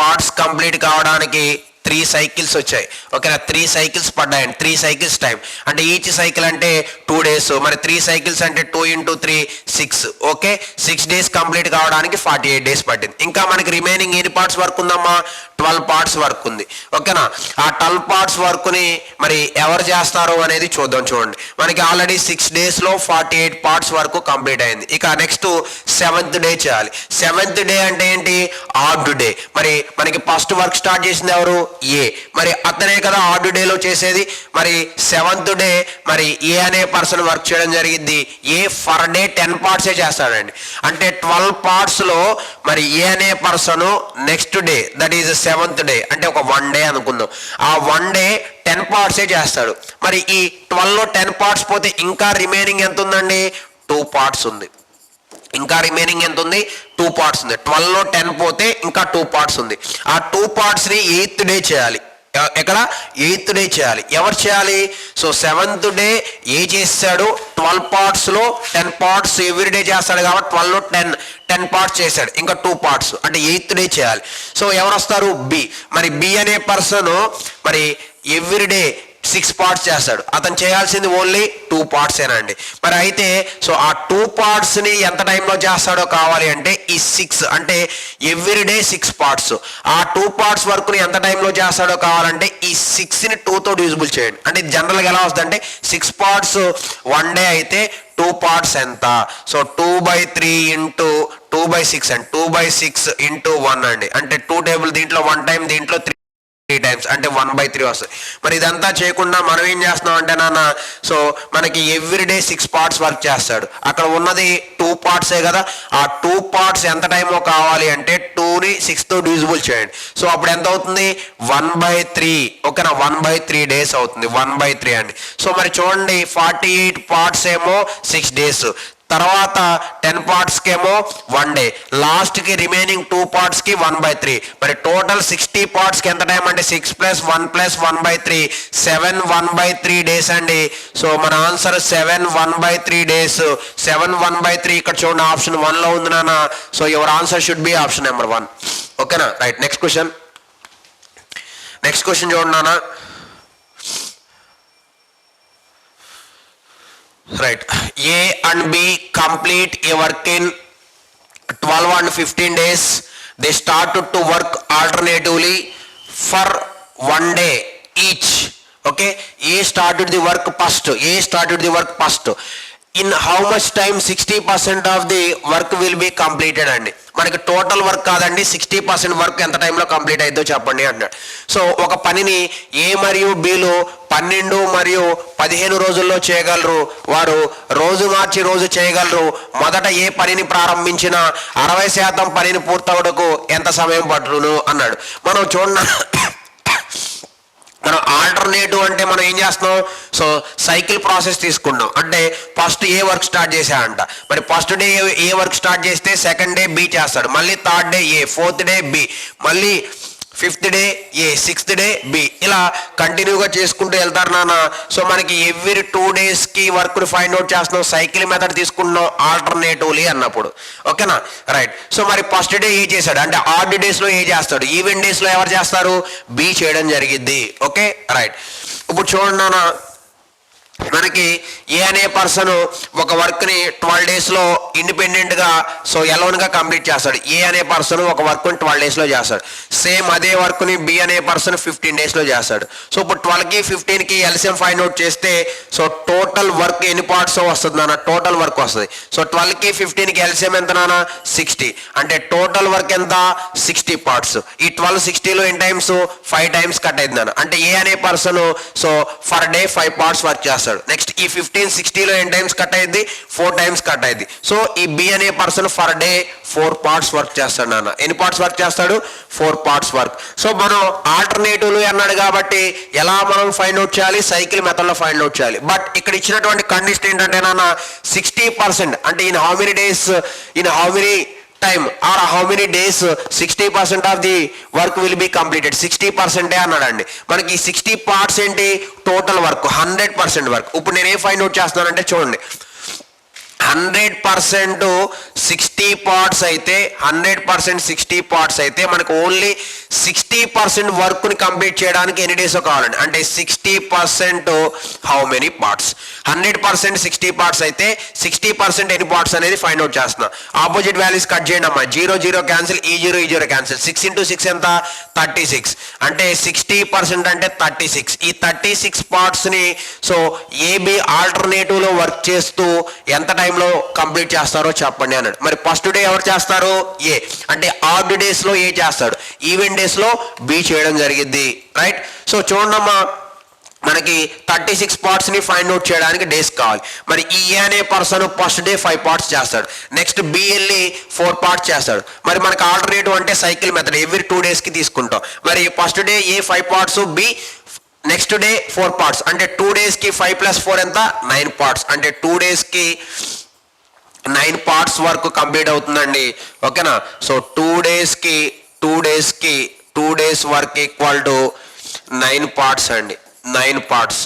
Speaker 1: పార్ట్స్ కంప్లీట్ కావడానికి 3 సైకిల్స్ వచ్చాయి ఓకేనా. 3 సైకిల్స్ పడ్డాయండి 3 సైకిల్స్ టైం అంటే ఈచ్ సైకిల్ అంటే 2 days. మరి 3 సైకిల్స్ అంటే 2 × 3 6 ఓకే. 6 days కంప్లీట్ కావడానికి 48 days పట్టింది. ఇంకా మనకి రిమైనింగ్ ఎన్ని పార్ట్స్ వర్క్ ఉందమ్మా 12 పార్ట్స్ వర్క్ ఉంది ఓకేనా. ఆ 12 పార్ట్స్ వర్క్ ని మరి ఎవరు చేస్తారు అనేది చూద్దాం. చూడండి మనకి ఆల్రెడీ 6 daysలో 48 పార్ట్స్ వరకు కంప్లీట్ అయింది. ఇక నెక్స్ట్ 7th డే చేయాలి. 7th డే అంటే ఏంటి ఆడ్ డే. మరి మనకి ఫస్ట్ వర్క్ స్టార్ట్ చేసింది ఎవరు ఏ. మరి అతనే కదా ఆడ్ డేలో చేసేది. మరి 7th డే మరి ఏ అనే పర్సన్ వర్క్ చేయడం జరిగింది. ఏ ఫర్ డే 10 పార్ట్సే చేస్తాడండి. అంటే 12 పార్ట్స్లో మరి ఏ అనే person next day that is 7th day అంటే ఒక 1 day అనుకుందాం. ఆ 1 day 10 పార్ట్సే చేస్తాడు. మరి ఈ 12లో 10 పార్ట్స్ పోతే ఇంకా రిమైనింగ్ ఎంత ఉందండి 2 పార్ట్స్ ఉంది. ఇంకా రిమైనింగ్ ఎంత ఉంది 2 పార్ట్స్ ఉంది. 12లో 10 పోతే ఇంకా 2 పార్ట్స్ ఉంది. ఆ 2 పార్ట్స్ని 8th డే చేయాలి. ఎక్కడ 8th డే చేయాలి. ఎవరు చేయాలి. సో 7th డే ఏ చేస్తాడు 12 పార్ట్స్లో 10 పార్ట్స్ ఎవ్రీ డే చేస్తాడు కాబట్టి 12లో 10 పార్ట్స్ చేశాడు. ఇంకా 2 పార్ట్స్ అంటే 8th డే చేయాలి. సో ఎవరు వస్తారు బి. మరి బి అనే పర్సన్ మరి ఎవ్రీ డే 6 పార్ట్స్ చేస్తాడు. అతను చేయాల్సింది ఓన్లీ 2 పార్ట్స్ ఏనండి. మరి అయితే సో ఆ 2 పార్ట్స్ ని ఎంత టైంలో చేస్తాడో కావాలి అంటే ఈ 6 అంటే ఎవ్రీ డే 6 పార్ట్స్. ఆ 2 పార్ట్స్ వర్క్ ని ఎంత టైంలో చేస్తాడో కావాలంటే ఈ 6ని 2తో డివిజిబుల్ చేయండి. అంటే జనరల్గా ఎలా వస్తుంది అంటే 6 పార్ట్స్ 1 day అయితే 2 పార్ట్స్ ఎంత. సో 2/3 × 2/6 అండి 2/6 × 1 అండి. అంటే 2 టేబుల్ దీంట్లో 1 టైం దీంట్లో 3 టైమ్స్ అంటే 1/3 వస్తుంది. మరి ఇదంతా చేయకుండా మనం ఏం చేస్తున్నాం అంటే నాన్న సో మనకి ఎవ్రీడే 6 పార్ట్స్ వర్క్ చేస్తాడు. అక్కడ ఉన్నది 2 పార్ట్సే కదా. ఆ 2 పార్ట్స్ ఎంత టైమో కావాలి అంటే 2ని 6తో డివిజిబుల్ చేయండి. సో అప్పుడు ఎంత అవుతుంది 1/3 ఓకేనా 1/3 days అవుతుంది 1/3 అండి. సో మరి చూడండి 48 పార్ట్స్ ఏమో 6 days తర్వాత 10 పార్ట్స్కి ఏమో 1 day లాస్ట్కి రిమైనింగ్ 2 పార్ట్స్కి 1/3. మరి టోటల్ 60 పార్ట్స్కి ఎంత టైం అంటే 6 + 1 + 1/3 7 1/3 days అండి. సో మన ఆన్సర్ 7 1/3 days 7 1/3 ఇక్కడ చూడండి ఆప్షన్ 1లో ఉంది నాన్న. So your answer should B option number 1 ఓకేనా రైట్. నెక్స్ట్ క్వశ్చన్ చూడండి నాన్న right. A and B complete a work in 12 and 15 days. They started to work alternatively for 1 day each. Okay, A started the work first. In how much time 60% of the work will be completed అండి. మనకి total work కాదండి, 60% work ఎంత టైంలో complete అయిద్దో చెప్పండి అంటున్నాడు. So ఒక పనిని ఏ మరియు బిలు 12 మరియు 15 రోజుల్లో చేయగలరు, వారు రోజు మార్చి రోజు చేయగలరు. మొదట ఏ పనిని ప్రారంభించినా 60% పనిని పూర్తవుటకు ఎంత సమయం పట్టును అన్నాడు. మనం చూడండి, మనం ఆల్టర్నేటివ్ అంటే మనం ఏం చేస్తున్నాం, సో సైకిల్ ప్రాసెస్ తీసుకున్నాం. అంటే ఫస్ట్ ఏ వర్క్ స్టార్ట్ చేశాడంట, మరి ఫస్ట్ డే ఏ వర్క్ స్టార్ట్ చేస్తే సెకండ్ డే బి చేస్తాడు, మళ్ళీ third day A, fourth day B, మళ్ళీ ఫిఫ్త్ డే ఏ, సిక్స్త్ డే బి, ఇలా కంటిన్యూగా చేసుకుంటూ వెళ్తారు నాన్న. సో మనకి ఎవ్రీ 2 daysకి వర్క్ని ఫైండ్ అవుట్ చేస్తున్నాం, సైకిల్ మెథడ్ తీసుకుంటున్నాం ఆల్టర్నేటివ్లీ అన్నప్పుడు. ఓకేనా, రైట్. సో మరి ఫస్ట్ డే ఏ చేశాడు అంటే ఆడ్ డేస్లో ఏ చేస్తాడు, ఈవెన్ డేస్లో ఎవరు చేస్తారు, బి చేయడం జరిగిద్ది. Okay, right. ఇప్పుడు చూడండి నాన్న, మనకి ఏ అనే పర్సన్ ఒక వర్క్ని 12 daysలో ఇండిపెండెంట్గా సో ఎలోన్గా కంప్లీట్ చేస్తాడు. ఏ అనే పర్సన్ ఒక వర్క్ని 12 daysలో చేస్తాడు. సేమ్ అదే వర్క్ని బి అనే పర్సన్ 15 daysలో చేస్తాడు. సో ఇప్పుడు 12కి 15కి ఎల్సిఎం ఫైండ్ అవుట్ చేస్తే సో టోటల్ వర్క్ ఎన్ని పార్ట్స్ వస్తుంది నాన్న, టోటల్ వర్క్ వస్తుంది. సో 12కి 15కి ఎల్సిఎం ఎంత నాన్న, 60. అంటే టోటల్ వర్క్ ఎంత, 60 parts. ఈ 12 60లో ఎన్ని టైమ్స్, 5 times కట్ అయింది నాన్న. అంటే ఏ అనే person so for day 5 parts work చేస్తాడు. నెక్స్ట్ ఈ 15 60లో ఎన్ని టైమ్స్ కట్ అయింది, 4 times కట్ అయింది. సో ఈ బి అనే person for day 4 parts work చేస్తాడు నాన్న. ఎన్ని పార్ట్స్ వర్క్ చేస్తాడు, 4 parts వర్క్. సో మనం ఆల్టర్నేటివ్లు అన్నాడు కాబట్టి ఎలా మనం ఫైండ్ అవుట్ చేయాలి, సైకిల్ మెథడ్ లో ఫైండ్ అవుట్ చేయాలి. బట్ ఇక్కడ ఇచ్చినటువంటి కండిషన్ ఏంటంటే నాన్న 60% అంటే in how many days, in how many time or how many days 60% of the work will be completed. 60% అన్నాడండి. మనకి 60 parts ఏంటి, టోటల్ వర్క్ 100% వర్క్. ఇప్పుడు నేను ఏం ఫైండ్ అవుట్ చేస్తున్నానంటే చూడండి, 100% 60 parts అయితే 100% 60 parts అయితే మనకు ఓన్లీ 60% వర్క్ని కంప్లీట్ చేయడానికి ఎన్ని డేస్ కావాలండి అంటే 60% హౌ మెనీ పార్ట్స్. 100% 60 parts అయితే 60% ఎన్ని పార్ట్స్ అనేది ఫైండ్ అవుట్ చేస్తున్నా. ఆపోజిట్ వాల్యూస్ కట్ చేయండి అమ్మా, 0 0 క్యాన్సిల్, ఈ 0 ఈ 0 క్యాన్సిల్. 6 into 6 ఎంత, 36. అంటే 60% అంటే 36. ఈ 36 partsని సో ఏబి ఆల్టర్నేటివ్లో వర్క్ చేస్తూ ఎంత టైంలో కంప్లీట్ చేస్తారో చెప్పండి అన్నాడు. మరి ఫస్ట్ డే ఎవరు చేస్తారు, ఏ. అంటే ఆడ్ డేస్లో ఏ చేస్తాడు, ఈవెన్ డేస్లో బి చేయడం జరిగింది. రైట్. సో చూడమ్మా, మనకి 36 partsని ఫైండ్ అవుట్ చేయడానికి డేస్ కావాలి. మరి ఈ ఏ అనే పర్సన్ ఫస్ట్ డే 5 parts చేస్తాడు. నెక్స్ట్ బి వెళ్ళి 4 parts చేస్తాడు. మరి మనకి ఆల్టర్నేటివ్ అంటే సైకిల్ మెథడ్, ఎవ్రీ 2 daysకి తీసుకుంటాం. మరి first day A 5 parts, B next day 4 parts. అంటే 2 daysకి 5 + 4 ఎంత, 9 parts. అంటే 2 daysకి 9 parts వరకు కంప్లీట్ అవుతుందండి. ఓకేనా. So 2 days work equal to 9 parts అండి, 9 parts.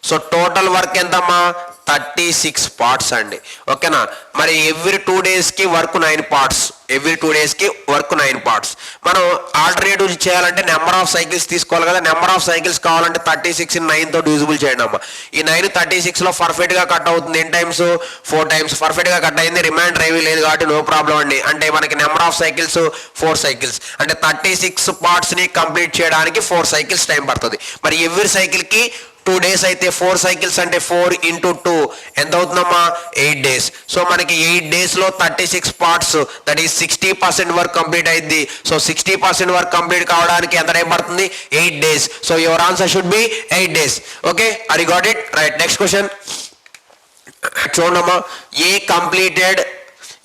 Speaker 1: సో టోటల్ వర్క్ ఎంతమ్మా, 36 parts అండి. ఓకేనా. మరి ఎవ్రీ 2 daysకి వర్క్ 9 parts, ఎవ్రీ 2 daysకి వర్క్ 9 parts. మనం ఆల్టర్నేటివ్ చేయాలంటే నెంబర్ ఆఫ్ సైకిల్స్ తీసుకోవాలి కదా. నెంబర్ ఆఫ్ సైకిల్స్ కావాలంటే 36 9తో డివిజిబుల్ చేయండి అమ్మా. ఈ 9 36లో పర్ఫెక్ట్గా కట్ అవుతుంది. ఎన్ని టైమ్స్, 4 times పర్ఫెక్ట్గా కట్ అయింది. రిమైండర్ ఏమీ లేదు కాబట్టి నో ప్రాబ్లం అండి. అంటే మనకి నెంబర్ ఆఫ్ సైకిల్స్ 4 cycles. అంటే 36 partsని కంప్లీట్ చేయడానికి 4 cycles టైం పడుతుంది. మరి ఎవ్రీ సైకిల్కి 2 days అయితే 4 cycles అంటే 4 into 2 ఎంత అవుతుందమ్మా, 8 days. సో మనకి 8 daysలో 36 parts, that is 60% work complete అయింది. సో 60% వర్క్ కంప్లీట్ కావడానికి ఎంత టైం పడుతుంది, 8 days. So your answer should be 8 days. Okay, are you got it? Right. Next question చూడమ్మా. A completed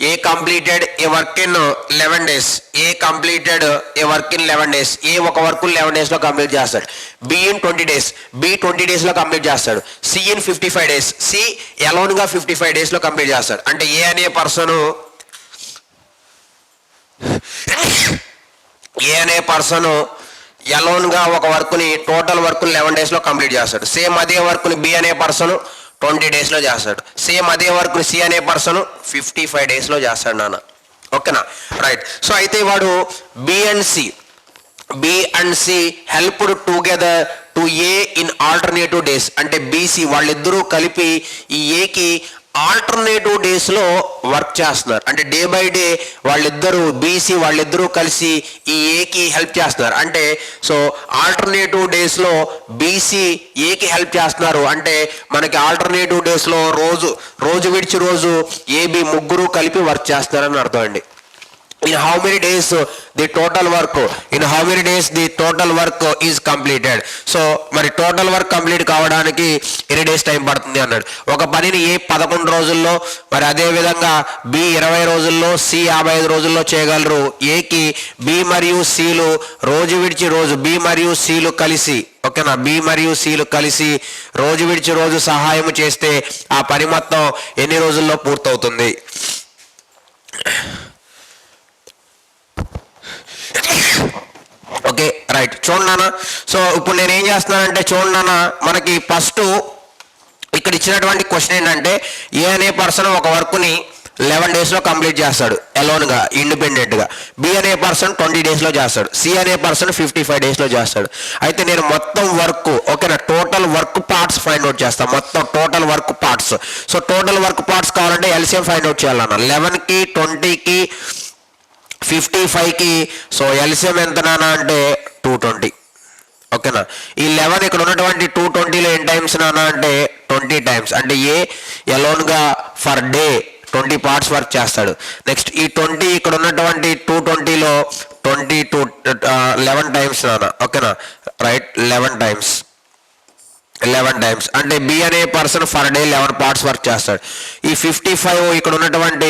Speaker 1: A completed a work in 11 days. A completed a work in 11 days. A ఒక work 11 days లో complete చేస్తాడు. B in 20 days. B 20 days లో complete చేస్తాడు. C in 55 days. C alone గా 55 days లో complete చేస్తాడు. అంటే A అనే పర్సన్ alone గా ఒక వర్క్ని టోటల్ వర్క్ 11 days లో కంప్లీట్ చేస్తాడు. సేమ్ అదే వర్క్ని B అనే పర్సన్ 20 days లో చేస్తాడు. సేమ్ అదే వర్క్ సి అనే పర్సన్ 55 days లో చేస్తాడు నాన్న. ఓకేనా, రైట్. సో అయితే వాడు B and C helped together to A in alternative days. అంటే బీసీ వాళ్ళిద్దరూ కలిపి ఈ ఏకి ఆల్టర్నేటివ్ డేస్లో వర్క్ చేస్తున్నారు. అంటే డే బై డే వాళ్ళిద్దరూ బీసీ వాళ్ళిద్దరూ కలిసి ఈ ఏకి హెల్ప్ చేస్తున్నారు. అంటే సో ఆల్టర్నేటివ్ డేస్లో బీసీ ఏకి హెల్ప్ చేస్తున్నారు. అంటే మనకి ఆల్టర్నేటివ్ డేస్లో రోజు విడిచి రోజు ఏబి ముగ్గురు కలిపి వర్క్ చేస్తున్నారని అర్థం అండి. In how many days the total work is completed. So మరి టోటల్ వర్క్ కంప్లీట్ కావడానికి ఎన్ని డేస్ టైం పడుతుంది అన్నాడు. ఒక పనిని ఏ 11 రోజుల్లో, మరి అదే విధంగా బి 20 రోజుల్లో, సి 55 రోజుల్లో చేయగలరు. ఏకి బి మరియు సిలు రోజు విడిచి రోజు బి మరియు సిలు కలిసి, ఓకేనా, బి మరియు సిలు కలిసి రోజు విడిచి రోజు సహాయం చేస్తే ఆ పని మొత్తం ఎన్ని రోజుల్లో పూర్తవుతుంది? ఓకే రైట్, చూడండి నాన్న. సో ఇప్పుడు నేను ఏం చేస్తున్నానంటే చూడండి నాన్న, మనకి ఫస్ట్ ఇక్కడ ఇచ్చినటువంటి క్వశ్చన్ ఏంటంటే ఏ అనే పర్సన్ ఒక వర్క్ని 11 డేస్లో కంప్లీట్ చేస్తాడు అలోన్గా, ఇండిపెండెంట్గా. బి అనే పర్సన్ 20 డేస్లో చేస్తాడు. సి అనే పర్సన్ 55 డేస్లో చేస్తాడు. అయితే నేను మొత్తం వర్క్, ఓకేనా, total work parts find out చేస్తాను. మొత్తం total work parts. So total work parts కావాలంటే ఎల్సిఎం ఫైండ్ అవుట్ చేయాలన్న. 11కి 20కి 55కి సో ఎల్సిఎం ఎంత నానా అంటే 220, ఓకేనా. ఈ 11 ఇక్కడ ఉన్నటువంటి 220లో ఎన్ని టైమ్స్ నానా అంటే 20 టైమ్స్. అంటే ఏ ఎలోన్గా ఫర్ డే 20 పార్ట్స్ వర్క్ చేస్తాడు. నెక్స్ట్ ఈ 20 ఇక్కడ ఉన్నటువంటి 220లో 11 టైమ్స్ నానా, ఓకేనా, రైట్, 11 టైమ్స్ అంటే బి అనే person for day 11 parts work చేస్తాడు. ఈ 55 ఇక్కడ ఉన్నటువంటి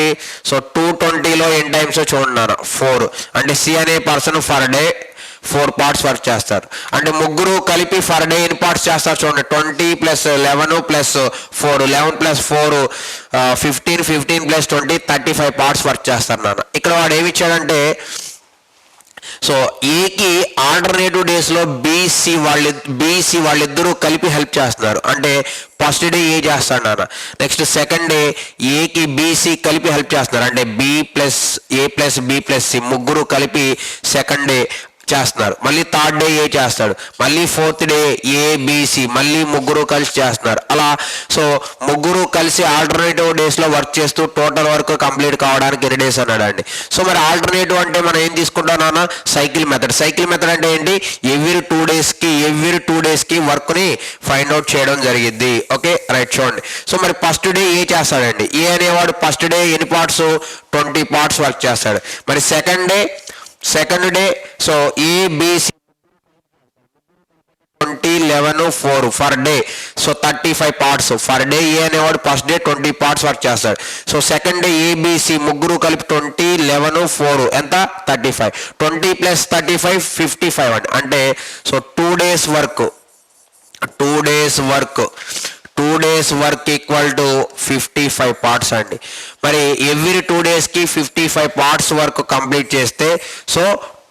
Speaker 1: సో 220లో ఎన్ని టైమ్స్ చూడండి 4. అంటే సి అనే person for day 4 parts work చేస్తారు. అంటే ముగ్గురు కలిపి ఫర్ డే ఎన్ని పార్ట్స్ చేస్తారు చూడండి, 20 + 11 + 4, 11 + 4 15, 15 + 20 35 పార్ట్స్ వర్క్ చేస్తారు నాన్న. ఇక్కడ వాడు ఏమి ఇచ్చాడంటే సో ఏకి ఆల్టర్నేటివ్ డేస్లో బీసీ వాళ్ళిద్దరూ కలిపి హెల్ప్ చేస్తున్నారు. అంటే ఫస్ట్ డే ఏ చేస్తాడు నాన్న, నెక్స్ట్ సెకండ్ డే ఏకి బీసీ కలిపి హెల్ప్ చేస్తున్నారు. అంటే బి ప్లస్ ఏ ప్లస్ బి ప్లస్ సి ముగ్గురు కలిపి సెకండ్ డే చేస్తున్నారు. మళ్ళీ థర్డ్ డే ఏ చేస్తాడు, మళ్ళీ ఫోర్త్ డే ఏబిసి మళ్ళీ ముగ్గురు కలిసి చేస్తున్నారు. అలా సో ముగ్గురు కలిసి ఆల్టర్నేటివ్ డేస్లో వర్క్ చేస్తూ టోటల్ వర్క్ కంప్లీట్ కావడానికి ఎన్ని డేస్ అన్నాడు అండి. సో మరి ఆల్టర్నేటివ్ అంటే మనం ఏం తీసుకుంటాం నాన్న, సైకిల్ మెథడ్. సైకిల్ మెథడ్ అంటే ఏంటి, ఎవ్రీ 2 డేస్కి వర్క్ని ఫైండ్ అవుట్ చేయడం జరిగింది. ఓకే రైట్, చూడండి. సో మరి ఫస్ట్ డే ఏ చేస్తాడండి, ఏ అనేవాడు ఫస్ట్ డే ఎన్ని పార్ట్స్ 20 పార్ట్స్ వర్క్ చేస్తాడు. మరి second day so ABC 20, 11, 4 for day so 35 parts for day. A అనేవాడు ఫస్ట్ డే 20 పార్ట్స్ వర్క్ చేస్తాడు. సో సెకండ్ డే ఏబిసి ముగ్గురు కలిపి 20, 11, 4 ఎంత 35. 20 + 35 55 అండి. అంటే so 2 days work equal to 55 parts అండి. మరి ఎవ్రీ 2 డేస్కి 55 పార్ట్స్ వర్క్ కంప్లీట్ చేస్తే so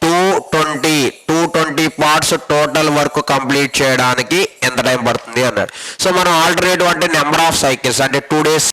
Speaker 1: 220 parts total work complete చేయడానికి ఎంత టైం పడుతుంది అన్నాడు. సో మనం ఆల్టర్నేటివ్ అంటే నెంబర్ ఆఫ్ సైకిల్స్, అంటే 2 డేస్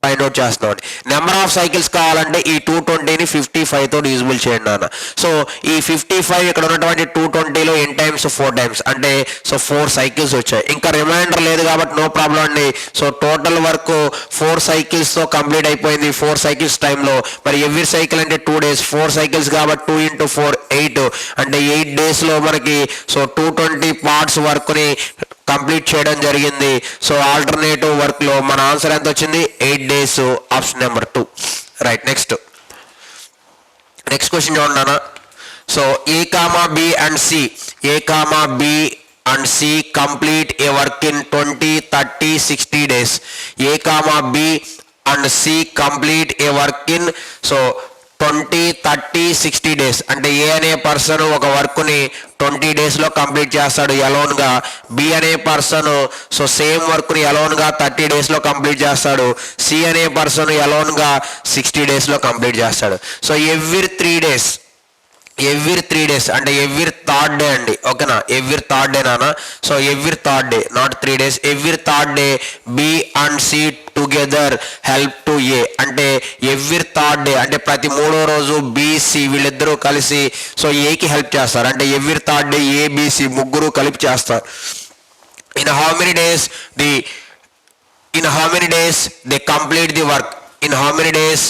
Speaker 1: ఫైండ్ అవుట్ చేస్తున్నాం. నెంబర్ ఆఫ్ సైకిల్స్ కావాలంటే ఈ 220ని 55తో డివిజిబుల్ చేయండి అన్న. సో ఈ 55 ఇక్కడ ఉన్నటువంటి 220లో ఎన్ టైమ్స్ 4 టైమ్స్, అంటే సో 4 సైకిల్స్ వచ్చాయి. ఇంకా రిమైండర్ లేదు కాబట్టి నో ప్రాబ్లం అండి. సో టోటల్ వర్క్ 4 సైకిల్స్తో కంప్లీట్ అయిపోయింది 4 సైకిల్స్ టైంలో. మరి ఎవ్రీ సైకిల్ అంటే 2 డేస్, 4 సైకిల్స్ కాబట్టి 2 × 4 8, అంటే 8 డేస్లో మనకి సో 220 పార్ట్స్ వర్క్ని కంప్లీట్ చేయడం జరిగింది. సో ఆల్టర్నేటివ్ వర్క్లో మన ఆన్సర్ ఎంత వచ్చింది, 8 days, option number 2. Right, next question చూడండి. So A comma B and C complete a work in 20, 30, 60 days. A comma B and C complete a work in so 20, 30, 60 days. అంటే A అనే person ఒక వర్క్ని 20 డేస్లో complete చేస్తాడు అలోన్గా. B అనే person so same వర్క్ని అలోన్గా 30 డేస్లో కంప్లీట్ చేస్తాడు. సి అనే పర్సన్ అలోన్గా 60 డేస్లో కంప్లీట్ చేస్తాడు. సో ఎవ్రీ 3 డేస్ అంటే ఎవ్రీ థర్డ్ డే అండి, ఓకేనా, ఎవ్రీ థర్డ్ డే నానా. So every third day, not 3 days, every third day B and C together help to A. అంటే ఎవ్రీ థర్డ్ డే అంటే ప్రతి 3వ రోజు బిసి వీళ్ళిద్దరూ కలిసి సో ఏకి హెల్ప్ చేస్తారు. అంటే ఎవ్రీ థర్డ్ డే ఏబిసి ముగ్గురు కలిపి చేస్తారు. In how many days in how many days they complete the work, in how many days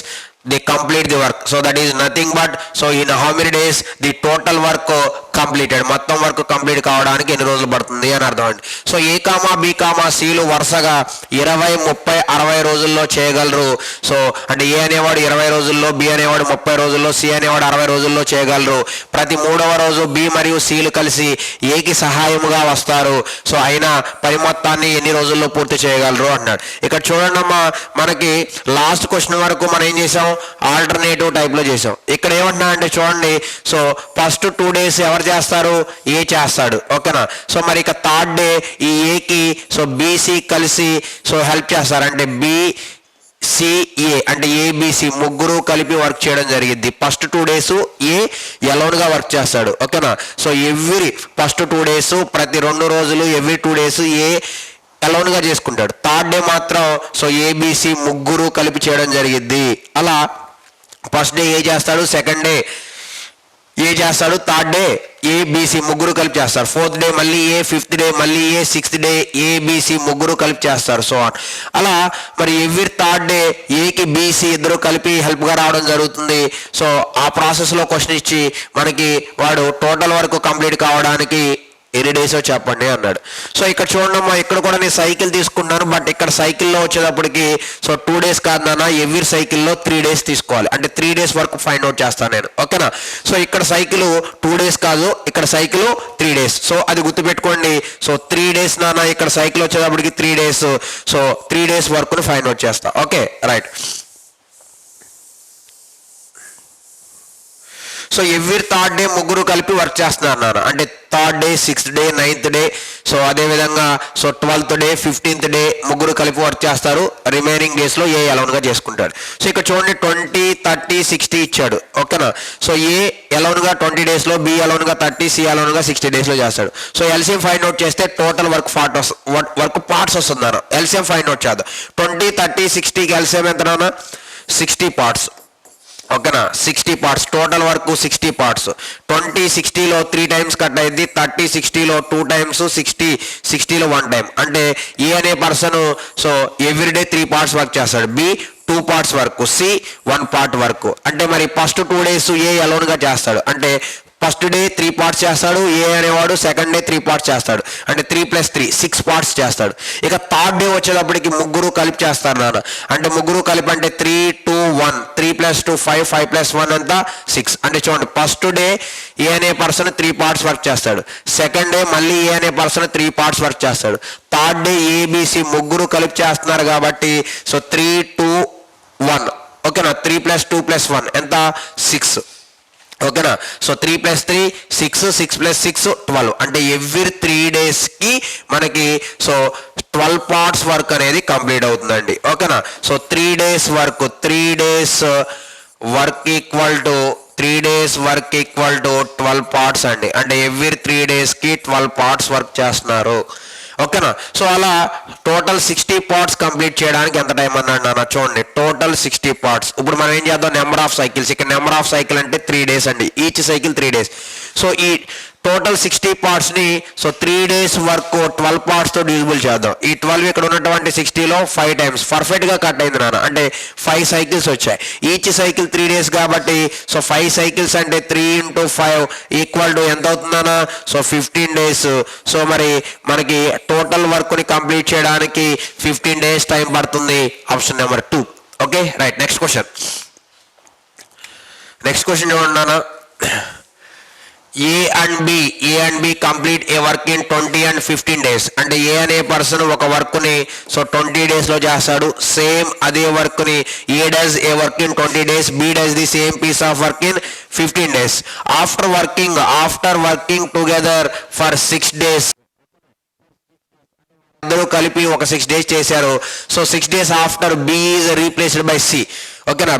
Speaker 1: they complete the work. So that is nothing but, so in how many days the total work completed, మొత్తం work complete కావడానికి ఎన్ని రోజులు పడుతుంది అని అర్థం అండి. So A comma B comma సిలు వరుసగా 20, 30, 60 రోజుల్లో చేయగలరు. సో అంటే ఏ అనేవాడు 20 రోజుల్లో, బి అనేవాడు 30 రోజుల్లో, సి అనేవాడు 60 రోజుల్లో చేయగలరు. ప్రతి 3వ రోజు బి మరియు సిలు కలిసి ఏకి సహాయముగా వస్తారు. సో అయినా పని మొత్తాన్ని ఎన్ని రోజుల్లో పూర్తి చేయగలరు అన్నాడు. ఇక్కడ చూడండి అమ్మా, మనకి లాస్ట్ క్వశ్చన్ వరకు మనం ఏం చేసాం, ఆల్టర్నేటివ్ టైప్లో చేసాం. ఇక్కడ ఏమంటున్నా అంటే చూడండి, సో ఫస్ట్ 2 days ఎవరు చేస్తారు, ఏ చేస్తాడు, ఓకేనా. సో మరి ఇక థర్డ్ డే ఈ ఏకి సో బీసీ కలిసి సో హెల్ప్ చేస్తారు. అంటే బిసిఏ అంటే ఏబిసి ముగ్గురు కలిపి వర్క్ చేయడం జరిగింది. ఫస్ట్ 2 days ఏ ఎలోన్గా వర్క్ చేస్తాడు, ఓకేనా. సో ఎవ్రీ ఫస్ట్ 2 days ప్రతి 2 రోజులు ఎవ్రీ 2 days ఏ అలోన్గా చేసుకుంటాడు. థర్డ్ డే మాత్రం సో ఏబిసి ముగ్గురు కలిపి చేయడం జరిగింది. అలా ఫస్ట్ డే ఏ చేస్తాడు, సెకండ్ డే ఏ చేస్తాడు, థర్డ్ డే ఏబిసి ముగ్గురు కలిపి చేస్తారు. ఫోర్త్ డే మళ్ళీ ఏ, ఫిఫ్త్ డే మళ్ళీ ఏ, సిక్స్త్ డే ఏబిసి ముగ్గురు కలిపి చేస్తారు. సో అలా మరి ఎవ్రీ థర్డ్ డే ఏకి బీసీ ఇద్దరు కలిపి హెల్ప్గా రావడం జరుగుతుంది. సో ఆ ప్రాసెస్లో క్వశ్చన్ ఇచ్చి మనకి వాడు టోటల్ వరకు కంప్లీట్ కావడానికి ఎన్ని డేసో చెప్పండి అన్నాడు. సో ఇక్కడ చూడమ్మా, ఇక్కడ కూడా నేను సైకిల్ తీసుకున్నాను, బట్ ఇక్కడ సైకిల్లో వచ్చేటప్పటికి సో 2 days కాదు నాన్న, ఎవ్రీ సైకిల్లో 3 days తీసుకోవాలి. అంటే 3 days వరకు ఫైండ్ అవుట్ చేస్తాను నేను, ఓకేనా. సో ఇక్కడ సైకిల్ 2 days కాదు, ఇక్కడ సైకిల్ 3 days. సో అది గుర్తుపెట్టుకోండి. సో 3 days నాన్న, ఇక్కడ సైకిల్ వచ్చేటప్పటికి 3 days. సో 3 days వరకు ఫైండ్ అవుట్ చేస్తా, okay right. So every third day ముగ్గురు కలిపి వర్క్ చేస్తున్నారు అన్నారు. అంటే third day, 6th day, 9th day, so అదేవిధంగా so 12th day, 15th day ముగ్గురు కలిపి వర్క్ చేస్తారు. రిమైనింగ్ డేస్లో ఏ అలౌన్గా చేసుకుంటాడు. సో ఇక్కడ చూడండి 20, 30, 60 ఇచ్చాడు, ఓకేనా. సో ఏ అలౌన్గా 20 daysలో, బి అలౌన్గా 30, సి అలౌన్గా 60 daysలో చేస్తాడు. సో ఎల్సిఎం ఫైండ్ అవుట్ చేస్తే టోటల్ వర్క్ పార్ట్స్ వస్తున్నారు. ఎల్సిఎం ఫైండ్ అవుట్ చేద్దాం. 20, 30, 60కి ఎల్సిఎం ఎంత నాన్న, 60 parts, ఓకేనా. 60 parts, total work 60 parts. 20 60లో 3 times cut అయింది, 30 60లో 2 times, 60 60లో 1 time. అంటే ఏ అనే person so everyday 3 parts work చేస్తాడు, B 2 parts work, C 1 part work. అంటే మరి ఫస్ట్ 2 days ఏ అలోన్గా చేస్తాడు. అంటే ఫస్ట్ డే 3 parts చేస్తాడు ఏ అనేవాడు, సెకండ్ డే 3 parts చేస్తాడు. అంటే 3 + 3 6 parts చేస్తాడు. ఇక థర్డ్ డే వచ్చేటప్పటికి ముగ్గురు కలిపి చేస్తారు నాన్న. అంటే ముగ్గురు కలిపి అంటే 3, 2, 1, 3 + 2 5, 5 + 1 అంతా 6. అంటే చూడండి ఫస్ట్ డే ఏ అనే పర్సన్ 3 parts వర్క్ చేస్తాడు, సెకండ్ డే మళ్ళీ ఏ అనే పర్సన్ 3 parts వర్క్ చేస్తాడు, థర్డ్ డే ఏబిసి ముగ్గురు కలిపి చేస్తున్నారు కాబట్టి సో 3, 2, 1, ఓకేనా. 3 + 2 + 1 ఎంత, 6, ఓకేనా. సో 3 + 3 6, 6 + 6 12. అంటే ఎవ్రీ 3 daysకి మనకి సో 12 parts వర్క్ అనేది కంప్లీట్ అవుతుందండి, ఓకేనా. So 3 days work, 3 days work equal to 3 days work equal to 12 parts అండి. అంటే ఎవ్రీ 3 daysకి 12 parts వర్క్ చేస్తున్నారు, ఓకేనా. సో అలా టోటల్ 60 parts కంప్లీట్ చేయడానికి ఎంత టైం అన్నాడు నాన్న, చూడండి టోటల్ 60 parts. ఇప్పుడు మనం ఏం చేద్దాం, నెంబర్ ఆఫ్ సైకిల్స్. ఇక్కడ నెంబర్ ఆఫ్ సైకిల్ అంటే 3 days అండి, ఈచ్ సైకిల్ 3 days. సో ఈ టోటల్ 60 partsని సో 3 days వర్క్ 12 partsతో డివిజిబుల్ చేద్దాం. ఈ 12 ఇక్కడ ఉన్నటువంటి 60లో 5 times పర్ఫెక్ట్గా కట్ అయింది నాన్న. అంటే 5 cycles వచ్చాయి. ఈచ్ సైకిల్ 3 days కాబట్టి సో 5 cycles అంటే 3 × 5 ఈక్వల్ టు ఎంత అవుతుందన్న, సో 15 days. సో మరి మనకి టోటల్ వర్క్ని కంప్లీట్ చేయడానికి 15 days టైం పడుతుంది. Option number 2, okay right. Next question చూడండి నాన్న. A and B complete a work in 20 and 15 days. అంటే ఏ అనే పర్సన్ ఒక వర్క్ని సో 20 daysలో చేస్తాడు. సేమ్ అదే వర్క్ని A does a work in 20 days, B does the same piece of work in 15 days. After working together for 6 days, అందరూ కలిపి ఒక 6 days చేశారు. So 6 days after B is replaced by C, ఓకేనా.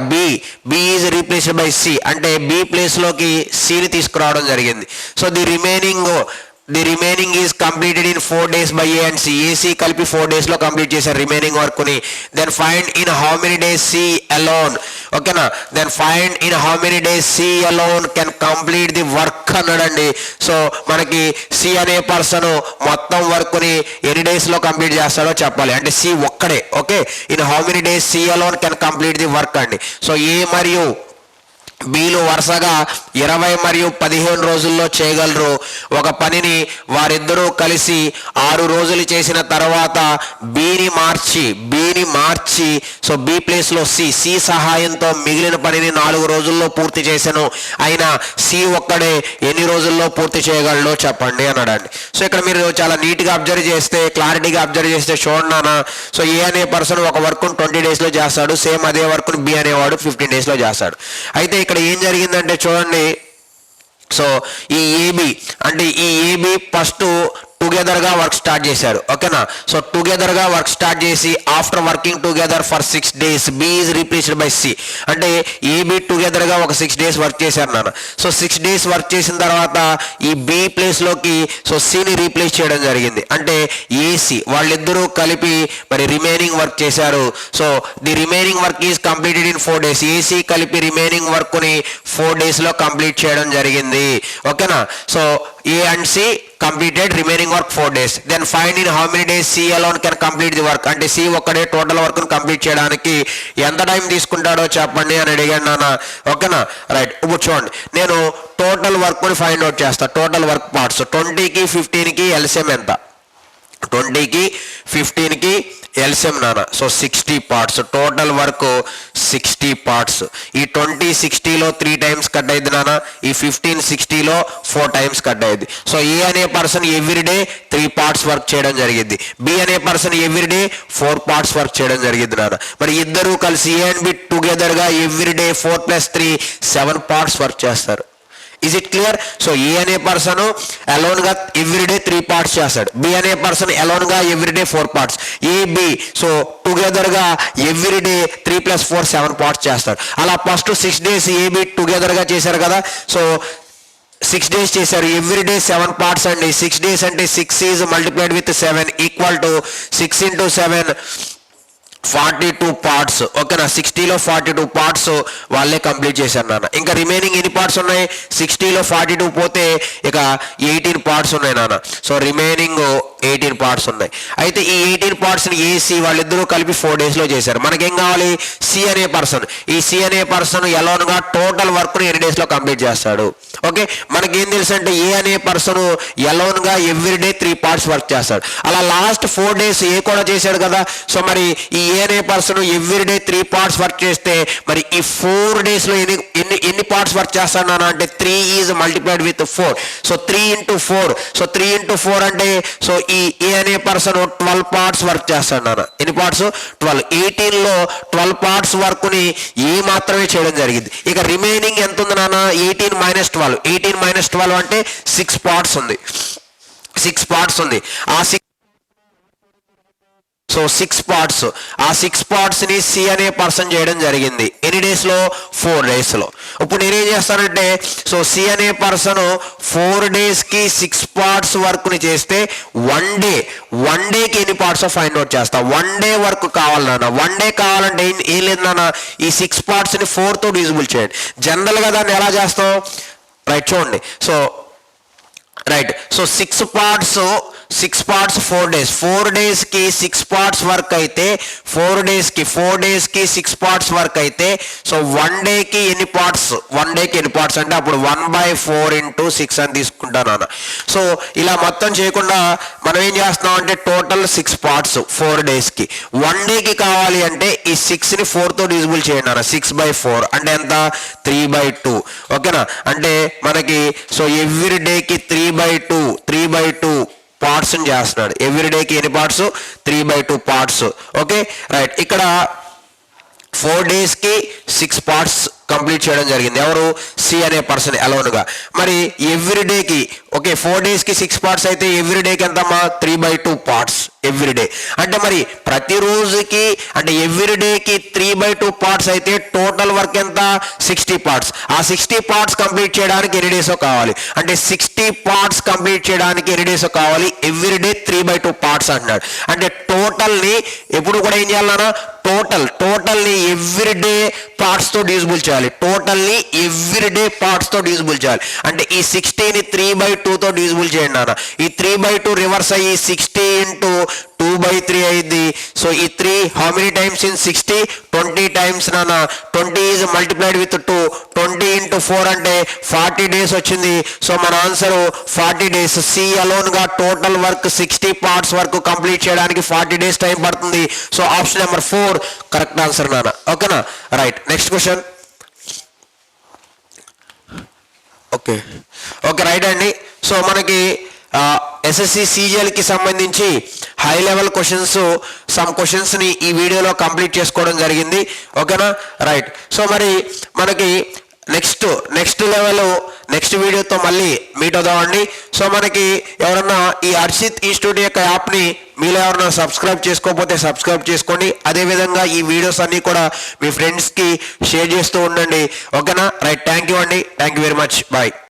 Speaker 1: B is replaced by C అంటే B ప్లేస్లోకి సిని తీసుకురావడం జరిగింది. So the remaining the remaining is completed in 4 days by A and C. AC కలిపి 4 days లో కంప్లీట్ చేశారు రిమైనింగ్ వర్క్ ని. Then find in how many days C alone. ఓకేనా, then find in how many days C alone can complete the work అన్నాడండి. So మనకి C అనే person మొత్తం work ని ఎన్ని డేస్ లో కంప్లీట్ చేస్తాడో చెప్పాలి. అంటే సి ఒక్కడే. Okay, in how many days C alone can complete the work అండి. సో ఏ మరియు బీలు వరుసగా 20 మరియు 15 రోజుల్లో చేయగలరు. ఒక పనిని వారిద్దరూ కలిసి 6 రోజులు చేసిన తర్వాత బీని మార్చి సో బి ప్లేస్లో సి సహాయంతో మిగిలిన పనిని 4 రోజుల్లో పూర్తి చేశాను. అయినా సి ఒక్కడే ఎన్ని రోజుల్లో పూర్తి చేయగలడో చెప్పండి అన్నాడండి. సో ఇక్కడ మీరు చాలా నీట్గా అబ్జర్వ్ చేస్తే, క్లారిటీగా అబ్జర్వ్ చేస్తే చూడండి నాన్న. సో ఏ అనే పర్సన్ ఒక వర్క్ను 20 daysలో చేస్తాడు. సేమ్ అదే వర్క్ను బి అనేవాడు 15 daysలో చేస్తాడు. అయితే ఇక్కడ ఏం జరిగిందంటే చూడండి, సో ఈ ఏబి అంటే ఈ ఏబి ఫస్ట్ టుగెదర్గా వర్క్ స్టార్ట్ చేశారు. ఓకేనా, సో టుగెదర్గా వర్క్ స్టార్ట్ చేసి after working together for 6 days B is replaced by C. అంటే ఏబి టుగెదర్గా ఒక 6 days వర్క్ చేశారు నాన్న. సో 6 days వర్క్ చేసిన తర్వాత ఈ బి ప్లేస్లోకి సో సిని రీప్లేస్ చేయడం జరిగింది. అంటే ఏసి వాళ్ళిద్దరూ కలిపి మరి రిమైనింగ్ వర్క్ చేశారు. So the remaining work is completed in 4 days. A C కలిపి రిమైనింగ్ వర్క్ని 4 daysలో కంప్లీట్ చేయడం జరిగింది. ఓకేనా, so A and C completed remaining work 4 days. Then find in how many days C alone can complete the work. అంటే C ఒక్కడే total work ను complete చేయడానికి ఎంత టైం తీసుకుంటాడో చెప్పండి అని అడిగాను నాన్న. ఓకేనా, రైట్. ఇప్పుడు చూడండి, నేను టోటల్ వర్క్ ని ఫైండ్ అవుట్ చేస్తా. టోటల్ వర్క్ పార్ట్స్ 20కి 15కి ఎల్సిఎం ఎంత? 20కి 15కి ఎల్సిఎం నాన్న. So 60 parts. Total work 60 parts. ఈ 20 60లో 3 times కట్ అయింది నాన్న. ఈ 15 60లో 4 times కట్ అయింది. సో ఏ అనే పర్సన్ ఎవ్రీడే 3 parts వర్క్ చేయడం జరిగింది. బి అనే పర్సన్ ఎవ్రీడే 4 parts వర్క్ చేయడం జరిగింది నాన్న. మరి ఇద్దరు కలిసి ఏ అండ్ బి టుగెదర్గా ఎవ్రీడే 4 + 3 7 parts వర్క్ చేస్తారు. Is it clear? So A అనే పర్సన్ అలోన్గా ఎవ్రీడే 3 parts చేస్తాడు. బి అనే పర్సన్ అలోన్గా everyday 4 parts. A B so టుగెదర్గా ఎవ్రీడే 3 + 4 7 parts చేస్తాడు. అలా ఫస్ట్ 6 days ఏబి టుగెదర్గా చేశారు కదా. సో 6 days చేశారు, ఎవ్రీడే 7 parts అండి. 6 days అంటే 6 is multiplied with 7 equal to 6 × 7 42 parts. ఓకేనా, 60లో 42 parts వాళ్ళే కంప్లీట్ చేశారు నాన్న. ఇంకా రిమైనింగ్ ఎన్ని పార్ట్స్ ఉన్నాయి? 60లో 42 పోతే ఇక 18 parts ఉన్నాయి నాన్న. సో రిమైనింగ్ 18 parts ఉన్నాయి. అయితే ఈ 18 partsని ఏసీ వాళ్ళిద్దరూ కలిపి 4 daysలో చేశారు. మనకేం కావాలి? సి అనే పర్సన్. ఈ సి అనే పర్సన్ ఎలోన్గా టోటల్ వర్క్ను ఎన్ని డేస్లో కంప్లీట్ చేస్తాడు? ఓకే, మనకేం తెలుసు అంటే ఏ అనే పర్సన్ ఎలోన్గా ఎవ్రీడే 3 parts వర్క్ చేస్తాడు. అలా లాస్ట్ 4 days ఏ కూడా చేశాడు కదా. సో మరి ఈ ఏ అనే పర్సన్ ఎవ్రీడే 3 parts వర్క్ చేస్తే మరి ఈ 4 daysలో ఎన్ని parts వర్క్ చేస్తాడు నాన్న అంటే 3 is multiplied with 4. So 3 × 4. So 3 × 4 అంటే సో ఈ ఏ అనే పర్సన్ 12 parts వర్క్ చేస్తాడు నాన్న. ఎన్ని పార్ట్స్? 12. 18లో 12 parts వర్క్ని ఏ మాత్రమే చేయడం జరిగింది. ఇక రిమైనింగ్ ఎంత ఉంది నాన్న? 18 - 12. 18 - 12 అంటే 6 parts ఉంది. 6 parts ఉంది. ఆ 6 సో 6 parts. ఆ 6 partsని సి అనే పర్సన్ చేయడం జరిగింది. ఎన్ని డేస్లో? 4 daysలో. ఇప్పుడు నేనేం చేస్తానంటే సో సి అనే పర్సన్ 4 daysకి 6 parts వర్క్ని చేస్తే 1 డేకి ఎన్ని parts ఫైండ్ అవుట్ చేస్తా. 1 day వర్క్ కావాలి నాన్న. 1 day కావాలంటే ఏం లేదు నాన్న, ఈ 6 partsని 4తో డివిజిబుల్ చేయండి. జనరల్గా దాన్ని ఎలా చేస్తాం? రైట్, చూడండి. So right, so 6 parts 4 days. 4 daysకి 6 parts work అయితే 4 daysకి 6 parts వర్క్ అయితే సో 1 dayకి ఎన్ని parts? 1 dayకి ఎన్ని parts అంటే అప్పుడు 1/4 × 6 అని తీసుకుంటాను అన్న. సో ఇలా మొత్తం చేయకుండా మనం ఏం చేస్తున్నాం అంటే టోటల్ 6 parts 4 daysకి. 1 dayకి కావాలి అంటే ఈ 6ని 4తో డివిజిబుల్ చేయండి అన్న. 6/4 అంటే ఎంత? 3/2. ఓకేనా, అంటే మనకి సో ఎవ్రీ డేకి 3/2 parts చేస్తున్నాడు. ఎవ్రీడేకి ఎన్ని parts? 3/2 parts. Okay, right. ఇక్కడ 4 daysకి 6 parts కంప్లీట్ చేయడం జరిగింది. ఎవరు? సి అనే పర్సన్ అలోన్గా. మరి ఎవ్రీడేకి ఓకే 4 daysకి 6 parts అయితే ఎవ్రీడేకి ఎంతమ్మా? 3/2 parts. ఎవ్రీడే. అంటే మరి ప్రతిరోజుకి అంటే ఎవ్రీడేకి 3/2 పార్ట్స్ అయితే టోటల్ వర్క్ ఎంత 60 పార్ట్స్. ఆ 60 పార్ట్స్ కంప్లీట్ చేయడానికి ఎన్ని డేస్ కావాలి అంటే 60 పార్ట్స్ కంప్లీట్ చేయడానికి ఎన్ని డేస్ కావాలి, ఎవ్రీడే 3/2 పార్ట్స్ అంటున్నాడు. అంటే టోటల్ని ఎప్పుడు కూడా ఏం చేయాలన్నా టోటల్ని ఎవ్రీడే పార్ట్స్తో డివిజిబుల్ చేయాలి. టోటల్ని ఎవ్రీడే పార్ట్స్తో డివిజిబుల్ చేయాలి. అంటే ఈ 60ని 3/2తో డివిజిబుల్ చేయండి నాన్న. ఈ 3/2 రివర్స్ అయ్యి 60 ఇంటూ 2/3 అయింది. సో ఈ 3 how many times in 60 20 times నాన్న. 20 ఈజ్ మల్టిప్లైడ్ విత్ 2. 20 ఇంటూ 4 అంటే 40 డేస్ వచ్చింది. సో మన ఆన్సర్ 40 డేస్. సి అలోన్గా టోటల్ వర్క్ 60 పార్ట్స్ వరకు కంప్లీట్ చేయడానికి 40 డేస్ టైం పడుతుంది. So option number 4 correct answer నాన్న. ఓకేనా, right. Next question. Okay right అండి. సో మనకి ఎస్ఎస్సి సిజిఎల్కి సంబంధించి హై లెవెల్ క్వశ్చన్స్ సమ్ క్వశ్చన్స్ని ఈ వీడియోలో కంప్లీట్ చేసుకోవడం జరిగింది. ఓకేనా, రైట్. సో మరి మనకి నెక్స్ట్ లెవెల్ నెక్స్ట్ వీడియోతో మళ్ళీ మీట్ అవుదామండి. సో మనకి ఎవరన్నా ఈ హర్షిత్ ఇన్స్టిట్యూట్ యొక్క యాప్ని మీలో ఎవరన్నా సబ్స్క్రైబ్ చేసుకోకపోతే సబ్స్క్రైబ్ చేసుకోండి. అదేవిధంగా ఈ వీడియోస్ అన్నీ కూడా మీ ఫ్రెండ్స్కి షేర్ చేస్తూ ఉండండి. ఓకేనా, రైట్. థ్యాంక్ యూ అండి. Thank you very much. Bye.